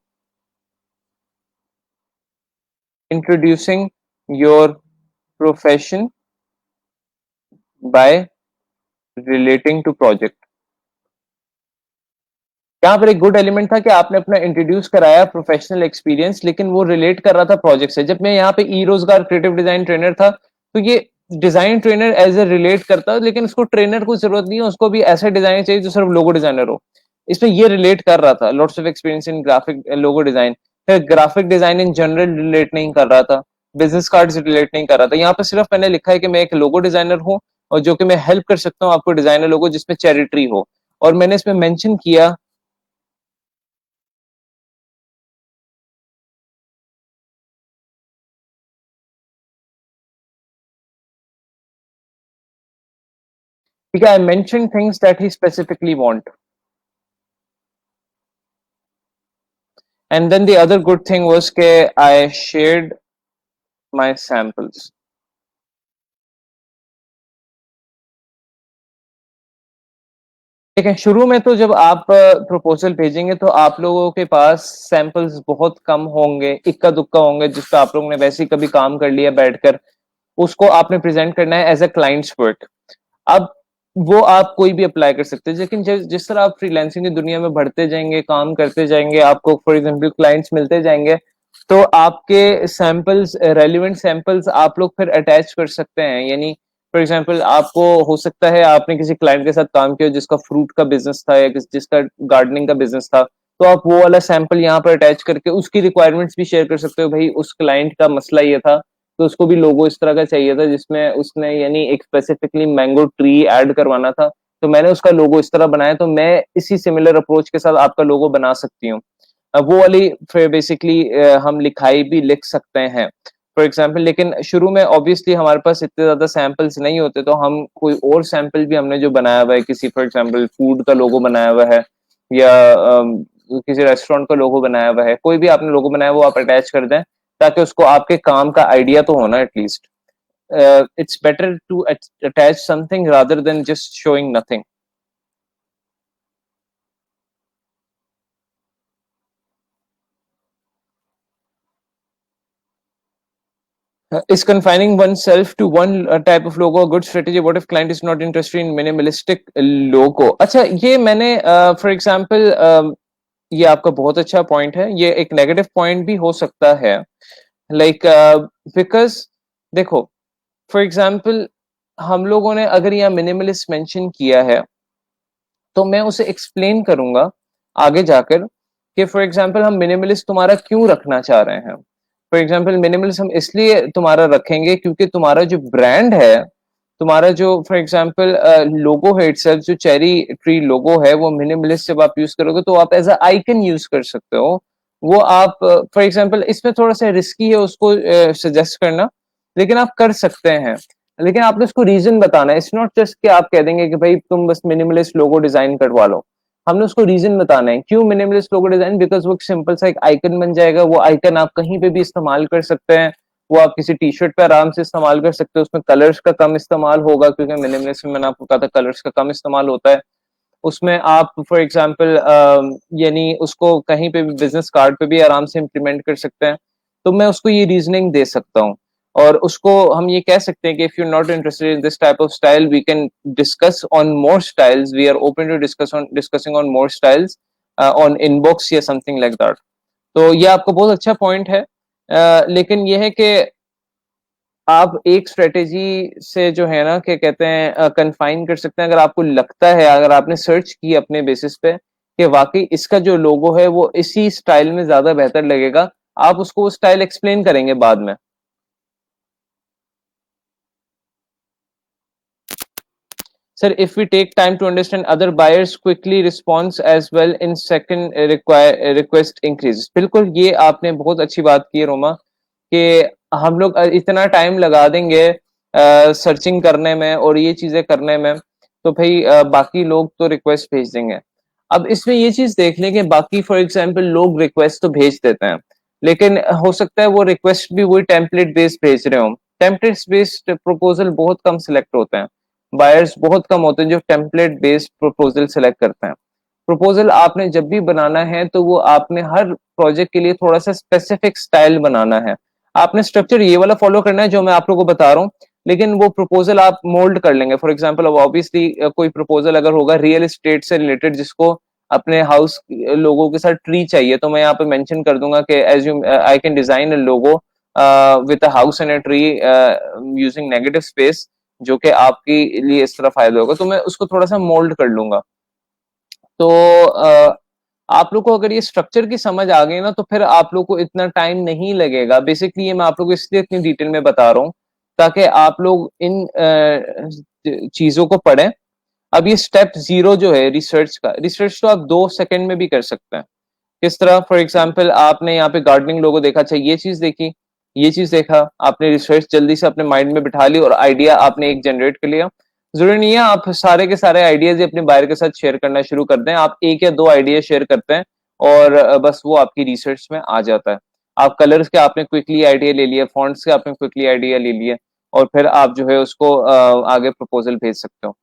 Introducing your profession by relating to project. यहाँ पर एक गुड एलिमेंट था कि आपने अपना इंट्रोड्यूस कराया प्रोफेशनल एक्सपीरियंस, लेकिन वो रिलेट कर रहा था प्रोजेक्ट से। जब मैं यहाँ पे ई रोजगार क्रिएटिव डिजाइन ट्रेनर था तो ये design trainer as a relate करता, लेकिन उसको ट्रेनर को जरूरत नहीं है, उसको भी ऐसा डिजाइनर चाहिए जो सिर्फ लोगो डिजाइनर हो। इसमें ये रिलेट कर रहा था, lots of experience in graphic logo design. फिर graphic design in general relate नहीं कर रहा था, बिजनेस कार्ड्स रिलेट नहीं कर रहा था। यहाँ पे सिर्फ मैंने लिखा है कि मैं एक लोगो डिजाइनर हूँ और जो कि मैं हेल्प कर सकता हूँ आपको डिजाइनर लोगो जिसमें चैरिटी हो। और मैंने इसमें मेंशन किया। ठीक है, I mentioned things that he specifically want. And then the other good thing was कि I shared my samples. ठीक है, शुरू में तो जब आप प्रपोजल भेजेंगे तो आप लोगों के पास सैंपल्स बहुत कम होंगे, इक्का दुक्का होंगे जिस पे आप लोगों ने वैसे ही कभी काम कर लिया बैठकर। उसको आपने प्रेजेंट करना है एज अ क्लाइंट्स वर्क। अब वो आप कोई भी अप्लाई कर सकते हैं, लेकिन जिस तरह आप फ्रीलांसिंग की दुनिया में बढ़ते जाएंगे, काम करते जाएंगे, आपको फॉर एग्जाम्पल क्लाइंट्स मिलते जाएंगे, तो आपके सैंपल्स, रेलिवेंट सैंपल्स आप लोग फिर अटैच कर सकते हैं। यानी फॉर एग्जाम्पल आपको हो सकता है आपने किसी क्लाइंट के साथ काम किया जिसका फ्रूट का बिजनेस था या जिसका गार्डनिंग का बिजनेस था, तो आप वो वाला सैंपल यहाँ पर अटैच करके उसकी रिक्वायरमेंट्स भी शेयर कर सकते हो। भाई उस क्लाइंट का मसला ये था तो उसको भी लोगो इस तरह का चाहिए था जिसमें उसने यानी एक स्पेसिफिकली मैंगो ट्री ऐड करवाना था, तो मैंने उसका लोगो इस तरह बनाया, तो मैं इसी सिमिलर अप्रोच के साथ आपका लोगो बना सकती हूँ। वो वाली फिर बेसिकली हम लिखाई भी लिख सकते हैं फॉर एग्जाम्पल। लेकिन शुरू में ऑब्वियसली हमारे पास इतने ज्यादा सैंपल्स नहीं होते, तो हम कोई और सैंपल भी हमने जो बनाया हुआ है, किसी फॉर एग्जाम्पल फूड का लोगो बनाया हुआ है या किसी रेस्टोरेंट का लोगो बनाया हुआ है, कोई भी आपने लोगो बनाया वो आप अटैच कर दें ताकि उसको आपके काम का आइडिया तो होना at least. It's better to attach something rather than just showing nothing. Is confining oneself to one type of logo a good strategy? What if client is not interested in minimalistic logo? अच्छा, ये मैंने for example ये आपका बहुत अच्छा point है, ये एक नेगेटिव पॉइंट भी हो सकता है। लाइक बिकॉज देखो, फॉर एग्जांपल हम लोगों ने अगर यहाँ मिनिमलिस्ट मेंशन किया है तो मैं उसे एक्सप्लेन करूंगा आगे जाकर कि फॉर एग्जांपल हम मिनिमलिस्ट तुम्हारा क्यों रखना चाह रहे हैं। फॉर एग्जांपल मिनिमलिस्ट हम इसलिए तुम्हारा रखेंगे क्योंकि तुम्हारा जो ब्रांड है, तुम्हारा जो फॉर एग्जांपल लोगो है इटसेल्फ, जो चेरी ट्री लोगो है, वो मिनिमलिस्ट जब आप यूज करोगे तो आप एज अ आइकन यूज कर सकते हो। वो आप फॉर एग्जांपल इसमें थोड़ा सा रिस्की है उसको सजेस्ट करना, लेकिन आप कर सकते हैं। लेकिन आपने उसको रीजन बताना है। इट्स नॉट जस्ट कि आप कह देंगे कि भाई तुम बस मिनिमलिस्ट लोगो डिजाइन करवा लो। हमने उसको रीजन बताना है क्यों मिनिमलिस्ट लोगो डिजाइन, बिकॉज वो सिंपल सा एक आइकन बन जाएगा। वो आइकन आप कहीं पे भी इस्तेमाल कर सकते हैं। वो आप किसी टी शर्ट पे आराम से इस्तेमाल कर सकते हो। उसमें कलर्स का कम इस्तेमाल होगा, क्योंकि मिनिमलिस्ट में मैंने आपको कहा था कलर्स का कम इस्तेमाल होता है। उसमें आप फॉर एग्जांपल यानी उसको कहीं पे भी बिजनेस कार्ड पे भी आराम से इम्प्लीमेंट कर सकते हैं। तो मैं उसको ये रीजनिंग दे सकता हूँ, और उसको हम ये कह सकते हैं कि if you not interested in this type of style we can discuss on more styles, we are open to discussing on more styles on inbox या समथिंग लाइक दैट। तो ये आपका बहुत अच्छा पॉइंट है। लेकिन ये है कि आप एक स्ट्रेटेजी से जो है ना क्या कहते हैं कन्फाइन कर सकते हैं। अगर आपको लगता है, अगर आपने सर्च की अपने बेसिस पे कि वाकई इसका जो लोगो है वो इसी स्टाइल में ज्यादा बेहतर लगेगा, आप उसको वो स्टाइल एक्सप्लेन करेंगे बाद में। Sir, if we take time to understand other buyers quickly response as well in second require request increases। बिल्कुल, ये आपने बहुत अच्छी बात की है रोमा, कि हम लोग इतना टाइम लगा देंगे सर्चिंग करने में और ये चीजें करने में, तो भाई बाकी लोग तो रिक्वेस्ट भेज देंगे। अब इसमें ये चीज देख लें कि बाकी फॉर एग्जांपल लोग रिक्वेस्ट तो भेज देते हैं, लेकिन हो सकता है वो रिक्वेस्ट भी वही टेम्पलेट बेस्ड भेज रहे हो। टेम्पलेट बेस्ड प्रोपोजल बहुत कम सिलेक्ट होते हैं, बायर्स बहुत कम होते हैं जो टेम्पलेट बेस्ड प्रपोजल सेलेक्ट करते हैं। प्रपोजल आपने जब भी बनाना है तो वो आपने हर प्रोजेक्ट के लिए थोड़ा सा स्पेसिफिक स्टाइल बनाना है। आपने स्ट्रक्चर ये वाला फॉलो करना है जो मैं आप लोगों को बता रहा हूँ, लेकिन वो प्रपोजल आप मोल्ड कर लेंगे। फॉर एग्जाम्पल अब ऑब्वियसली कोई प्रपोजल अगर होगा रियल एस्टेट से रिलेटेड, जिसको अपने हाउस लोगों के साथ ट्री चाहिए, तो मैं यहाँ पे मेंशन कर दूंगा कि as you I can design a logo with a house and a tree using negative space, जो कि आपके लिए इस तरह फायदा होगा। तो मैं उसको थोड़ा सा मोल्ड कर लूंगा। तो आप लोग को अगर ये स्ट्रक्चर की समझ आ गई ना, तो फिर आप लोग को इतना टाइम नहीं लगेगा। बेसिकली ये मैं आप लोग को इसलिए इतनी डिटेल में बता रहा हूँ ताकि आप लोग इन चीजों को पढ़ें। अब ये स्टेप 0 जो है रिसर्च का, रिसर्च तो आप 2 सेकंड में भी कर सकते हैं। किस तरह? फॉर एग्जाम्पल आपने यहाँ पे गार्डनिंग लोगो देखा, अच्छा ये चीज देखी, ये चीज देखा, आपने रिसर्च जल्दी से अपने माइंड में बिठा ली और आइडिया आपने एक जनरेट कर लिया। जरूरी नहीं है आप सारे के सारे आइडियाज अपने बायर के साथ शेयर करना शुरू कर दें। आप एक या दो आइडिया शेयर करते हैं और बस वो आपकी रिसर्च में आ जाता है। आप कलर्स के आपने क्विकली आइडिया ले लिया, फॉन्ट्स के आपने क्विकली आइडिया ले लिया, और फिर आप जो है उसको आगे प्रपोजल भेज सकते हो।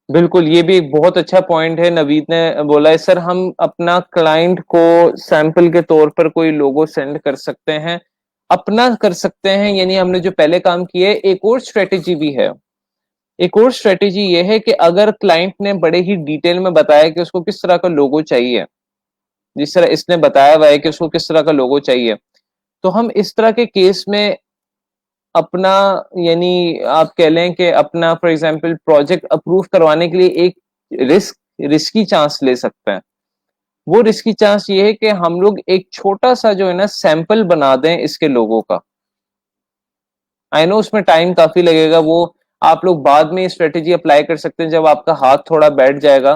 बिल्कुल, ये भी एक बहुत अच्छा पॉइंट है नवीद ने बोला है। सर हम अपना क्लाइंट को सैंपल के तौर पर कोई लोगो सेंड कर सकते हैं, अपना कर सकते हैं, यानी हमने जो पहले काम किया है। एक और स्ट्रेटेजी भी है। एक और स्ट्रेटेजी ये है कि अगर क्लाइंट ने बड़े ही डिटेल में बताया कि उसको किस तरह का लोगो चाहिए, जिस तरह इसने बताया हुआ है कि उसको किस तरह का लोगो चाहिए, तो हम इस तरह के केस में अपना, यानी आप कह लें कि अपना फॉर एग्जांपल प्रोजेक्ट अप्रूव करवाने के लिए एक रिस्की चांस ले सकते हैं। वो रिस्की चांस ये है कि हम लोग एक छोटा सा जो है ना सैंपल बना दें इसके लोगों का। आई नो उसमें टाइम काफी लगेगा, वो आप लोग बाद में स्ट्रेटेजी अप्लाई कर सकते हैं जब आपका हाथ थोड़ा बैठ जाएगा,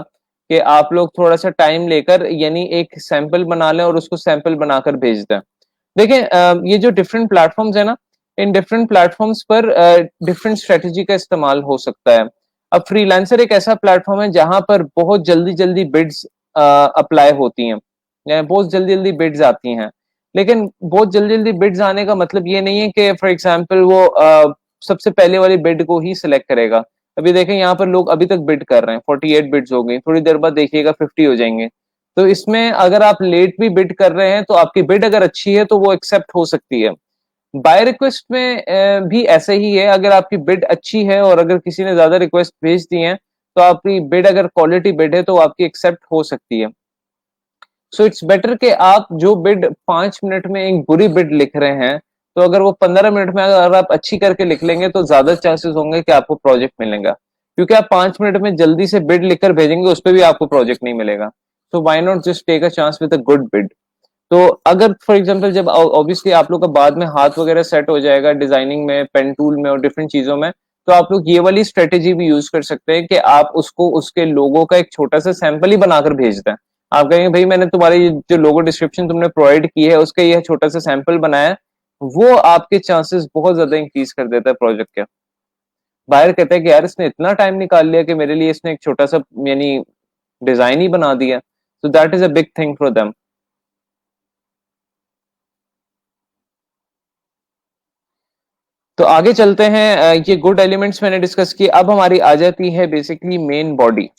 कि आप लोग थोड़ा सा टाइम लेकर यानी एक सैंपल बना लें और उसको सैंपल बनाकर भेज दें। देखिए ये जो डिफरेंट प्लेटफॉर्म्स है ना, इन डिफरेंट प्लेटफॉर्म्स पर डिफरेंट स्ट्रेटेजी का इस्तेमाल हो सकता है। अब फ्रीलांसर एक ऐसा प्लेटफॉर्म है जहां पर बहुत जल्दी जल्दी बिड्स अप्लाई होती हैं, बहुत जल्दी जल्दी बिड्स आती हैं। लेकिन बहुत जल्दी जल्दी बिड्स आने का मतलब ये नहीं है कि फॉर एग्जांपल वो सबसे पहले वाली बिड को ही सिलेक्ट करेगा। अभी देखें यहाँ पर लोग अभी तक बिड कर रहे हैं, 48 बिड्स हो गई, थोड़ी देर बाद देखिएगा 50 हो जाएंगे। तो इसमें अगर आप लेट भी बिड कर रहे हैं तो आपकी बिड अगर अच्छी है तो वो एक्सेप्ट हो सकती है। बाय रिक्वेस्ट में भी ऐसे ही है। अगर आपकी बिड अच्छी है और अगर किसी ने ज्यादा रिक्वेस्ट भेज दी है, तो आपकी बिड अगर क्वालिटी बिड है तो आपकी एक्सेप्ट हो सकती है। सो इट्स बेटर कि आप जो बिड 5 मिनट में एक बुरी बिड लिख रहे हैं, तो अगर वो 15 मिनट में अगर आप अच्छी करके लिख लेंगे तो ज्यादा चांसेस होंगे कि आपको प्रोजेक्ट मिलेगा। क्योंकि आप 5 मिनट में जल्दी से बिड लिखकर भेजेंगे उस पर भी आपको प्रोजेक्ट नहीं मिलेगा। So why not just take a chance with a good bid. तो अगर फॉर एग्जांपल जब ऑब्वियसली आप लोग का बाद में हाथ वगैरह सेट हो जाएगा डिजाइनिंग में, पेन टूल में और डिफरेंट चीजों में, तो आप लोग ये वाली स्ट्रेटेजी भी यूज कर सकते हैं कि आप उसको उसके लोगो का एक छोटा सा सैंपल ही बनाकर भेज दें। आप कहेंगे भाई मैंने तुम्हारी जो लोगो डिस्क्रिप्शन तुमने प्रोवाइड की है उसका यह छोटा सा सैंपल बनाया है, वो आपके चांसेस बहुत ज्यादा इंक्रीज कर देता है प्रोजेक्ट के। बाहर कहते हैं कि यार इसने इतना टाइम निकाल लिया कि मेरे लिए इसने एक छोटा सा यानी डिजाइन ही बना दिया, तो that is a big thing for them. तो आगे चलते हैं। ये गुड एलिमेंट्स मैंने डिस्कस की, अब हमारी आ जाती है basically main body.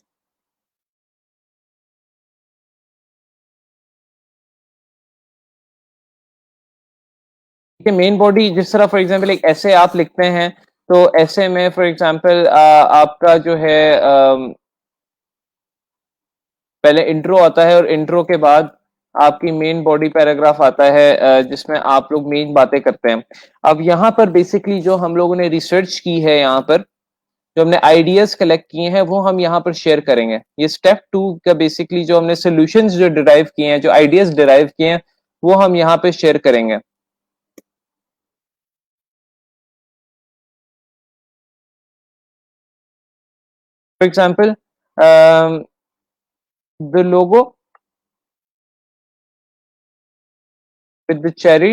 Main body जिस तरह फॉर एग्जांपल एक ऐसे आप लिखते हैं, तो ऐसे में फॉर एग्जांपल आपका जो है पहले इंट्रो आता है और इंट्रो के बाद आपकी मेन बॉडी पैराग्राफ आता है जिसमें आप लोग मेन बातें करते हैं। अब यहाँ पर बेसिकली जो हम लोगों ने रिसर्च की है, यहाँ पर जो हमने आइडियाज कलेक्ट किए हैं वो हम यहाँ पर शेयर करेंगे। ये स्टेप 2 का बेसिकली जो हमने सोल्यूशंस जो डिराइव किए हैं, जो आइडियाज डिराइव किए हैं, वो हम यहाँ पे शेयर करेंगे। For example the logo with the cherry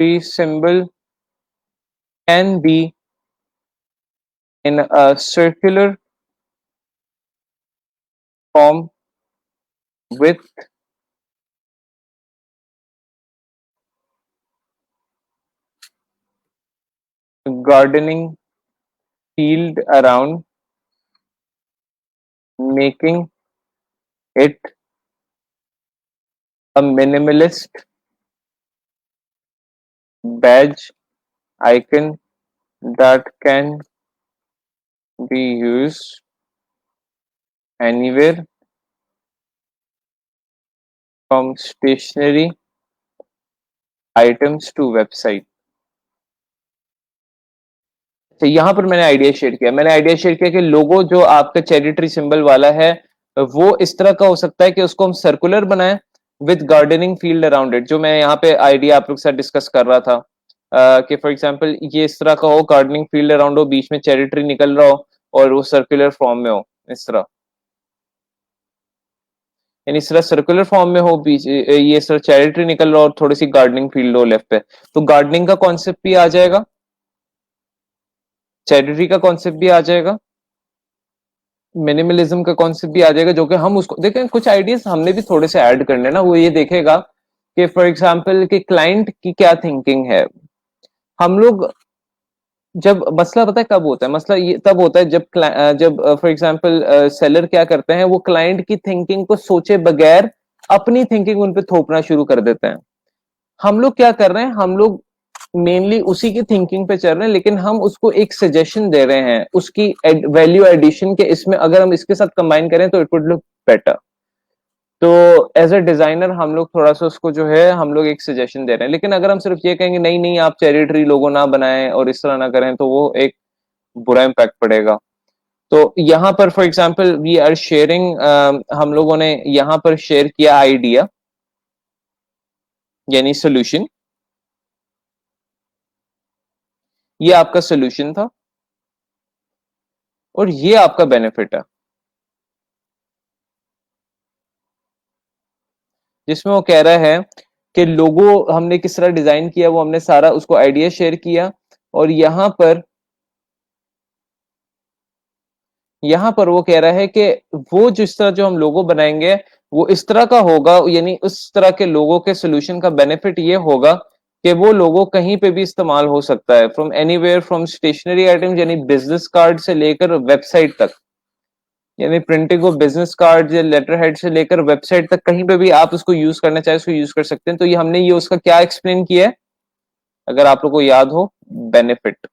tree symbol can be in a circular form with gardening field around, making it a minimalist badge icon that can be used anywhere from stationery items to website। तो यहाँ पर मैंने idea share किया कि लोगो जो आपका cherry tree symbol वाला है वो इस तरह का हो सकता है कि उसको हम सर्कुलर बनाएं with gardening field around it, जो मैं यहाँ पे आइडिया आप लोग के साथ डिस्कस कर रहा था कि फॉर एग्जांपल ये इस तरह का हो, गार्डनिंग फील्ड अराउंड हो, बीच में चेरी ट्री निकल रहा हो और वो सर्कुलर फॉर्म में हो, इस तरह, यानी इस तरह सर्कुलर फॉर्म में हो, बीच ये इस तरह चेरी ट्री निकल रहा हो और थोड़ी सी गार्डनिंग फील्ड हो लेफ्ट पे, तो गार्डनिंग का कॉन्सेप्ट भी आ जाएगा, चेरी ट्री का कॉन्सेप्ट भी आ जाएगा, मिनिमलिज्म का कॉन्सेप्ट भी आ जाएगा, जो कि हम उसको देखें कुछ आइडियाज हमने भी थोड़े से ऐड करने ना, वो ये देखेगा कि फॉर एग्जांपल कि क्लाइंट की क्या थिंकिंग है। हम लोग जब मसला पता है कब होता है, मसला ये तब होता है जब फॉर एग्जांपल सेलर क्या करते हैं, वो क्लाइंट की थिंकिंग को सोचे बगैर अपनी थिंकिंग उन पे थोपना शुरू कर देते हैं। हम लोग क्या कर रहे हैं, हम लोग मेनली उसी की थिंकिंग पे चल रहे हैं, लेकिन हम उसको एक सजेशन दे रहे हैं उसकी वैल्यू एडिशन के, इसमें अगर हम इसके साथ कंबाइन करें तो इट वुड लुक बेटर। तो एज अ डिजाइनर हम लोग थोड़ा सा उसको जो है हम लोग एक सजेशन दे रहे हैं, लेकिन अगर हम सिर्फ ये कहेंगे नहीं नहीं आप चेरी ट्री लोगो ना बनाएं और इस तरह ना करें, तो वो एक बुरा इम्पैक्ट पड़ेगा। तो यहाँ पर for example we are sharing, हम लोगों ने यहाँ पर शेयर किया आइडिया यानी सोल्यूशन, ये आपका सोल्यूशन था और ये आपका बेनिफिट है, जिसमें वो कह रहा है कि लोगो हमने किस तरह डिजाइन किया, वो हमने सारा उसको आइडिया शेयर किया। और यहाँ पर वो कह रहा है कि वो जिस तरह जो हम लोगो बनाएंगे वो इस तरह का होगा, यानी उस तरह के लोगों के सोल्यूशन का बेनिफिट ये होगा कि वो लोगो कहीं पे भी इस्तेमाल हो सकता है, from anywhere, from stationery items यानी बिजनेस कार्ड से लेकर वेबसाइट तक, यानी प्रिंटिंग ऑफ बिजनेस कार्ड या लेटर हेड से लेकर वेबसाइट तक, कहीं पे भी आप उसको यूज करना चाहे उसको यूज कर सकते हैं। तो ये हमने ये उसका क्या एक्सप्लेन किया है, अगर आप लोग को याद हो, बेनिफिट।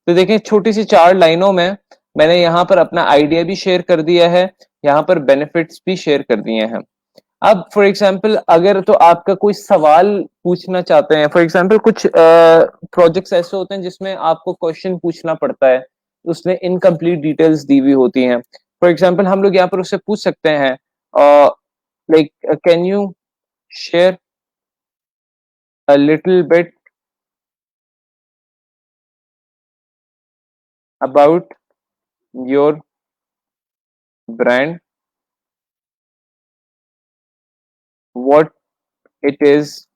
तो देखें छोटी सी 4 लाइनों में मैंने यहाँ पर अपना आइडिया भी शेयर कर दिया है, यहाँ पर बेनिफिट्स भी शेयर कर दिए हैं। अब फॉर एग्जांपल अगर तो आपका कोई सवाल पूछना चाहते हैं, फॉर एग्जांपल कुछ प्रोजेक्ट्स ऐसे होते हैं जिसमें आपको क्वेश्चन पूछना पड़ता है, उसने इनकम्प्लीट डिटेल्स दी हुई होती हैं। फॉर एग्जांपल हम लोग यहाँ पर उससे पूछ सकते हैं like can you share a little bit about your brand, what it is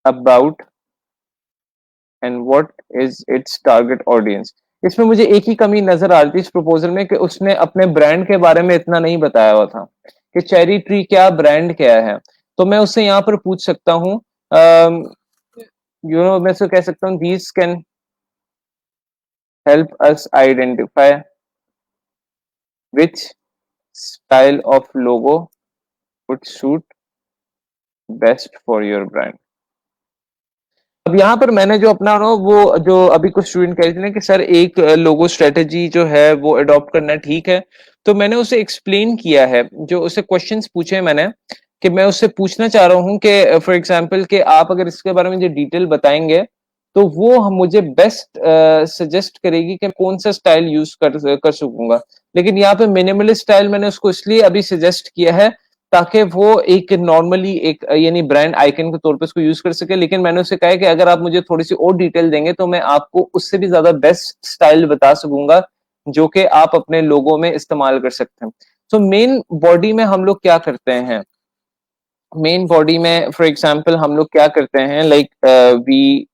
about and what is its target audience. इसमें मुझे एक ही कमी नजर आ रही थी इस प्रपोजल में कि उसने अपने ब्रांड के बारे में इतना नहीं बताया हुआ था कि चेरी ट्री क्या ब्रांड क्या है। तो मैं उससे यहाँ पर पूछ सकता हूँ, मैं उसको कह सकता हूँ these can help us identify which style of logo would suit best for your brand. अब यहाँ पर मैंने जो अपना ना वो जो अभी कुछ स्टूडेंट कह रहे थे ना कि सर एक लोगो स्ट्रेटेजी जो है वो अडॉप्ट करना ठीक है, तो मैंने उसे एक्सप्लेन किया है, जो उसे क्वेश्चंस पूछे मैंने कि मैं उससे पूछना चाह रहा हूँ कि फॉर एग्जांपल कि आप अगर इसके बारे में जो डिटेल बताएंगे तो वो मुझे बेस्ट सजेस्ट करेगी कि कौन सा स्टाइल यूज कर सकूंगा। लेकिन यहाँ पे मिनिमलिस्ट स्टाइल मैंने उसको इसलिए अभी सजेस्ट किया है ताकि वो एक नॉर्मली एक यानी ब्रांड आइकन के तौर पे उसको यूज कर सके। लेकिन मैंने उसे कहा है कि अगर आप मुझे थोड़ी सी और डिटेल देंगे तो मैं आपको उससे भी ज्यादा बेस्ट स्टाइल बता सकूंगा जो कि आप अपने लोगों में इस्तेमाल कर सकते हैं। तो मेन बॉडी में हम लोग क्या करते हैं, मेन बॉडी में फॉर एग्जांपल हम लोग क्या करते हैं, like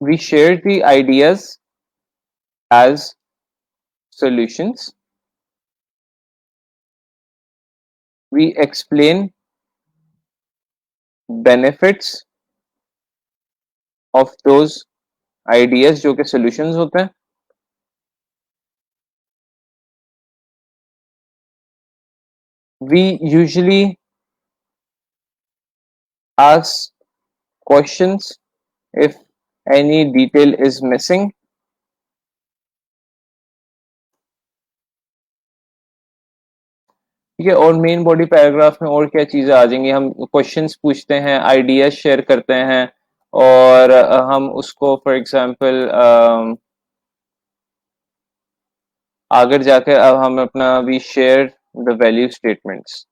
we share the ideas as solutions, we explain benefits of those ideas जो कि solutions होते हैं, we usually ask questions if any detail is missing, ठीक है। और मेन बॉडी पैराग्राफ में और क्या चीजें आ जाएंगी, हम क्वेश्चंस पूछते हैं, आइडियाज शेयर करते हैं और हम उसको फॉर एग्जांपल आगे जाकर अब हम अपना we share the value statements.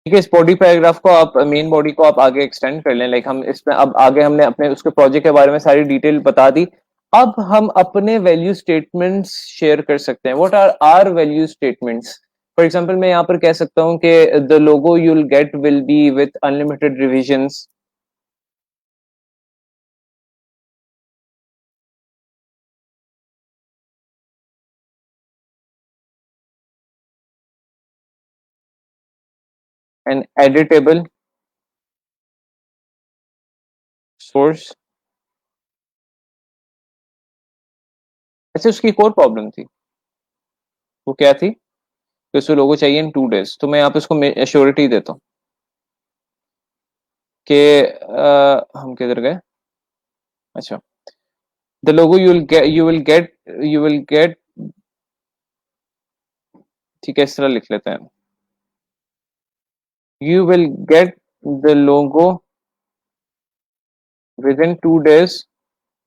ठीक है, इस बॉडी पैराग्राफ को आप मेन बॉडी को आप आगे एक्सटेंड कर लें, लाइक हम इसमें अब आगे हमने अपने उसके प्रोजेक्ट के बारे में सारी डिटेल बता दी। अब हम अपने वैल्यू स्टेटमेंट्स शेयर कर सकते हैं। What are our value statements? For example मैं यहाँ पर कह सकता हूँ कि the logo you will get will be with unlimited revisions, an editable source. ऐसे उसकी एक और प्रॉब्लम थी, वो क्या थी कि उसको लोगो चाहिए इन 2 days। तो मैं यहाँ पे उसको एश्योरिटी देता हूँ कि हम किधर गए, अच्छा, the logo you will gate, ठीक है इस तरह लिख लेते हैं, you will get the logo with in 2 days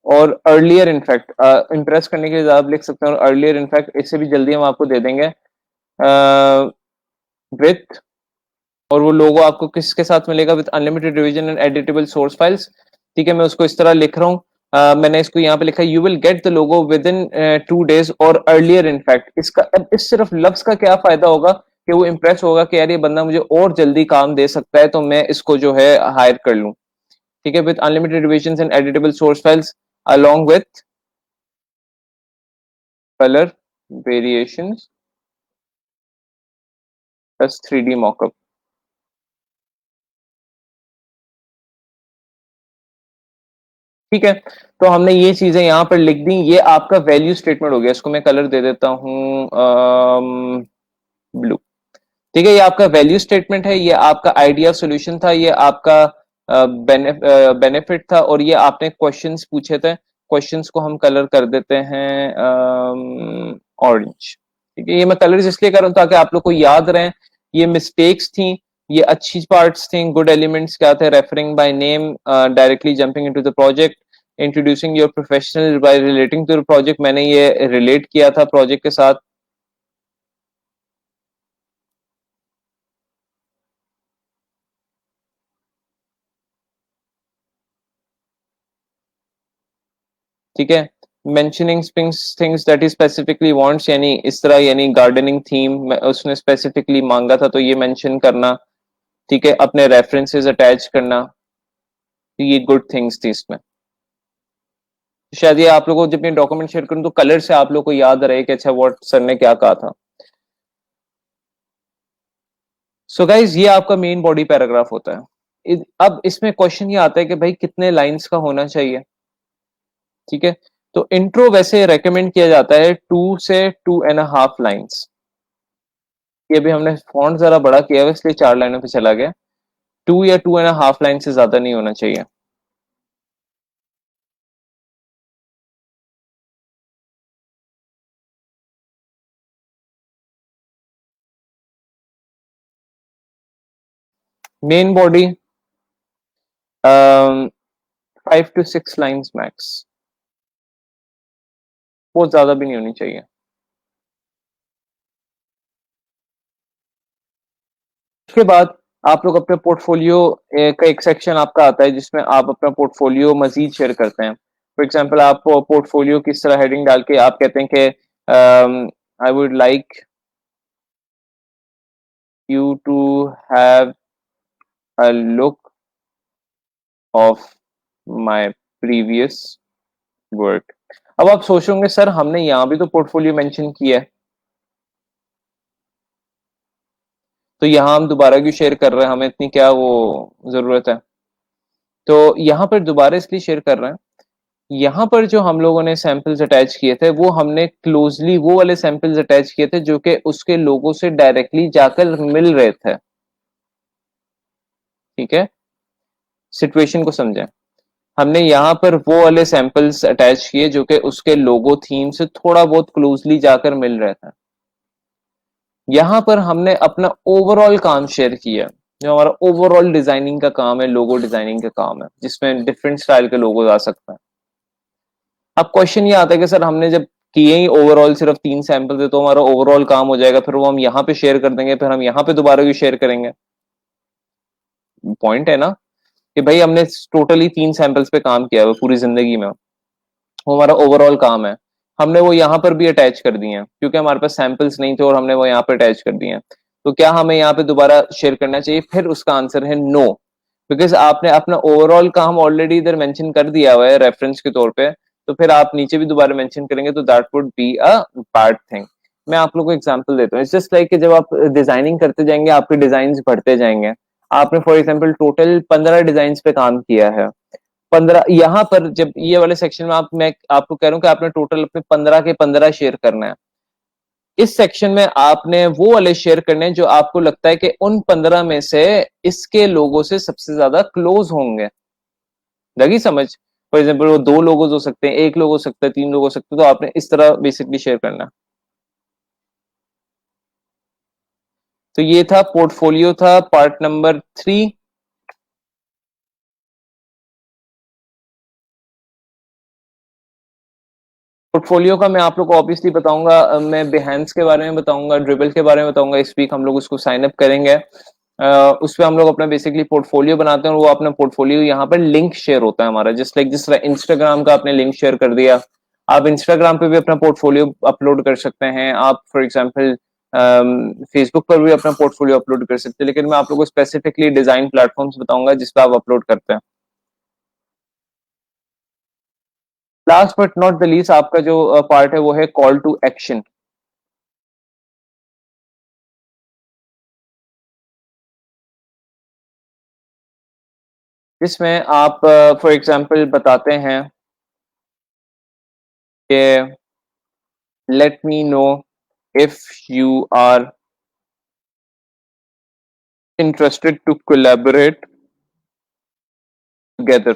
और अर्लियर इनफैक्ट, इम्प्रेस करने के लिए आप लिख सकते हैं, और अर्लियर इनफैक्ट इससे भी जल्दी हम आपको दे देंगे विथ, और वो लोगो आपको किसके साथ मिलेगा, with unlimited revision and editable source files. ठीक है, मैं उसको इस तरह लिख रहा हूँ, मैंने इसको यहाँ पे लिखा you will get the logo with in 2 days और अर्लियर इनफैक्ट। इसका अब इस सिर्फ लफ्ज का क्या फायदा होगा कि वो इम्प्रेस होगा कि यार ये बंदा मुझे और जल्दी काम दे सकता है, तो मैं इसको जो है हायर कर लूँ। ठीक है, with unlimited revision and editable source files along with color variations plus 3D mockup। ठीक है, तो हमने ये चीजें यहाँ पर लिख दी, ये आपका वैल्यू स्टेटमेंट हो गया। इसको मैं कलर दे देता हूँ ब्लू। ठीक है, ये आपका वैल्यू स्टेटमेंट है, ये आपका आइडिया सॉल्यूशन था, ये आपका बेनिफिट था, और ये आपने क्वेश्चंस पूछे थे। क्वेश्चंस को हम कलर कर देते हैं ऑरेंज। ठीक है, ये मैं कलर इसलिए कर रहा हूँ ताकि आप लोग को याद रहे, ये मिस्टेक्स थी, ये अच्छी पार्ट्स थी। गुड एलिमेंट्स क्या थे, referring by name, directly jumping into the project, introducing your professional by relating to the project, मैंने ये रिलेट किया था प्रोजेक्ट के साथ। ठीक है, mentioning things that he specifically wants, यानी इस तरह, यानी गार्डनिंग थीम उसने स्पेसिफिकली मांगा था तो ये मेंशन करना, ठीक है, अपने रेफरेंसेस अटैच करना, तो ये गुड थिंग्स थी इसमें। शायद ये आप लोगों को जब मैं डॉक्यूमेंट शेयर करूं तो कलर से आप लोगों को याद रहे कि अच्छा व्हाट सर ने क्या कहा था। सो गाइज ये आपका मेन बॉडी पैराग्राफ होता है। अब इसमें क्वेश्चन ये आता है कि भाई कितने लाइंस का होना चाहिए, ठीक है। तो इंट्रो वैसे रेकमेंड किया जाता है 2 से 2.5 लाइंस। ये भी हमने फॉन्ट जरा बड़ा किया है इसलिए 4 लाइनों पे चला गया। 2 या 2.5 लाइन से ज्यादा नहीं होना चाहिए। Main body 5 to 6 lines max, बहुत ज्यादा भी नहीं होनी चाहिए। उसके बाद आप लोग अपने पोर्टफोलियो का एक सेक्शन आपका आता है जिसमें आप अपना पोर्टफोलियो मजीद शेयर करते हैं। फॉर एग्जांपल आप पोर्टफोलियो किस तरह हेडिंग डाल के आप कहते हैं कि I would like you to have a look of my previous work. अब आप सोचोगे सर हमने यहाँ भी तो पोर्टफोलियो मेंशन किया है, तो यहाँ हम दोबारा क्यों शेयर कर रहे हैं, हमें इतनी क्या वो जरूरत है। तो यहाँ पर दोबारा इसलिए शेयर कर रहे हैं, यहाँ पर जो हम लोगों ने सैंपल्स अटैच किए थे वो हमने क्लोजली वो वाले सैंपल्स अटैच किए थे जो कि उसके लोगों से डायरेक्टली जाकर मिल रहे थे, ठीक है। सिचुएशन को समझें, हमने यहाँ पर वो वाले सैंपल्स अटैच किए जो कि उसके लोगो थीम से थोड़ा बहुत क्लोजली जाकर मिल रहे थे। यहाँ पर हमने अपना ओवरऑल काम शेयर किया, जो हमारा ओवरऑल डिजाइनिंग का काम है, लोगो डिजाइनिंग का काम है, जिसमें डिफरेंट स्टाइल के लोगो आ सकते हैं। अब क्वेश्चन ये आता है कि सर हमने जब किए ही ओवरऑल सिर्फ 3 सैंपल थे तो हमारा ओवरऑल काम हो जाएगा, फिर वो हम यहाँ पे शेयर कर देंगे, फिर हम यहाँ पे दोबारा भी शेयर करेंगे। पॉइंट है ना कि भाई हमने टोटली 3 सैंपल्स पे काम किया है पूरी जिंदगी में, वो हमारा ओवरऑल काम है, हमने वो यहाँ पर भी अटैच कर दिए हैं क्योंकि हमारे पास सैंपल्स नहीं थे और हमने वो यहाँ पे अटैच कर दिए हैं। तो क्या हमें यहाँ पे दोबारा शेयर करना चाहिए? फिर उसका आंसर है नो, बिकॉज आपने अपना ओवरऑल काम ऑलरेडी इधर मेंशन कर दिया हुआ है रेफरेंस के तौर पे, तो फिर आप नीचे भी दोबारा मेंशन करेंगे तो that would be a bad thing. मैं आप लोगों को एग्जांपल देता हूँ, इट्स जस्ट लाइक कि जब आप डिजाइनिंग करते जाएंगे आपके डिजाइन बढ़ते जाएंगे। आपने फॉर एग्जाम्पल टोटल 15 डिजाइन पे काम किया है, 15 यहाँ पर जब ये वाले सेक्शन में मैं आपको कह रहा हूँ कि आपने टोटल अपने 15 के 15 शेयर करना है। इस सेक्शन में आपने वो वाले शेयर करने हैं जो आपको लगता है कि उन 15 में से इसके लोगों से सबसे ज्यादा क्लोज होंगे। लगी समझ? फॉर एग्जाम्पल वो 2 लोगों हो सकते हैं, 1 लोग हो सकता है, 3 लोग हो सकते हैं, तो आपने इस तरह बेसिकली शेयर करना है। तो ये था पोर्टफोलियो, था पार्ट नंबर 3। पोर्टफोलियो का मैं आप लोग को ऑब्वियसली बताऊंगा, मैं बिहेंस के बारे में बताऊंगा, ड्रिबल के बारे में बताऊंगा। इस वीक हम लोग उसको साइन अप करेंगे। उस पर हम लोग अपना बेसिकली पोर्टफोलियो बनाते हैं और वो अपना पोर्टफोलियो यहाँ पर लिंक शेयर होता है हमारा, जस्ट लाइक जिस तरह इंस्टाग्राम का आपने लिंक शेयर कर दिया, आप इंस्टाग्राम पे भी अपना पोर्टफोलियो अपलोड कर सकते हैं। आप फॉर एग्जाम्पल फेसबुक पर भी अपना पोर्टफोलियो अपलोड कर सकते हैं, लेकिन मैं आप लोग को स्पेसिफिकली डिजाइन प्लेटफॉर्म्स बताऊंगा जिस पर आप अपलोड करते हैं। Last but not the least आपका जो पार्ट है वो है कॉल टू एक्शन, जिसमें आप फॉर एग्जाम्पल बताते हैं कि let me know if you are interested to collaborate together.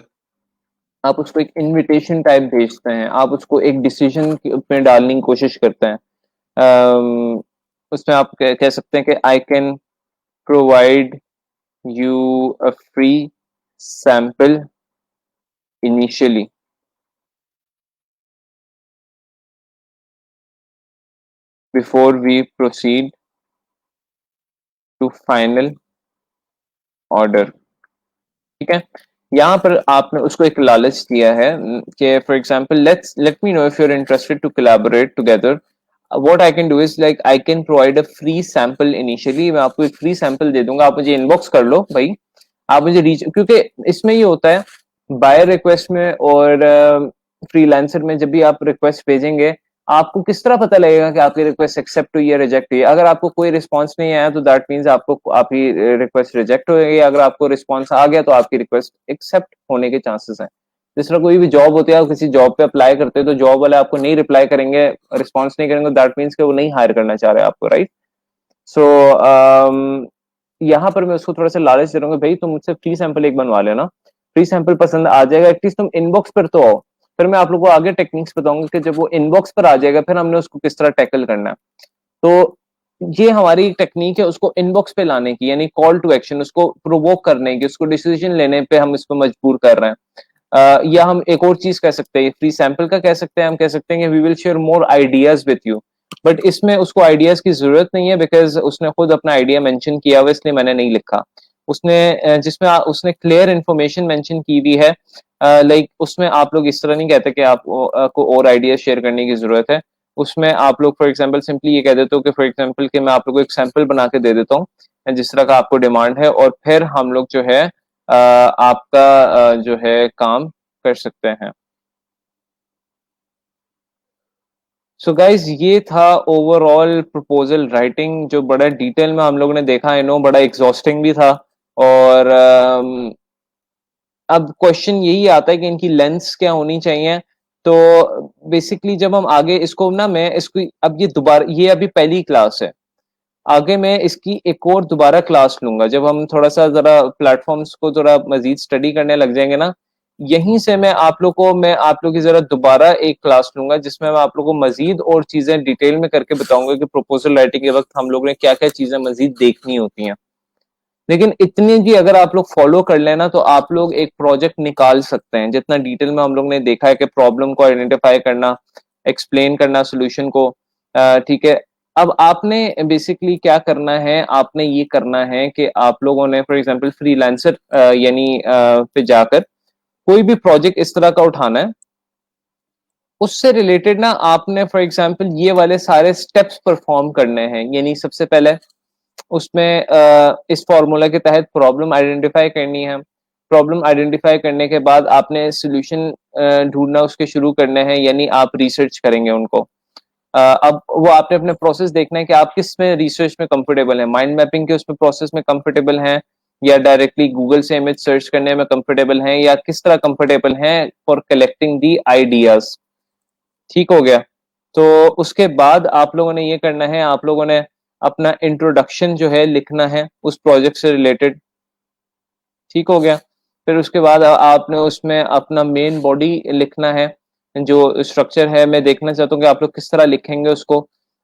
आप उसको एक इनविटेशन टाइप भेजते हैं, आप उसको एक डिसीजन में डालने की कोशिश करते हैं। उसमें आप कह सकते हैं कि I can provide you a free sample initially before we proceed to final order. ठीक है, यहाँ पर आपने उसको एक लालच दिया है कि for example let me know if you are interested to collaborate together, what I can do is like I can provide a free sample initially. मैं आपको एक फ्री सैंपल दे दूंगा, आप मुझे इनबॉक्स कर लो भाई, आप मुझे रीच, क्योंकि इसमें ये होता है बायर रिक्वेस्ट में और फ्रीलांसर में, जब भी आप रिक्वेस्ट भेजेंगे आपको किस तरह पता लगेगा कि आपकी रिक्वेस्ट एक्सेप्ट हुई है रिजेक्ट हुई है? अगर आपको कोई रिस्पांस नहीं आया तो दैट मींस आपको आपकी रिक्वेस्ट रिजेक्ट हो गई, अगर आपको रिस्पांस आ गया तो आपकी रिक्वेस्ट एक्सेप्ट होने के चांसेस हैं। जिस तरह कोई भी जॉब होती है, आप किसी जॉब पे अप्लाई करते हो तो जॉब वाले आपको नहीं रिप्लाई करेंगे, रिस्पॉन्स नहीं करेंगे, दैट मीन्स कि वो नहीं हायर करना चाह रहे आपको, राइट? सो यहाँ पर मैं उसको थोड़ा सा लालच दे रहा हूँ, भाई तुम मुझसे फ्री सैंपल एक बनवा लेना, फ्री सैंपल पसंद आ जाएगा, एटलीस्ट तुम इनबॉक्स पर तो आओ, फिर मैं आप लोगों को आगे टेक्निक्स बताऊंगा कि जब वो इनबॉक्स पर आ जाएगा फिर हमने उसको किस तरह टैकल करना है। तो ये हमारी टेक्निक है उसको इनबॉक्स पे लाने की, यानी कॉल टू एक्शन, उसको प्रोवोक करने की, उसको डिसीजन लेने पे हम इसको मजबूर कर रहे हैं। या हम एक और चीज कह सकते हैं, फ्री सैंपल का कह सकते हैं, हम कह सकते हैं कि we will share more ideas with you, but इसमें उसको आइडियाज की जरूरत नहीं है बिकॉज उसने खुद अपना आइडिया मेंशन किया हुआ, इसलिए मैंने नहीं लिखा। उसने जिसमें उसने क्लियर इन्फॉर्मेशन मेंशन की हुई है, लाइक उसमें आप लोग इस तरह नहीं कहते कि आपको और आइडिया शेयर करने की जरूरत है। उसमें आप लोग फॉर एग्जांपल सिंपली ये कह देते हो कि फॉर एग्जांपल कि मैं आप लोगों को एक सैंपल बना के दे देता हूँ जिस तरह का आपको डिमांड है, और फिर हम लोग जो है आपका जो है काम कर सकते हैं। सो गाइज ये था ओवरऑल प्रपोजल राइटिंग, जो बड़ा डिटेल में हम लोगों ने देखा, आई नो बड़ा एग्जॉस्टिंग भी था। और अब क्वेश्चन यही आता है कि इनकी लेंथ्स क्या होनी चाहिए। तो बेसिकली जब हम आगे इसको ना, मैं इसको अब ये दोबारा, ये अभी पहली क्लास है, आगे मैं इसकी एक और दोबारा क्लास लूंगा जब हम थोड़ा सा जरा प्लेटफॉर्म्स को थोड़ा मजीद स्टडी करने लग जाएंगे ना, यहीं से मैं आप लोग की जरा दोबारा एक क्लास लूंगा जिसमें मैं आप लोगों को मजीद और चीजें डिटेल में करके बताऊंगा कि प्रपोजल राइटिंग के वक्त हम लोग ने क्या क्या चीजें मजीद देखनी होती हैं। लेकिन इतनी भी अगर आप लोग फॉलो कर लेना तो आप लोग एक प्रोजेक्ट निकाल सकते हैं, जितना डिटेल में हम लोग ने देखा है कि प्रॉब्लम को आइडेंटिफाई करना, एक्सप्लेन करना सोल्यूशन को, ठीक है। अब आपने बेसिकली क्या करना है, आपने ये करना है कि आप लोगों ने फॉर एग्जांपल फ्रीलांसर यानी पे जाकर कोई भी प्रोजेक्ट इस तरह का उठाना है, उससे रिलेटेड ना आपने फॉर एग्जांपल ये वाले सारे स्टेप्स परफॉर्म करने हैं। यानी सबसे पहले उसमें इस फॉर्मूला के तहत प्रॉब्लम आइडेंटिफाई करनी है, प्रॉब्लम आइडेंटिफाई करने के बाद आपने सोल्यूशन ढूंढना उसके शुरू करने हैं, यानी आप रिसर्च करेंगे उनको। अब वो आपने अपने प्रोसेस देखना है कि आप किस में रिसर्च में कंफर्टेबल हैं, माइंड मैपिंग के उसमें प्रोसेस में कंफर्टेबल हैं, या डायरेक्टली गूगल से इमेज सर्च करने में कंफर्टेबल हैं, या किस तरह कंफर्टेबल हैं फॉर कलेक्टिंग दी आइडियाज। ठीक हो गया। तो उसके बाद आप लोगों ने ये करना है, आप लोगों ने अपना इंट्रोडक्शन जो है लिखना है उस प्रोजेक्ट से रिलेटेड। ठीक हो गया। फिर उसके बाद आपने उसमें अपना मेन बॉडी लिखना है, जो स्ट्रक्चर है। मैं देखना चाहता हूँ कि आप लोग किस तरह लिखेंगे उसको।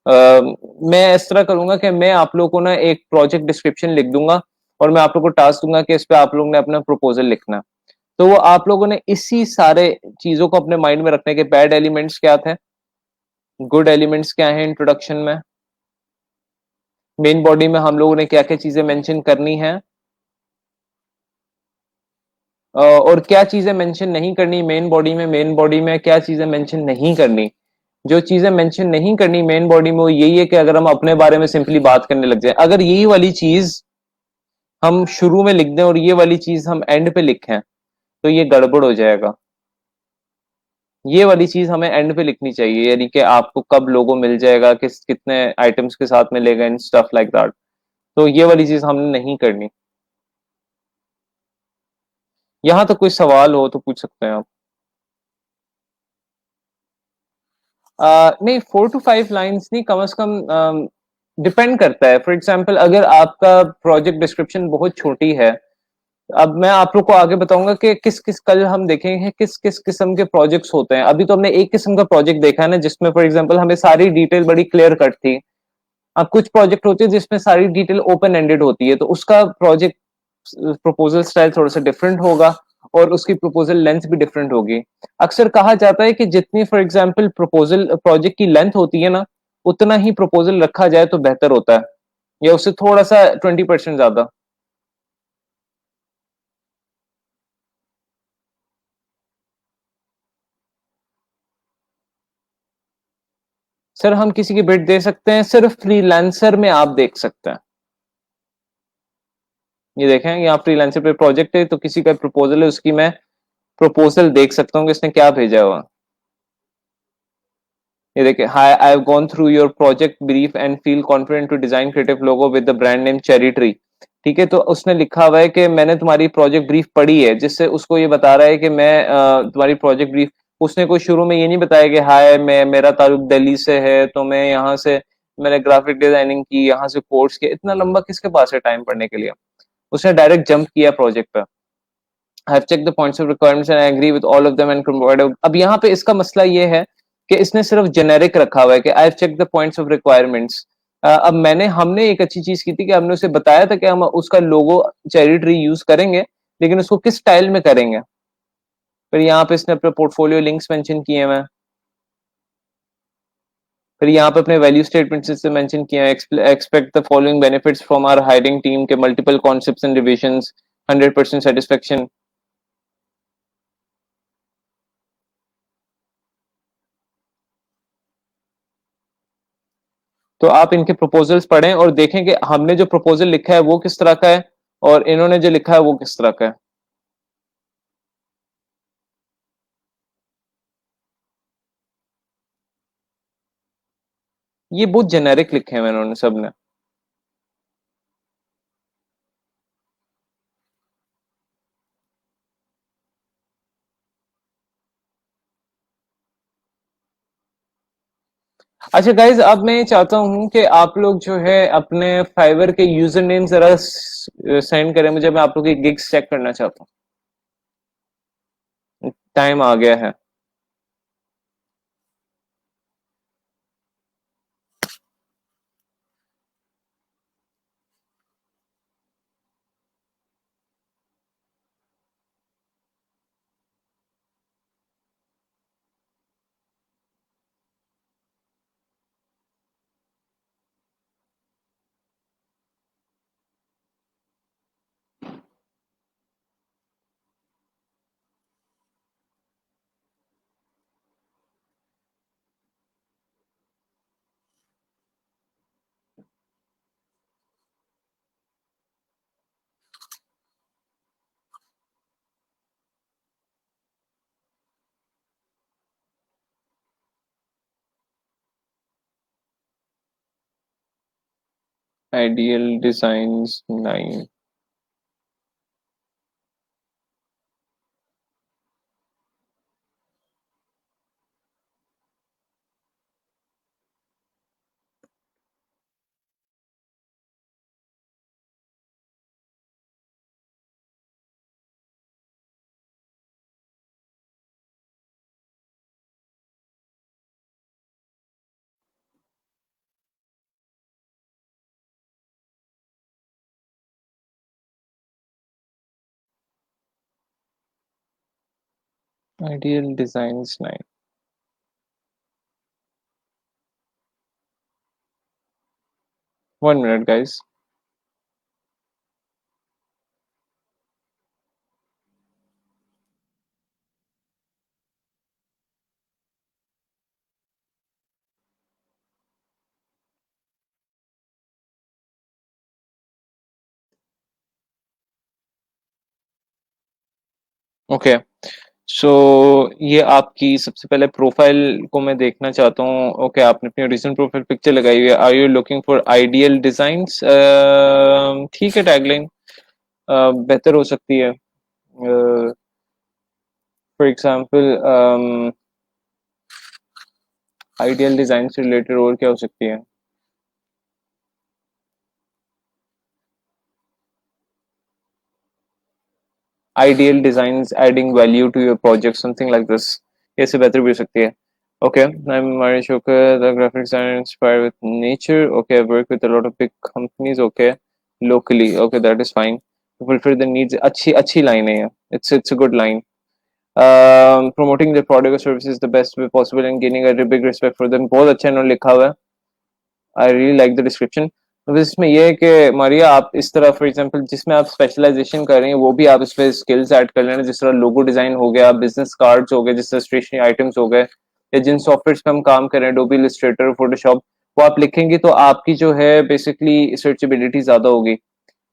मैं इस तरह करूंगा कि मैं आप लोगों को ना एक प्रोजेक्ट डिस्क्रिप्शन लिख दूंगा और मैं आप लोग को टास्क दूंगा कि इस पे आप लोगों ने अपना प्रपोजल लिखना। तो वो आप लोगों ने इसी सारे चीजों को अपने माइंड में रखने के, बैड एलिमेंट्स क्या थे, गुड एलिमेंट्स क्या है इंट्रोडक्शन में, मेन बॉडी में हम लोगों ने क्या क्या चीजें मेंशन करनी है, और क्या चीजें मेंशन नहीं करनी मेन बॉडी में, मेन बॉडी में क्या चीजें मेंशन नहीं करनी। जो चीजें मेंशन नहीं करनी मेन बॉडी में वो यही है कि अगर हम अपने बारे में सिंपली बात करने लग जाए, अगर यही वाली चीज हम शुरू में लिख दें और ये वाली चीज हम एंड पे लिखें तो ये गड़बड़ हो जाएगा। ये वाली चीज हमें एंड पे लिखनी चाहिए, यानी कि आपको कब लोगो मिल जाएगा, किस कितने आइटम्स के साथ मिलेगा, इन स्टफ लाइक दैट। तो ये वाली चीज हमने नहीं करनी। यहाँ तो कोई सवाल हो तो पूछ सकते हैं आप। नहीं, 4 to 5 लाइंस नहीं, कम से कम डिपेंड करता है। फॉर एग्जाम्पल अगर आपका प्रोजेक्ट डिस्क्रिप्शन बहुत छोटी है, अब मैं आप लोग को आगे बताऊंगा कि किस किस, कल हम देखेंगे किस किस किस्म के प्रोजेक्ट्स होते हैं। अभी तो हमने एक किस्म का प्रोजेक्ट देखा है ना जिसमें फॉर एग्जांपल हमें सारी डिटेल बड़ी क्लियर कट थी। अब कुछ प्रोजेक्ट होते हैं जिसमें सारी डिटेल ओपन एंडेड होती है, तो उसका प्रोजेक्ट प्रपोजल स्टाइल थोड़ा सा डिफरेंट होगा और उसकी प्रपोजल लेंथ भी डिफरेंट होगी। अक्सर कहा जाता है कि जितनी फॉर एग्जांपल प्रपोजल प्रोजेक्ट की लेंथ होती है ना, उतना ही प्रपोजल रखा जाए तो बेहतर होता है, या उससे थोड़ा सा 20% ज्यादा। सर हम किसी की बिड दे सकते हैं, सिर्फ फ्रीलांसर में आप देख सकते हैं। ये देखें, यहाँ फ्रीलांसर पे प्रोजेक्ट है, तो किसी का प्रपोजल है, उसकी मैं प्रपोजल देख सकता हूँ कि इसने क्या भेजा हुआ। ये देखिए, hi I have gone through your project brief and feel confident to design creative logo with the brand name cherry tree. ठीक है, तो उसने लिखा हुआ है कि मैंने तुम्हारी प्रोजेक्ट ब्रीफ पढ़ी है, जिससे उसको ये बता रहा है कि मैं तुम्हारी प्रोजेक्ट ब्रीफ, उसने कोई शुरू में ये नहीं बताया कि हाय मैं, मेरा ताल्लुक दिल्ली से है, तो मैं यहाँ से, मैंने ग्राफिक डिजाइनिंग की, यहाँ से कोर्स किया। इतना लंबा किसके पास है टाइम पढ़ने के लिए? उसने डायरेक्ट जंप किया प्रोजेक्ट पे। I have checked the points of requirements and I agree with all of them and provided। अब यहाँ पे इसका मसला ये है कि इसने सिर्फ जेनेरिक रखा हुआ है कि I have checked the points of requirements। अब हमने एक अच्छी चीज की थी कि हमने उसे बताया था कि हम उसका लोगो चेरी ट्री यूज करेंगे, लेकिन उसको किस स्टाइल में करेंगे। फिर यहाँ पे इसने अपने पोर्टफोलियो लिंक्स मेंशन किए हुए हैं। फिर यहाँ पे अपने वैल्यू स्टेटमेंट्स से मेंशन किया है, expect the following benefits from our hiring team के multiple concepts and revisions, 100% satisfaction. तो आप इनके प्रपोजल्स पढ़ें और देखें कि हमने जो प्रपोजल लिखा है वो किस तरह का है और इन्होंने जो लिखा है वो किस तरह का है। ये बहुत जेनेरिक लिखे हैं इन्होंने सब ने। अच्छा गाइज, अब मैं चाहता हूं कि आप लोग जो है अपने फाइवर के यूजर नेम जरा सेंड करें मुझे, मैं आप लोग की गिग्स चेक करना चाहता हूँ। टाइम आ गया है। Ideal design 9। Ideal design 9। 1 minute guys. Okay, so ये आपकी सबसे पहले प्रोफाइल को मैं देखना चाहता हूँ। ओके, आपने अपनी रीसेंट प्रोफाइल पिक्चर लगाई हुई है। Are you looking for ideal designs? ठीक है, टैगलाइन बेहतर हो सकती है। फॉर एग्जांपल आइडियल डिजाइन से रिलेटेड और क्या हो सकती है? Ideal designs adding value to your project, something like this. ऐसे बेहतर भी हो सकती है। Okay, I'm Mario Shoka, the graphic designer inspired with nature. Okay, I work with a lot of big companies. Okay, locally. Okay, that is fine. To fulfill the needs. अच्छी अच्छी line है ये. It's a good line. Promoting the product or service is the best way possible and gaining a big respect for them. बहुत अच्छा इन्होंने लिखा हुआ है। I really like the description. तो इसमें ये है कि मारिया, आप इस तरह फॉर एग्जांपल जिसमें आप स्पेशलाइजेशन कर रहे हैं वो भी आप इस पे स्किल्स ऐड कर लेना। जिस तरह लोगो डिजाइन हो गया, बिजनेस कार्ड्स हो गए, जिस तरह स्टेशनरी आइटम्स हो गए, या जिन सॉफ्टवेयर पे हम काम कर रहे हैं, एडोबी इलस्ट्रेटर, फोटोशॉप, वो आप लिखेंगे तो आपकी जो है बेसिकली सर्चेबिलिटी ज्यादा होगी।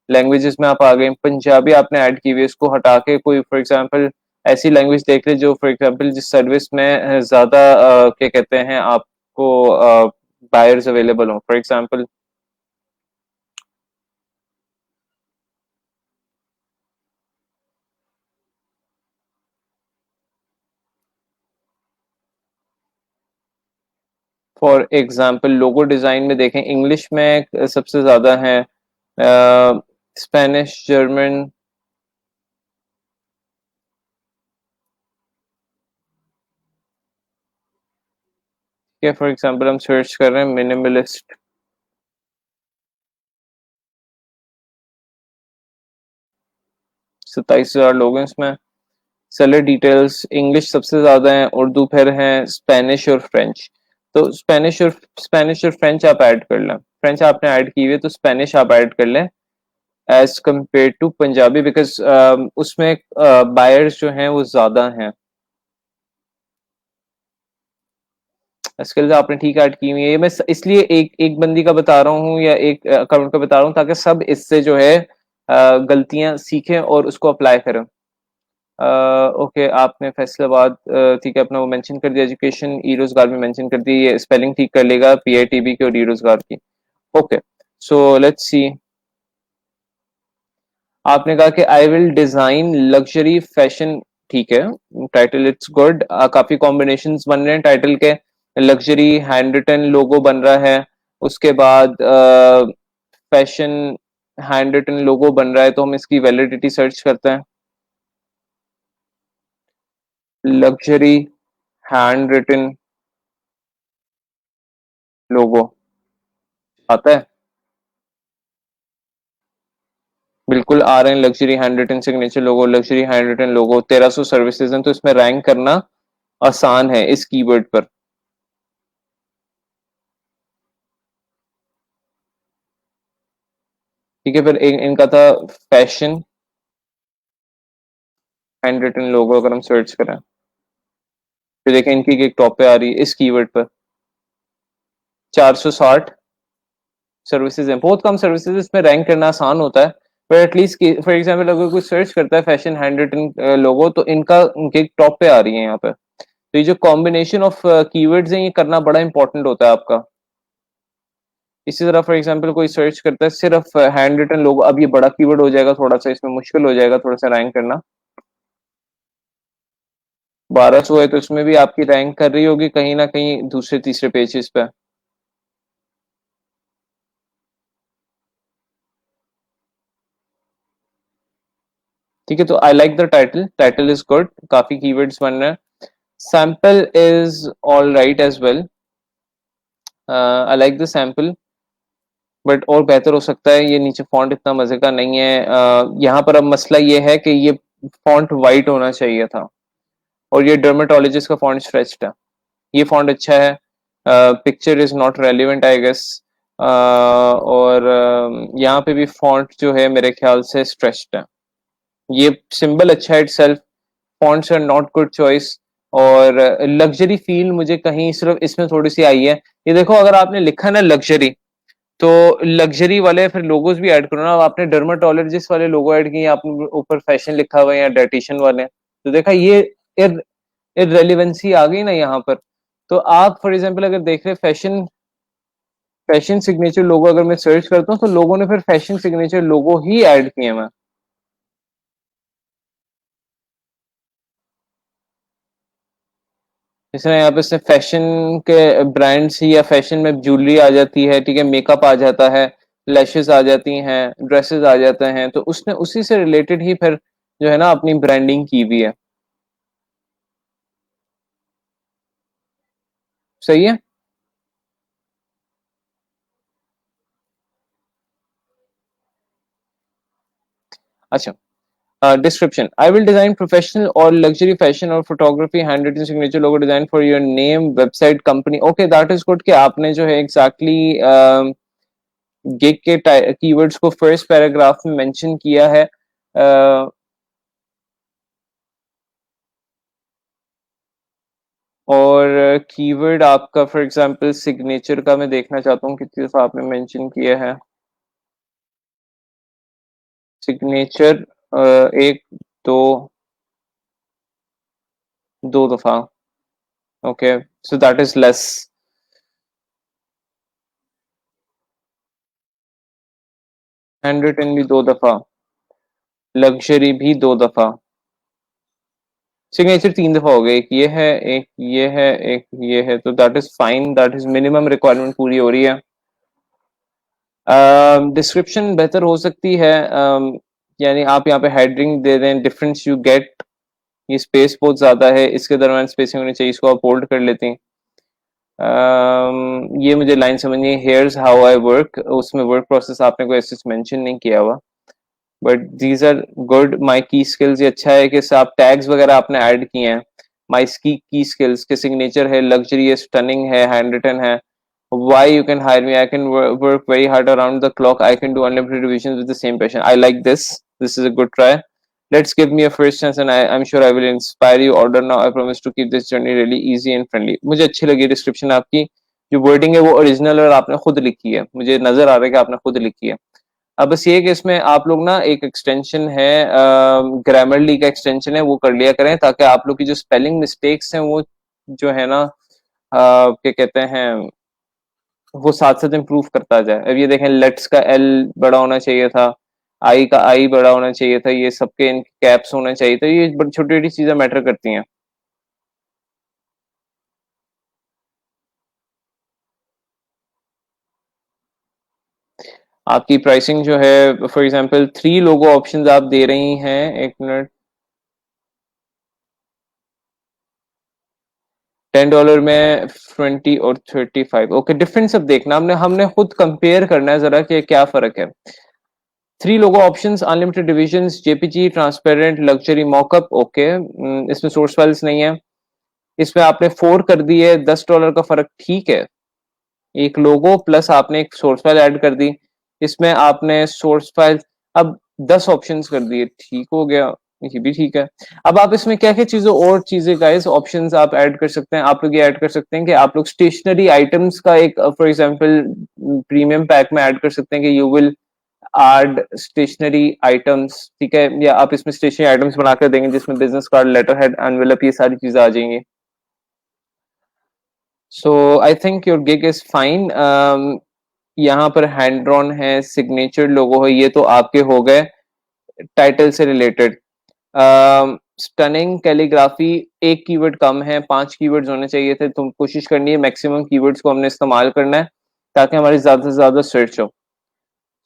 लैंग्वेजेस में आप आ गए, पंजाबी आपने ऐड की हुई है, इसको हटा के कोई फॉर एग्जांपल ऐसी लैंग्वेज देख ले जो फॉर एग्जांपल जिस सर्विस में ज्यादा क्या कहते हैं आपको बायर्स अवेलेबल हो। फॉर एग्जांपल लोगो डिजाइन में देखें, इंग्लिश में सबसे ज्यादा है, स्पेनिश, जर्मन के। फॉर एग्जांपल हम सर्च कर रहे हैं मिनिमलिस्ट, 27,000 लोग हैं इसमें। सेलर डिटेल्स, इंग्लिश सबसे ज्यादा है, उर्दू फिर है, स्पेनिश और फ्रेंच। तो स्पेनिश और फ्रेंच आप ऐड कर लें। फ्रेंच आपने ऐड की हुई है तो स्पेनिश आप ऐड कर लें as compare to Punjabi, because उसमें बायर्स जो हैं वो ज्यादा हैं। स्किल्स आपने ठीक ऐड की हुई है, ये मैं इसलिए एक एक बंदी का बता रहा हूँ या एक अकाउंट का बता रहा हूँ ताकि सब इससे जो है गलतियां सीखें और उसको अप्लाई करें। ओके, आपने फैसलाबाद ठीक है अपना वो मेंशन कर दिया, एजुकेशन ई रोजगार में मेंशन कर दी, ये स्पेलिंग ठीक कर लेगा पीआईटीबी की और ई रोजगार की। Okay, so let's see. आपने कहा कि आई विल डिजाइन लग्जरी फैशन, ठीक है। टाइटल इट्स गुड, काफी कॉम्बिनेशंस बन रहे हैं टाइटल के। लग्जरी हैंड रिटन लोगो बन रहा है, उसके बाद फैशन हैंड रिटन लोगो बन रहा है, तो हम इसकी वैलिडिटी सर्च करते हैं। लग्जरी हैंड रिटन लोगो आता है, बिल्कुल आ रहे हैं। लग्जरी हैंड रिटन सिग्नेचर लोगो, लग्जरी हैंड रिटन लोगो, 1300 सर्विसेज हैं, तो इसमें रैंक करना आसान है इस कीवर्ड पर। ठीक है, फिर इनका था फैशन हैंड रिटन लोगो, अगर हम सर्च करें फिर देखें इनकी एक टॉप पे आ रही है इस कीवर्ड पर। 460 सर्विसेज हैं, बहुत कम सर्विसेज, इसमें रैंक करना आसान होता है। पर एटलीस्ट फॉर एग्जाम्पल अगर कोई सर्च करता है फैशन हैंड रिटन लोगो तो इनका गिग टॉप पे आ रही है यहाँ पे। तो ये जो कॉम्बिनेशन ऑफ कीवर्ड्स हैं ये करना बड़ा इंपॉर्टेंट होता है आपका। इसी तरह फॉर एग्जांपल कोई सर्च करता है सिर्फ हैंड रिटन लोगो, अब ये बड़ा कीवर्ड हो जाएगा, थोड़ा सा इसमें मुश्किल हो जाएगा थोड़ा सा रैंक करना। 1200 है तो इसमें भी आपकी रैंक कर रही होगी कहीं ना कहीं दूसरे तीसरे पेजेस पे। ठीक है, तो I like the title, title is good, काफी कीवर्ड्स बन रहे हैं। Sample is all right as well, I like the sample, but और बेहतर हो सकता है। ये नीचे फॉन्ट इतना मजे का नहीं है। यहाँ पर अब मसला ये है कि ये फॉन्ट वाइट होना चाहिए था, और ये डर्मेटोलॉजिस्ट का फॉन्ट स्ट्रेच्ड है। ये फॉन्ट अच्छा है, picture is not relevant I guess. और यहाँ पे भी फॉन्ट जो है मेरे ख्याल से स्ट्रेच्ड है। ये सिंबल अच्छा है itself, fonts are not good choice. और लग्जरी फील मुझे कहीं सिर्फ इसमें थोड़ी सी आई है। ये देखो अगर आपने लिखा ना लग्जरी, तो लग्जरी वाले फिर लोगोस भी ऐड करो ना। अब आपने डर्माटोलॉजिस्ट वाले लोगो ऐड किए, आपने ऊपर फैशन लिखा हुआ है या डाइटिशियन वाले, तो देखा ये इररेलेवेंसी आ गई ना यहाँ पर। तो आप फॉर एग्जांपल अगर देख रहे फैशन फैशन सिग्नेचर लोगो, अगर मैं सर्च करता हूँ तो लोगों ने फिर फैशन सिग्नेचर लोगो ही ऐड किए हैं। इसमें यहाँ पे से फैशन के ब्रांड्स ही या फैशन में ज्वेलरी आ जाती है, ठीक है, मेकअप आ जाता है, लैशेस आ जाती हैं, ड्रेसेस आ जाते हैं, तो उसने उसी से रिलेटेड ही फिर जो है ना अपनी ब्रांडिंग की हुई है। सही है। अच्छा, description, I will design professional और लग्जरी फैशन और photography hand written signature logo design for your name website company. Okay, that is good कि आपने जो है एग्जैक्टली गिग के कीवर्ड्स को फर्स्ट पैराग्राफ में मेंशन किया है। और कीवर्ड आपका फॉर एग्जांपल सिग्नेचर का मैं देखना चाहता हूँ कितनी दफा आपने मेंशन किया है सिग्नेचर। एक, दो, दो दफा। Okay, so that is less. 110 भी दो दफा, लग्जरी भी दो दफा, सिग्नेचर तीन दफा हो गए। एक ये है, एक ये है, एक ये है, तो that is fine, that is minimum requirement पूरी हो रही है। डिस्क्रिप्शन बेहतर हो सकती है। यानी आप यहाँ पे हेडिंग दे दें, डिफरेंस यू गेट, ये स्पेस बहुत ज्यादा है, इसके दरम्यान स्पेसिंग होनी चाहिए, इसको आप होल्ड कर लेते हैं। ये मुझे लाइन समझनी है, हेयर्स हाउ आई वर्क, उसमें वर्क प्रोसेस आपने कोई ऐसे मेंशन नहीं किया हुआ, बट दीज आर गुड। माई की स्किल्स, ये अच्छा है कि आप टैग्स वगैरह आपने ऐड किए हैं। माई की स्किल्स के सिग्नेचर है, लग्जरी है, स्टनिंग है, हैंड रिटन है। Why you can hire me? I can work very hard around the clock. I can do unlimited revisions with the same passion. I like this. This is a good try. Let's give me a first chance, and I'm sure I will inspire you. Order now. I promise to keep this journey really easy and friendly. मुझे अच्छी लगी description आपकी। जो wording है वो original और आपने खुद लिखी है, मुझे नजर आ रहा है कि आपने खुद लिखी है। अब बस ये कि इसमें आप लोग ना एक एक्सटेंशन है, ग्रामरली का एक्सटेंशन है, वो कर लिया करें ताकि आप लोग की जो स्पेलिंग मिस्टेक्स हैं वो जो है ना क्या कहते हैं, वो साथ साथ इम्प्रूव करता जाए। अब ये देखें, लेट्स का एल बड़ा होना चाहिए था, आई का आई बड़ा होना चाहिए था, ये सबके इन कैप्स होना चाहिए था। ये बड़ी छोटी छोटी चीजें मैटर करती हैं। आपकी प्राइसिंग जो है, फॉर एग्जांपल 3 लोगो ऑप्शंस आप दे रही हैं, एक मिनट, $10 में 20 और 35। ओके, डिफरेंस अब देखना, हमने हमने खुद कंपेयर करना है जरा कि क्या फर्क है। 3 logo options, unlimited divisions, JPG, transparent, luxury, mockup. Okay, इसमें सोर्स फाइल्स नहीं है। इसमें आपने 4 कर दी है, $10 का फर्क, ठीक है। एक लोगो प्लस आपने एक सोर्स फाइल ऐड कर दी, इसमें आपने सोर्स फाइल अब 10 ऑप्शंस कर दिए, ठीक हो गया, ये भी ठीक है। अब आप इसमें क्या क्या चीजें और चीजें गाइस ऑप्शंस आप ऐड कर सकते हैं। आप लोग ये ऐड कर सकते हैं कि आप लोग स्टेशनरी आइटम्स का एक फॉर एग्जांपल प्रीमियम पैक में ऐड कर सकते हैं कि you will add stationery items, ठीक है। या आप इसमें स्टेशनरी आइटम्स बनाकर देंगे जिसमें business card, letter head, envelope, ये सारी चीजें आ जाएंगी। So I think your gig is fine. यहाँ पर हैंड ड्रॉन है, सिग्नेचर लोगो है, ये तो आपके हो गए टाइटल से रिलेटेड। स्टनिंग, कैलीग्राफी, एक कीवर्ड कम है, 5 कीवर्ड्स होने चाहिए थे, तो कोशिश करनी है मैक्सिमम कीवर्ड्स को हमने इस्तेमाल करना है ताकि हमारी ज्यादा से ज्यादा सर्च हो।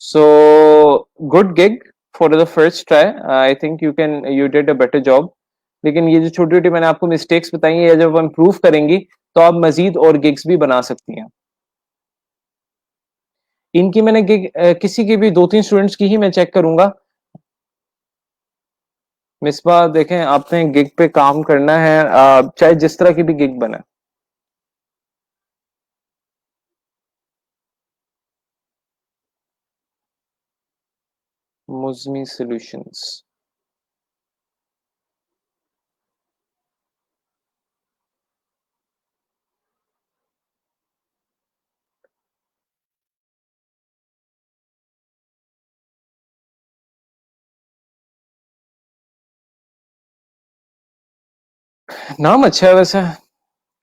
So good gig for the first try, I think you did a better job. लेकिन ये जो छोटी छोटी मैंने आपको मिस्टेक्स बताई है, जब हम इम्प्रूव करेंगी तो आप मजीद और गिग्स भी बना सकती हैं। इनकी मैंने गिग किसी की भी 2-3 स्टूडेंट्स की ही मैं चेक करूंगा। मिसबा देखें, आपने गिग पे काम करना है, चाहे जिस तरह की भी गिग बने। मुजमी सॉल्यूशंस। नाम अच्छा है वैसे,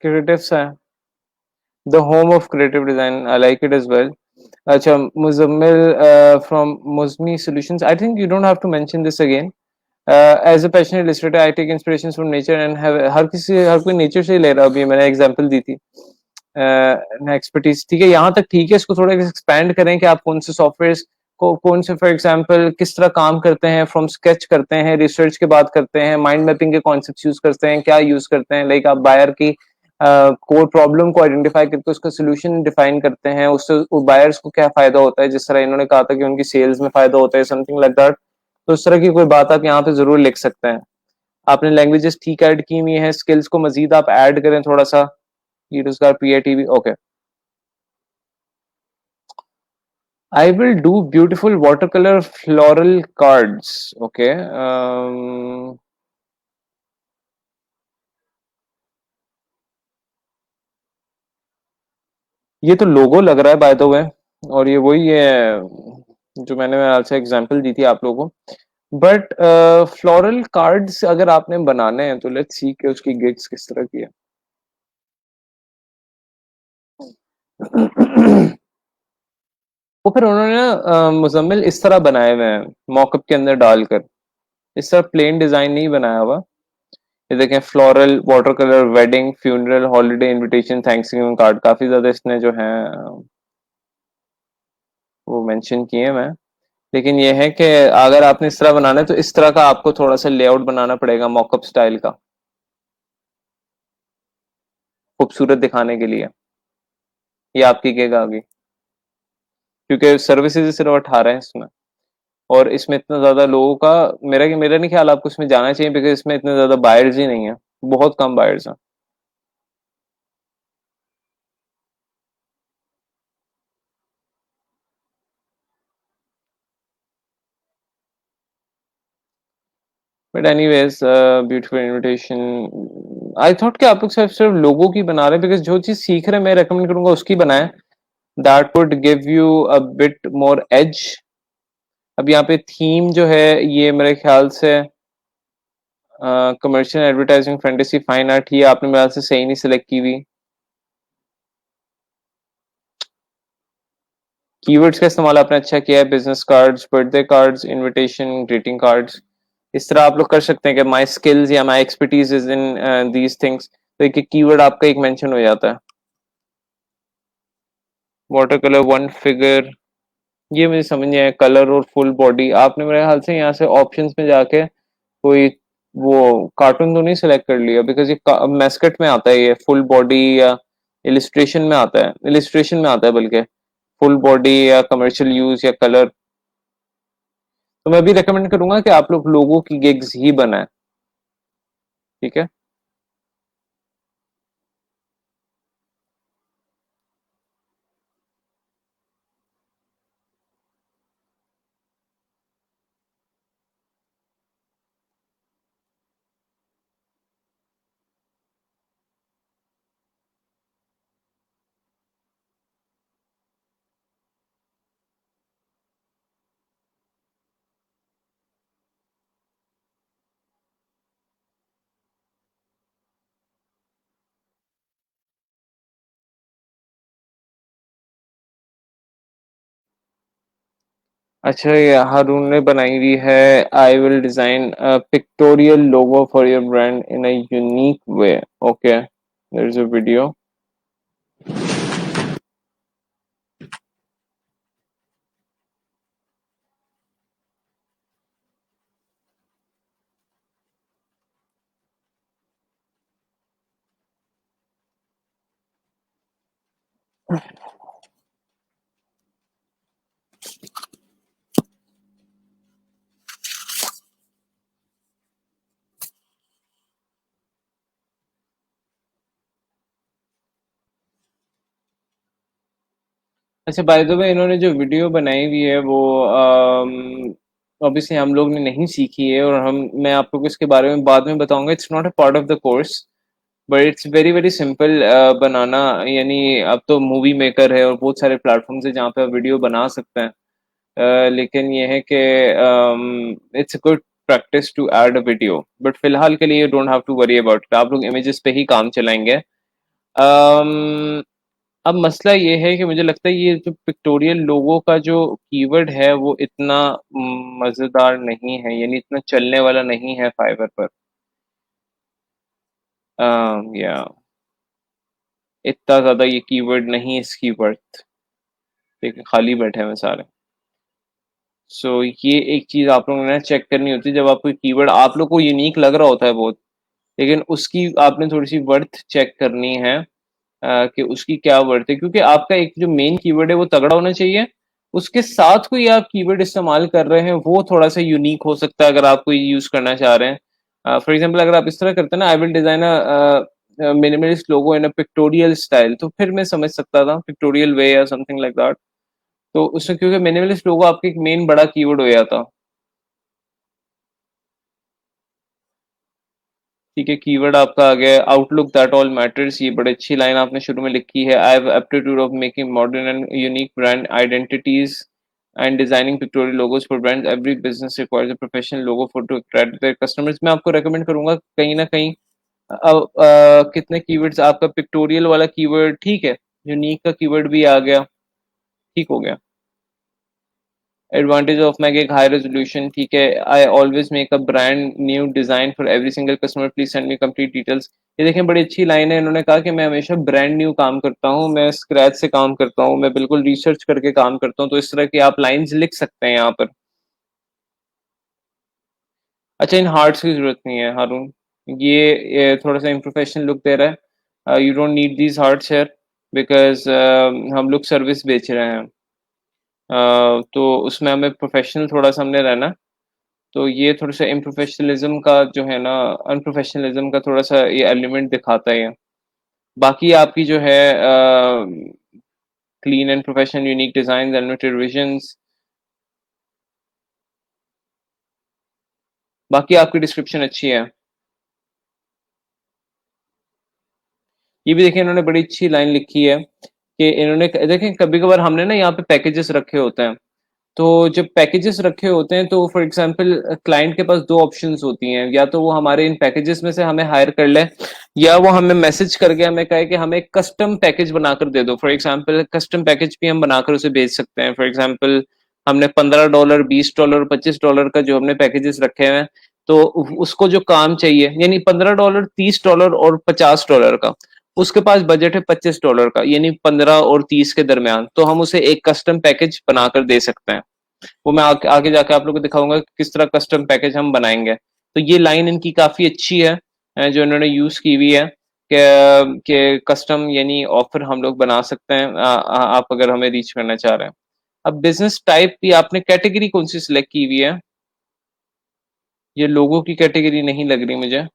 क्रिएटिव सा है। The home of creative design, I like it as well. अच्छा, Muzammil from Muzmi solutions, I think you don't have to mention this again. As a passionate illustrator I take inspiration from nature and have, हर कोई nature से ही ले रहा है। अभी मैंने example दी थी एक्सपर्टीज, ठीक है, यहाँ तक ठीक है। इसको थोड़ा एक्सपैंड करें कि आप कौन से सॉफ्टवेयर को, कौन से फॉर एग्जांपल किस तरह काम करते हैं, फ्रॉम स्केच करते हैं, रिसर्च के बाद करते हैं, माइंड मैपिंग के कॉन्सेप्ट यूज करते हैं, क्या यूज करते हैं, लाइक आप बायर की कोर प्रॉब्लम को आइडेंटिफाई करके उसका सोल्यूशन डिफाइन करते हैं, उससे बायर्स को क्या फायदा होता है, जिस तरह इन्होंने कहा था कि उनकी सेल्स में फायदा होता है, समथिंग लाइक दैट। तो उस तरह की कोई बात आप यहाँ पे जरूर लिख सकते हैं। आपने लैंग्वेजेस ठीक ऐड की हुई है, स्किल्स को मजीद आप ऐड करें थोड़ा सा। ये रोजगार पीआईटीवी, okay. I will do beautiful watercolor floral cards. Okay. ये तो लोगो लग रहा है बाय द वे, और ये वही है जो मैंने आपसे एग्जांपल दी थी आप लोगों को। बट फ्लोरल कार्ड्स अगर आपने बनाने हैं तो लेट्स सी कि उसकी गिग्स किस तरह की है। वो फिर उन्होंने ना मुजम्मिल इस तरह बनाए हुए हैं मॉकअप के अंदर डालकर, इस तरह प्लेन डिजाइन नहीं बनाया हुआ। ये देखें, floral, water colour, wedding, funeral, holiday invitation, Thanksgiving card, काफी ज्यादा इसने जो है वो मेंशन किए मैं। लेकिन ये है कि अगर आपने इस तरह बनाना है तो इस तरह का आपको थोड़ा सा लेआउट बनाना पड़ेगा मॉकअप स्टाइल का, खूबसूरत दिखाने के लिए। ये आपकी गिग आ गई, क्योंकि सर्विसेज सिर्फ 18 है इसमें, और इसमें इतना ज्यादा लोगों का, मेरा नहीं ख्याल आपको इसमें जाना चाहिए, बिकॉज इसमें इतने ज्यादा बायर्स ही नहीं है, बहुत कम बायर्स हैं। But anyways, beautiful invitation. I thought कि आप लोग सिर्फ सिर्फ लोगों की बना रहे हैं, बिकॉज जो चीज सीख रहे हैं मैं रेकमेंड करूंगा उसकी बनाएं। That would give you a bit more edge. अब यहाँ पे थीम जो है ये मेरे ख्याल से commercial advertising, fantasy, fine art, ये आपने मेरे ख्याल से सही नहीं सिलेक्ट की हुई। कीवर्ड्स का इस्तेमाल आपने अच्छा किया है, business cards, birthday cards, invitation, greeting cards. इस तरह आप लोग कर सकते हैं कि माई स्किल्स या my expertise is in these things, तो एक कीवर्ड आपका एक मेंशन हो जाता है। वाटर कलर, वन फिगर, ये मुझे समझ नहीं आया। कलर और फुल बॉडी, आपने मेरे ख्याल से यहाँ से ऑप्शंस में जाके कोई वो कार्टून तो नहीं सिलेक्ट कर लिया, बिकॉज ये मैस्कट में आता है, ये फुल बॉडी या इलिस्ट्रेशन में आता है, इलिस्ट्रेशन में आता है बल्कि, फुल बॉडी या कमर्शियल यूज या कलर। तो मैं भी रेकमेंड करूंगा कि आप लोग लोगों की गिग्स ही बनाएं। ठीक है। अच्छा, ये हारून ने बनाई हुई है, I will design pictorial logo for your brand in a unique way. Okay, there is a video. अच्छा, बाय द वे, इन्होंने जो वीडियो बनाई हुई है वो ऑब्वियसली हम लोग ने नहीं सीखी है, और हम मैं आप लोग को इसके बारे में बाद में बताऊंगा। It's not a part of the course, but it's very very simple बनाना। यानी अब तो मूवी मेकर है और बहुत सारे प्लेटफॉर्म्स है जहाँ पे आप वीडियो बना सकते हैं। लेकिन ये है कि it's a good practice to add a video, but फिलहाल के लिए you don't have to worry about it, आप लोग इमेजेस पे ही काम चलाएंगे। अब मसला ये है कि मुझे लगता है ये जो पिक्टोरियल लोगो का जो कीवर्ड है वो इतना मजेदार नहीं है, यानी इतना चलने वाला नहीं है फाइवर पर। या इतना ज्यादा ये कीवर्ड नहीं, इसकी वर्थ। ठीक है, खाली बैठे हैं सारे। सो ये एक चीज आप लोगों ने चेक करनी होती है, जब आप कोई कीवर्ड आप लोग को यूनिक लग रहा होता है बहुत, लेकिन उसकी आपने थोड़ी सी वर्थ चेक करनी है, कि उसकी क्या वर्थ है, क्योंकि आपका एक जो मेन कीवर्ड है वो तगड़ा होना चाहिए। उसके साथ कोई आप कीवर्ड इस्तेमाल कर रहे हैं वो थोड़ा सा यूनिक हो सकता है, अगर आप कोई यूज करना चाह रहे हैं। फॉर एग्जांपल, अगर आप इस तरह करते हैं ना, आई will design a minimalist logo in a pictorial style, तो फिर मैं समझ सकता था पिक्टोरियल वे या समथिंग लाइक दैट। तो उसमें क्योंकि मिनिमलिस्ट लोगो आपका एक मेन बड़ा कीवर्ड हो जाता। ठीक है, कीवर्ड आपका आ गया आउटलुक दैट ऑल मैटर्स, ये बड़ी अच्छी लाइन आपने शुरू में लिखी है। I have aptitude of making modern and unique brand identities and designing pictorial logos for brand, every business requires a professional logo for to attract their customers. मैं आपको रेकमेंड करूंगा कहीं ना कहीं कितने कीवर्ड्स आपका पिक्टोरियल वाला कीवर्ड ठीक है, यूनिक का कीवर्ड भी आ गया, ठीक हो गया। एडवांटेज ऑफ मैक एक हाई रेजोल्यूशन, ठीक है। I always make a brand new design for every single customer, please send me complete details. ये देखें बड़ी अच्छी लाइन है, इन्होंने कहा कि मैं हमेशा ब्रांड न्यू काम करता हूँ, मैं स्क्रैच से काम करता हूँ, मैं बिल्कुल रिसर्च करके काम करता हूँ। तो इस तरह की आप लाइंस लिख सकते हैं यहाँ पर। अच्छा, इन हार्ट्स की जरूरत नहीं है हारून, ये थोड़ा सा इम्प्रोफेशनल लुक दे रहा है। You don't need these hearts here because हम लोग सर्विस बेच रहे हैं। तो उसमें हमें प्रोफेशनल थोड़ा सा हमने रहना, तो ये थोड़ा सा इम्प्रोफेशनलिज्म का जो है ना, अनप्रोफेशनलिज्म का थोड़ा सा ये एलिमेंट दिखाता है। बाकी आपकी जो है clean and professional unique design animated visions, बाकी आपकी डिस्क्रिप्शन अच्छी है। ये भी देखिए इन्होंने बड़ी अच्छी लाइन लिखी है कि इन्होंने देखें कभी कभार हमने ना यहाँ पे पैकेजेस रखे होते हैं, तो जब पैकेजेस रखे होते हैं तो फॉर एग्जांपल क्लाइंट के पास दो ऑप्शंस होती हैं, या तो वो हमारे इन पैकेजेस में से हमें हायर कर ले, या वो हमें मैसेज करके हमें कहे कि हमें कस्टम पैकेज बनाकर दे दो। फॉर एग्जांपल कस्टम पैकेज भी हम बनाकर उसे भेज सकते हैं। फॉर एग्जांपल हमने $15, $20, $25 का जो हमने पैकेजेस रखे हुए हैं, तो उसको जो काम चाहिए, यानी $15, $30 और $50 का, उसके पास बजट है $25 का, यानी 15 और 30 के दरमियान, तो हम उसे एक कस्टम पैकेज बनाकर दे सकते हैं। वो मैं आगे जाके आप लोगों को दिखाऊंगा कि किस तरह कस्टम पैकेज हम बनाएंगे। तो ये लाइन इनकी काफी अच्छी है जो इन्होंने यूज की हुई है कि कस्टम यानी ऑफर हम लोग बना सकते हैं आप अगर हमें रीच करना चाह रहे हैं। अब बिजनेस टाइप भी आपने कैटेगरी कौन सी सिलेक्ट की हुई है? ये लोगों की कैटेगरी नहीं लग रही मुझे।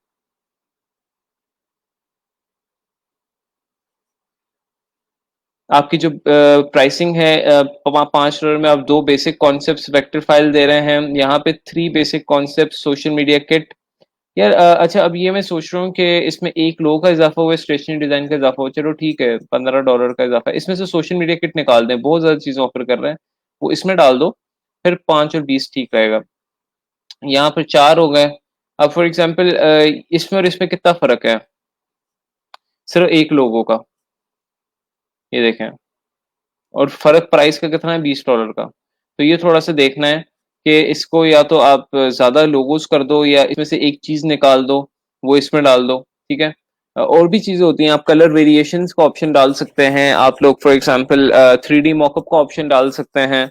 आपकी जो प्राइसिंग है $5 में आप दो बेसिक कॉन्सेप्ट वेक्टर फाइल दे रहे हैं, यहाँ पे 3 basic concept social media kit. यार अच्छा, अब ये मैं सोच रहा हूँ कि इसमें एक लो का इजाफा हुआ, स्टेशनरी डिजाइन का इजाफा हुआ, चलो ठीक है $15 का इजाफा, इसमें से सोशल मीडिया किट निकाल दें, बहुत ज्यादा चीजें ऑफर कर रहे हैं, वो इसमें डाल दो, फिर 5 और 20 ठीक रहेगा। यहाँ पर 4 हो गए। अब फॉर एग्जाम्पल इसमें और इसमें कितना फर्क है? सिर्फ एक लोगों का, ये देखें, और फर्क प्राइस का कितना है? $20 का। तो ये थोड़ा सा देखना है कि इसको या तो आप ज्यादा लोगोस कर दो, या इसमें से एक चीज निकाल दो, वो इसमें डाल दो, ठीक है। और भी चीजें होती हैं, आप कलर वेरिएशंस का ऑप्शन डाल सकते हैं, आप लोग फॉर एग्जांपल 3D मॉकअप का ऑप्शन डाल सकते हैं,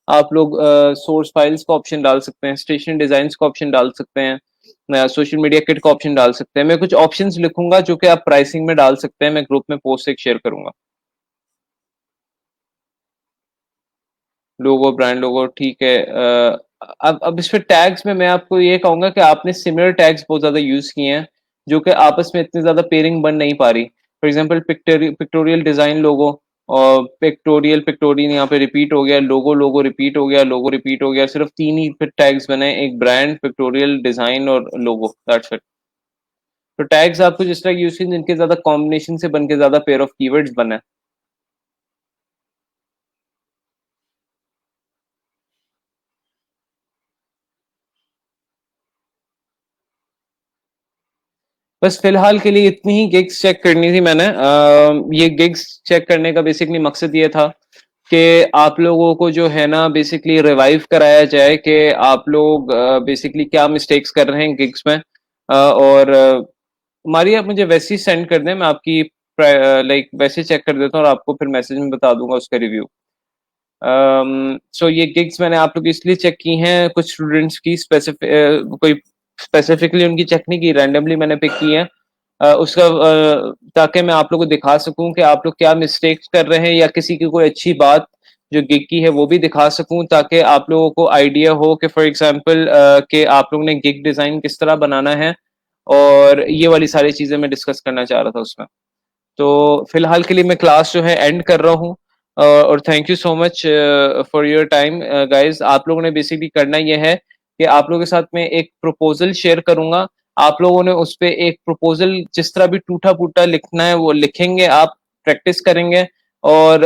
आप लोग सोर्स फाइल्स का ऑप्शन डाल सकते हैं, स्टेशन डिजाइन का ऑप्शन डाल सकते हैं, सोशल मीडिया किट का ऑप्शन डाल सकते हैं। मैं कुछ ऑप्शंस लिखूंगा जो कि आप प्राइसिंग में डाल सकते हैं, मैं ग्रुप में पोस्ट एक शेयर करूंगा। लोगो, ब्रांड लोगो, ठीक है। अब इस पे टैग्स में मैं आपको ये कहूंगा कि आपने सिमिलर टैग्स बहुत ज्यादा यूज किए हैं, जो कि आपस में इतनी ज्यादा पेयरिंग बन नहीं पा रही। फॉर एग्जांपल पिक्टोरियल डिजाइन लोगो, और पिक्टोरियल पिक्टोरियल यहाँ पे रिपीट हो गया, लोगो लोगो रिपीट हो गया, लोगो रिपीट हो गया, सिर्फ 3 ही फिर टैग्स बने, एक ब्रांड, पिक्टोरियल डिजाइन और लोगो, दैट्स इट। तो टैग्स आपको जिस तरह यूज कीजिए जिनके ज्यादा कॉम्बिनेशन से बन के ज्यादा पेयर ऑफ कीवर्ड्स बने। बस फिलहाल के लिए इतनी ही गिग्स चेक करनी थी मैंने। ये गिग्स चेक करने का बेसिकली मकसद ये था कि आप लोगों को जो है ना बेसिकली रिवाइव कराया जाए कि आप लोग बेसिकली क्या मिस्टेक्स कर रहे हैं गिग्स में। और हमारी आप मुझे वैसे ही सेंड कर दें, मैं आपकी लाइक वैसे चेक कर देता हूँ और आपको फिर मैसेज में बता दूंगा उसका रिव्यू। सो ये गिग्स मैंने आप लोग इसलिए चेक की हैं, कुछ स्टूडेंट्स की स्पेसिफिक कोई स्पेसिफिकली उनकी चेक नहीं की, रैंडमली मैंने पिक की है उसका ताकि मैं आप लोगों को दिखा सकूं कि आप लोग क्या मिस्टेक्स कर रहे हैं, या किसी की कोई अच्छी बात जो गिग की है वो भी दिखा सकूं, ताकि आप लोगों को आइडिया हो कि फॉर एग्जांपल कि आप लोग ने गिग डिजाइन किस तरह बनाना है। और ये वाली सारी चीजें मैं डिस्कस करना चाह रहा था उसमें। तो फिलहाल के लिए मैं क्लास जो है एंड कर रहा हूँ। और thank you so much for your time guys. आप लोगों ने बेसिकली करना यह है कि आप लोगों के साथ मैं एक प्रपोजल शेयर करूंगा, आप लोगों ने उस पे एक प्रपोजल जिस तरह भी टूटा फूटा लिखना है वो लिखेंगे, आप प्रैक्टिस करेंगे और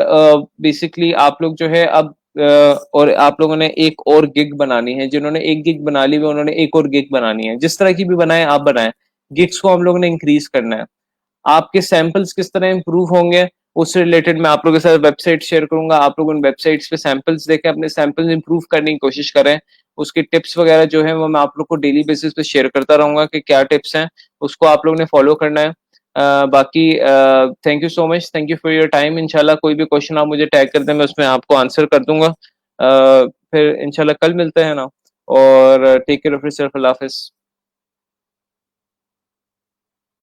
बेसिकली आप लोग जो है अब और आप लोगों ने एक और गिग बनानी है, जिन्होंने एक गिग बना ली है उन्होंने एक और गिग बनानी है, जिस तरह की भी बनाए आप बनाएं, गिग्स को हम लोगों ने इंक्रीज करना है। आपके सैंपल्स किस तरह इंप्रूव होंगे उससे रिलेटेड मैं आप लोगों के साथ वेबसाइट शेयर करूंगा, आप लोग उन वेबसाइट्स पे सैंपल्स देखें, अपने सैंपल्स इंप्रूव करने की कोशिश करें। उसके टिप्स वगैरह जो है वो मैं आप लोग को डेली बेसिस पे शेयर करता रहूंगा कि क्या टिप्स हैं, उसको आप लोग ने फॉलो करना है। बाकी thank you so much, thank you for your time. इंशाल्लाह कोई भी क्वेश्चन आप मुझे टैग कर दें, मैं उसमें आपको आंसर कर दूंगा। फिर इंशाल्लाह कल मिलते हैं ना, और टेक केयर ऑफ योरसेल्फ, अल्लाह हाफिज।